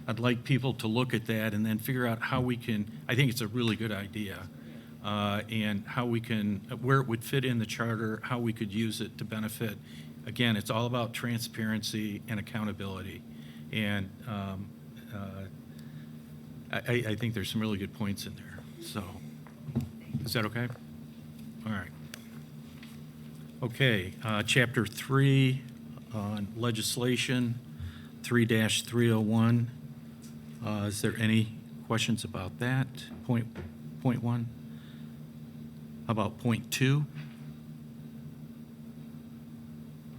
I'd like people to look at that and then figure out how we can, I think it's a really good idea, and how we can, where it would fit in the charter, how we could use it to benefit. Again, it's all about transparency and accountability. And I think there's some really good points in there. So, is that okay? All right. Okay, Chapter 3 on legislation, 3-301. Is there any questions about that? Point 1? How about point 2?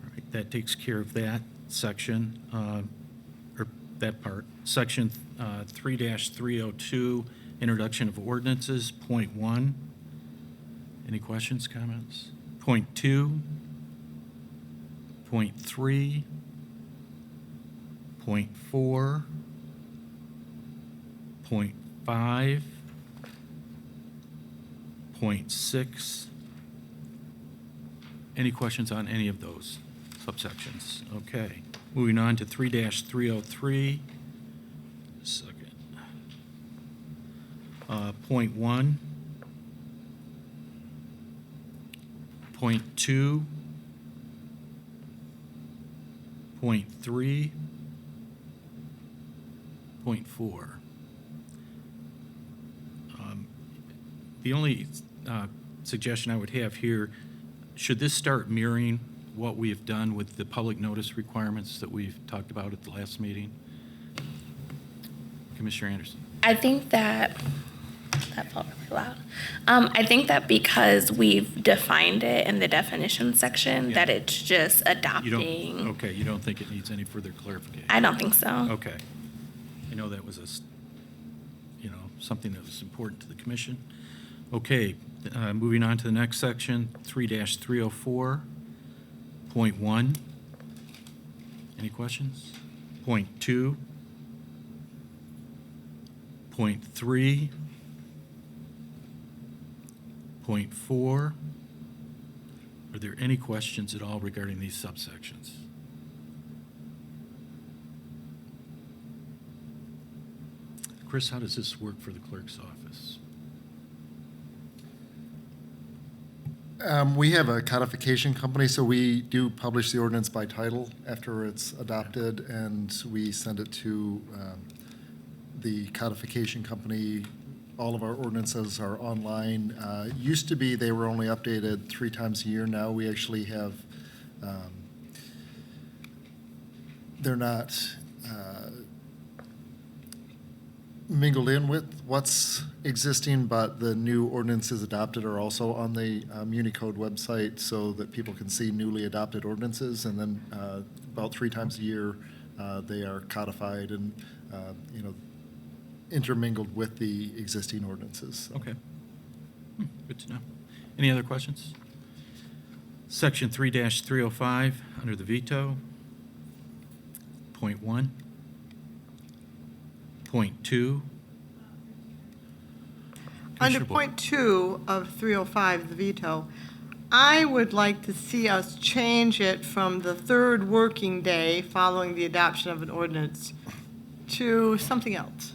All right, that takes care of that section, or that part. Section 3-302, introduction of ordinances, point 1. Any questions, comments? Point 2, point 3, point 4, point 5, point 6. Any questions on any of those subsections? Okay. Moving on to 3-303. Second. Point 1. Point 2, point 3, point 4. The only suggestion I would have here, should this start mirroring what we have done with the public notice requirements that we've talked about at the last meeting? Commissioner Anderson. I think that felt really loud. I think that because we've defined it in the definition section, that it's just adopting. Okay, you don't think it needs any further clarification? I don't think so. Okay. I know that was something that was important to the commission. Okay, moving on to the next section, 3-304.1. Any questions? Point 2. Point 3. Point 4. Are there any questions at all regarding these subsections? Chris, how does this work for the clerk's office? We have a codification company, so we do publish the ordinance by title after it's adopted, and we send it to the codification company. All of our ordinances are online. Used to be they were only updated 3 times a year. Now we actually have, they're not mingled in with what's existing, but the new ordinances adopted are also on the Unicode website so that people can see newly adopted ordinances. And then about 3 times a year, they are codified and, intermingled with the existing ordinances. Okay. Good to know. Any other questions? Section 3-305, under the veto. Point 1. Point 2. Under Commissioner Boyd. point 2 of 305, the veto, I would like to see us change it from the 3rd working day following the adoption of an ordinance to something else.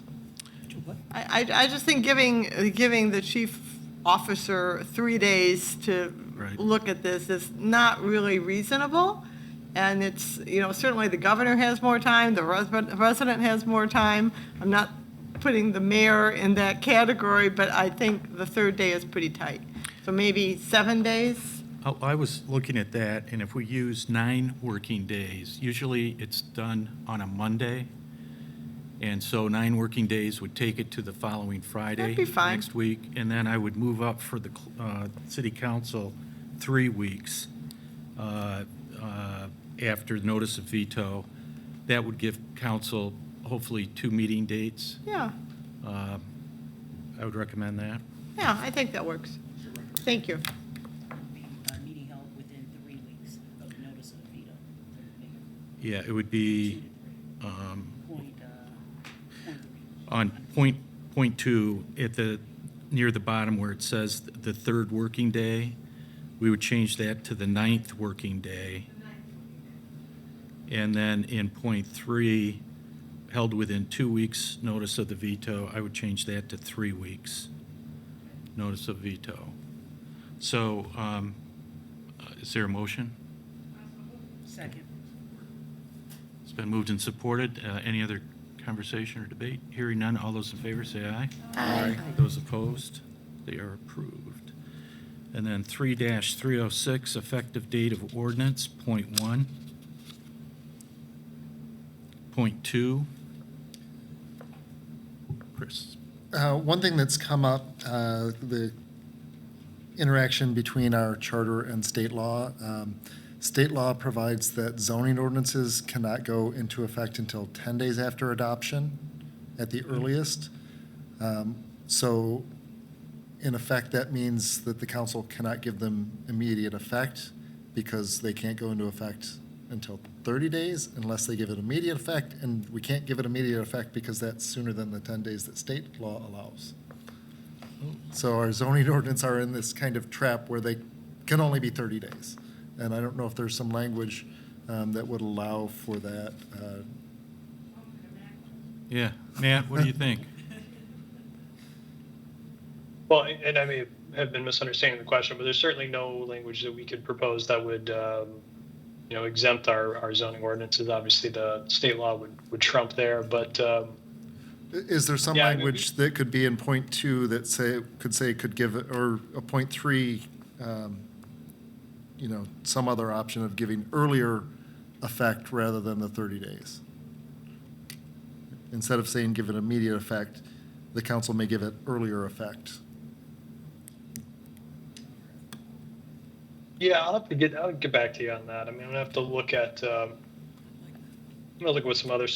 I just think giving the chief officer 3 days to look at this is not really reasonable. And it's, certainly the governor has more time, the resident has more time. I'm not putting the mayor in that category, but I think the 3rd day is pretty tight. So maybe 7 days? I was looking at that, and if we use 9 working days, usually it's done on a Monday. And so 9 working days would take it to the following Friday. That'd be fine. Next week. And then I would move up for the city council 3 weeks after notice of veto. That would give council hopefully 2 meeting dates. Yeah, I would recommend that. yeah, I think that works. Thank you. Meeting held within 3 weeks of the notice of veto. Yeah, it would be on point 2 at near the bottom where it says the 3rd working day. We would change that to the 9th working day. And then in point 3, held within 2 weeks notice of the veto, I would change that to 3 weeks notice of veto. So is there a motion? Second. It's been moved and supported. Any other conversation or debate? Hearing none, all those in favor say aye. Aye. Those opposed, they are approved. And then 3-306, effective date of ordinance, point 1. Point 2. Chris. One thing that's come up, the interaction between our charter and state law. State law provides that zoning ordinances cannot go into effect until 10 days after adoption at the earliest. So in effect, that means that the council cannot give them immediate effect because they can't go into effect until 30 days unless they give it immediate effect, and we can't give it immediate effect because that's sooner than the 10 days that state law allows. So our zoning ordinance are in this kind of trap where they can only be 30 days. And I don't know if there's some language that would allow for that. Yeah, Matt, what do you think? Well, and I mean, have been misunderstanding the question, but there's certainly no language that we could propose that would, exempt our zoning ordinances. Obviously, the state law would trump there, but, Is there some Yeah, I mean, language that could be in point 2 that could give, or a point 3, some other option of giving earlier effect rather than the 30 days? Instead of saying give it immediate effect, the council may give it earlier effect. yeah, I'll get back to you on that. I mean, I'm gonna have to look at, I'm gonna look at what some other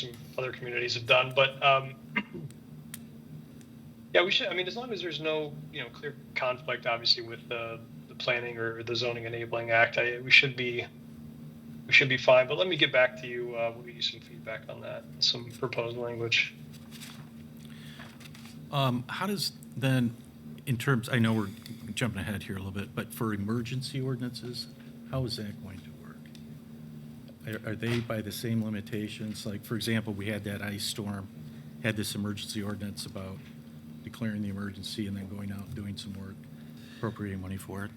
communities have done, but, yeah, we should, I mean, as long as there's no, clear conflict, obviously, with the planning or the zoning enabling act, we should be fine. But let me get back to you. We'll get you some feedback on that, some proposed language. How does then, in terms, I know we're jumping ahead here a little bit, but for emergency ordinances, how is that going to work? Are they by the same limitations? Like, for example, we had that ice storm, had this emergency ordinance about declaring the emergency and then going out and doing some work, appropriating money for it.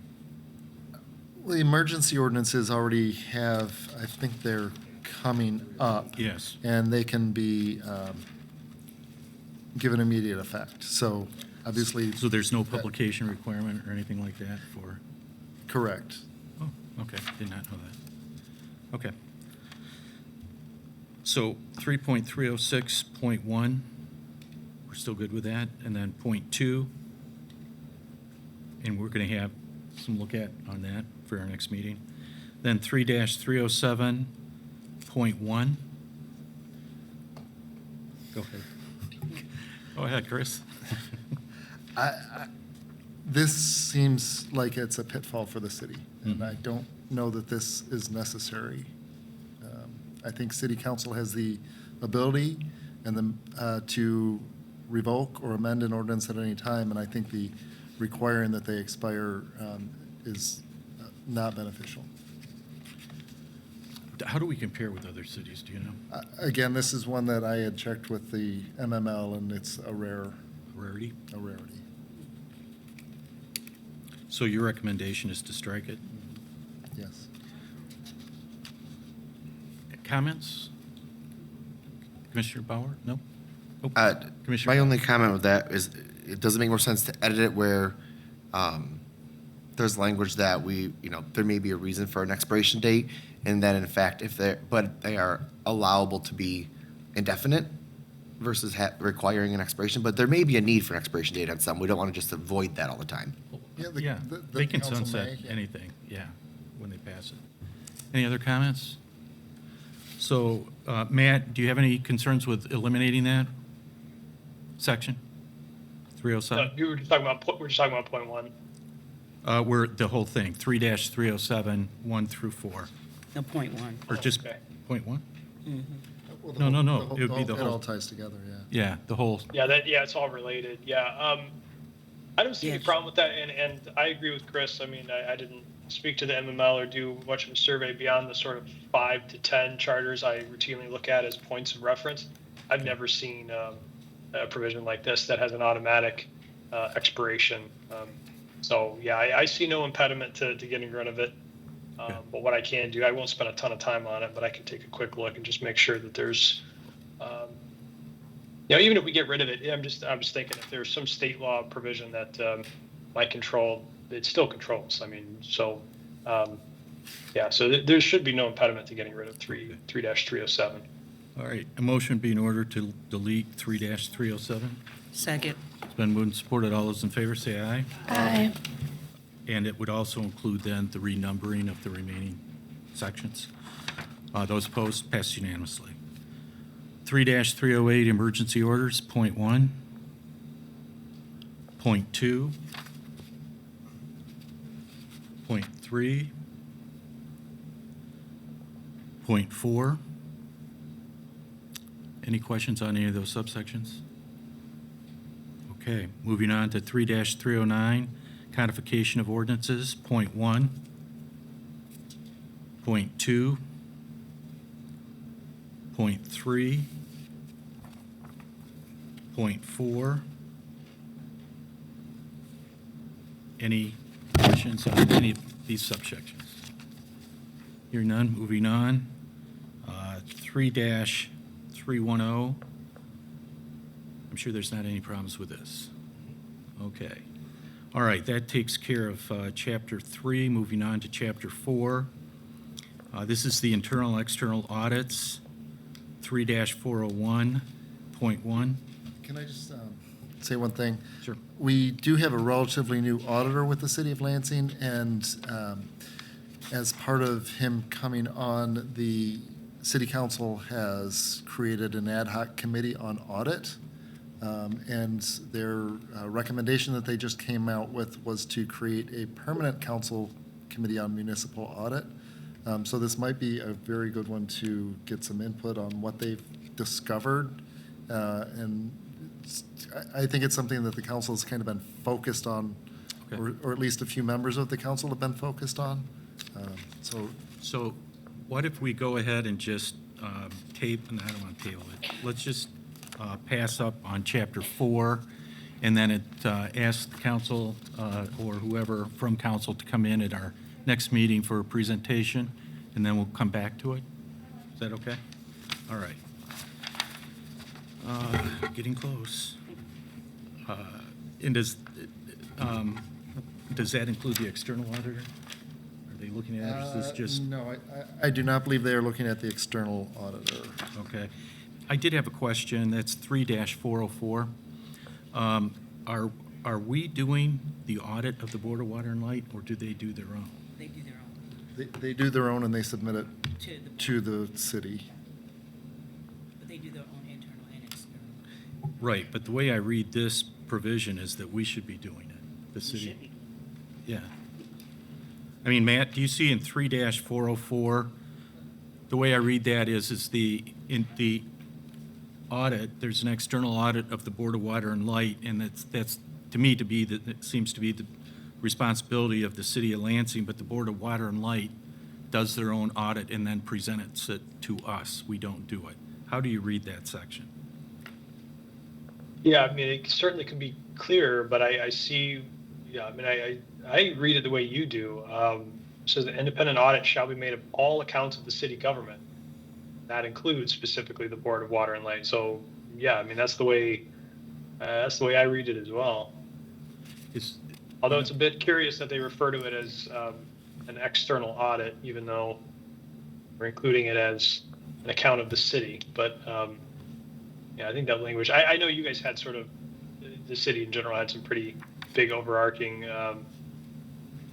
Well, the emergency ordinances already have, I think they're coming up. Yes. And they can be given immediate effect. So obviously. So there's no publication requirement or anything like that for? Correct. Oh, okay, did not know that. Okay. So 3.306.1, we're still good with that, and then point 2, and we're going to have some look at on that for our next meeting. Then 3-307.1. Go ahead. Go ahead, Chris. This seems like it's a pitfall for the city, and I don't know that this is necessary. I think city council has the ability and to revoke or amend an ordinance at any time, and I think the requiring that they expire is not beneficial. How do we compare with other cities, do you know? Again, this is one that I had checked with the MML, and it's a Rarity? a rarity. So your recommendation is to strike it? Yes. Comments? Commissioner Bauer? No? Oh, Commissioner. My only comment with that is it doesn't make more sense to edit it where there's language that there may be a reason for an expiration date, and then in fact, but they are allowable to be indefinite versus requiring an expiration. But there may be a need for an expiration date on some. We don't want to just avoid that all the time. Yeah, they can sunset anything, yeah, when they pass it. Any other comments? So, Matt, do you have any concerns with eliminating that section? 307? We're just talking about point 1. We're the whole thing, 3-307, 1 through 4. No, point 1. Or just okay. point 1? Well, No, it would be the It whole. all ties together, yeah. Yeah, the whole. Yeah, it's all related. Yeah. I don't see any problem with that, and I agree with Chris. I mean, I didn't speak to the MML or do much of a survey beyond the sort of 5 to 10 charters I routinely look at as points of reference. I've never seen a provision like this that has an automatic expiration. So yeah, I see no impediment to getting rid of it. But what I can do, I won't spend a ton of time on it, but I can take a quick look and just make sure that there's, even if we get rid of it, I'm just thinking if there's some state law provision that might control, it still controls. I mean, so so there should be no impediment to getting rid of 3-307. All right, a motion be in order to delete 3-307. Second. It's been moved and supported. All those in favor say aye. Aye. And it would also include then the renumbering of the remaining sections. Those opposed, passed unanimously. 3-308 emergency orders, point 1. Point 2. Point 3. Point 4. Any questions on any of those subsections? Okay, moving on to 3-309, codification of ordinances, point 1, point 2, point 3, point 4, Any questions on any of these subsections? Hearing none, moving on. 3-310. I'm sure there's not any problems with this. Okay. All right, that takes care of Chapter 3. Moving on to Chapter 4. This is the internal external audits, 3-401.1. Can I just say one thing? Sure. We do have a relatively new auditor with the city of Lansing, and as part of him coming on, the city council has created an ad hoc committee on audit. And their recommendation that they just came out with was to create a permanent council committee on municipal audit. So this might be a very good one to get some input on what they've discovered. And I think it's something that the council has kind of been focused on, Okay. or at least a few members of the council have been focused on. So what if we go ahead and just tape, and I don't want to table it, let's just pass up on Chapter 4, and then ask the council or whoever from council to come in at our next meeting for a presentation, and then we'll come back to it. Is that okay? All right. Getting close. And does that include the external auditor? Are they looking at it, or is this just? No, I do not believe they are looking at the external auditor. Okay. I did have a question. That's 3-404. Are we doing the audit of the Board of Water and Light, or do they do their own? They do their own. They do their own and they submit it to the city. But they do their own internal and external. Right, but the way I read this provision is that we should be doing it, the city. Yeah. I mean, Matt, do you see in 3-404, the way I read that is in the audit, there's an external audit of the Board of Water and Light, and that's to me it seems to be the responsibility of the city of Lansing, but the Board of Water and Light does their own audit and then presents it to us. We don't do it. How do you read that section? Yeah, I mean, it certainly can be clearer, but I see, yeah, I mean, I read it the way you do. It says the independent audit shall be made of all accounts of the city government. That includes specifically the Board of Water and Light. So, yeah, I mean, that's the way I read it as well. Although it's a bit curious that they refer to it as an external audit, even though we're including it as an account of the city. But yeah, I think that language, I know you guys had sort of, the city in general had some pretty big overarching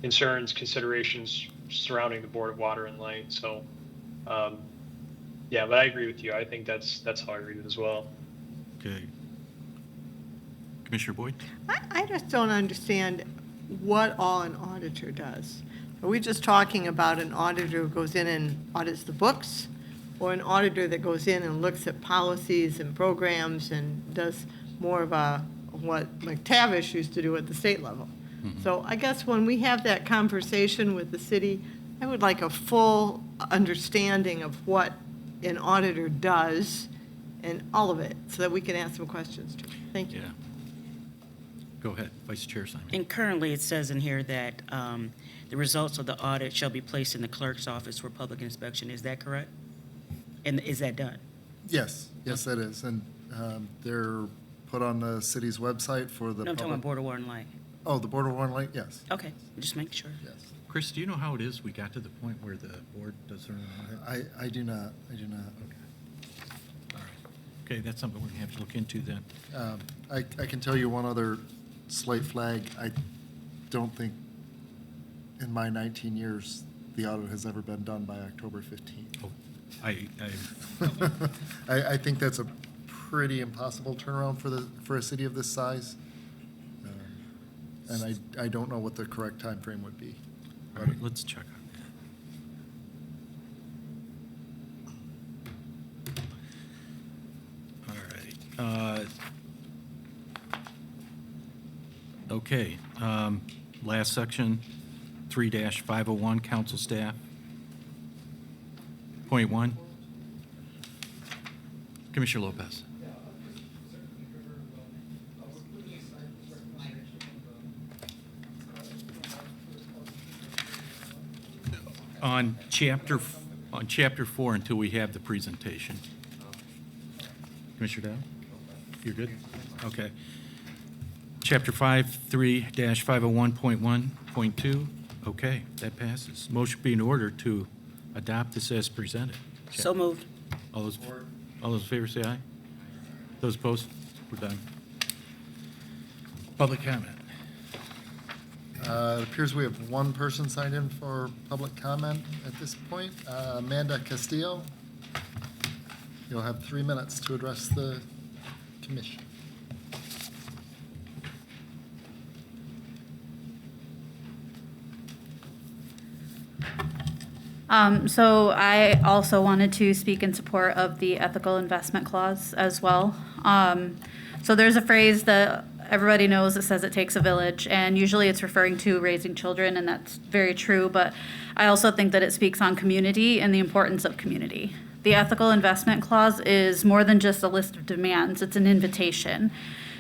concerns, considerations surrounding the Board of Water and Light. So, yeah, but I agree with you. I think that's how I read it as well. Okay. Commissioner Boyd? I just don't understand what all an auditor does. Are we just talking about an auditor who goes in and audits the books, or an auditor that goes in and looks at policies and programs and does more of what McTavish used to do at the state level? Mm-hmm. So I guess when we have that conversation with the city, I would like a full understanding of what an auditor does and all of it, so that we can ask some questions too. Thank you. Yeah. Go ahead, Vice Chair Simon. And currently, it says in here that the results of the audit shall be placed in the clerk's office for public inspection. Is that correct? And is that done? Yes, that is. And they're put on the city's website for the No, I'm talking public. about Board of Water and Light. Oh, the Board of Water and Light, yes. Okay, just make sure. Yes. Chris, do you know how it is we got to the point where the board does their own audit? I do not. Okay. All right. Okay, that's something we're going to have to look into then. I can tell you one other slight flag. I don't think in my 19 years the audit has ever been done by October 15th. Oh, I think that's a pretty impossible turnaround for a city of this size. And I don't know what the correct time frame would be. All right, let's check on that. All right. Okay, last section, 3-501, council staff. Point 1. Commissioner Lopez. on chapter 4 until we have the presentation. Commissioner Dow? You're good? Okay. Chapter 53-501.1.2, okay, that passes. Motion be in order to adopt this as presented. So moved. All those in favor say aye. Those opposed? We're done. Public comment. It appears we have one person signed in for public comment at this point. Amanda Castillo. You'll have 3 minutes to address the commission. So I also wanted to speak in support of the ethical investment clause as well. So there's a phrase that everybody knows that says it takes a village, and usually it's referring to raising children, and that's very true, but I also think that it speaks on community and the importance of community. The ethical investment clause is more than just a list of demands, it's an invitation.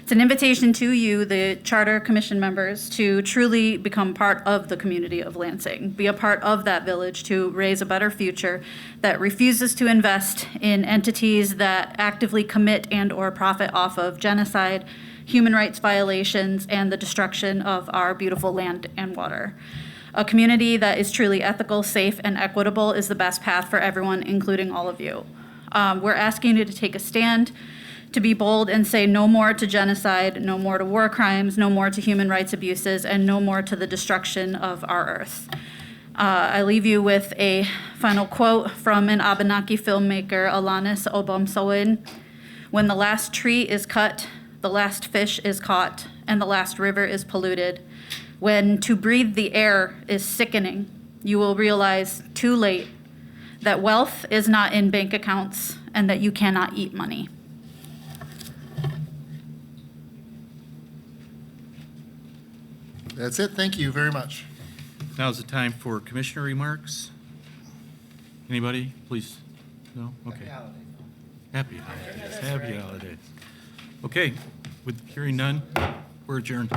It's an invitation to you, the Charter Commission members, to truly become part of the community of Lansing, be a part of that village to raise a better future that refuses to invest in entities that actively commit and/or profit off of genocide, human rights violations, and the destruction of our beautiful land and water. A community that is truly ethical, safe, and equitable is the best path for everyone, including all of you. We're asking you to take a stand, to be bold and say no more to genocide, no more to war crimes, no more to human rights abuses, and no more to the destruction of our earth. I leave you with a final quote from an Abenaki filmmaker, Alanis Obomsawin. When the last tree is cut, the last fish is caught, and the last river is polluted. When to breathe the air is sickening, you will realize too late that wealth is not in bank accounts and that you cannot eat money. That's it. Thank you very much. Now's the time for commissioner remarks. Anybody, please? No? Okay. Happy holidays. Happy holidays. Okay, with hearing none, we're adjourned.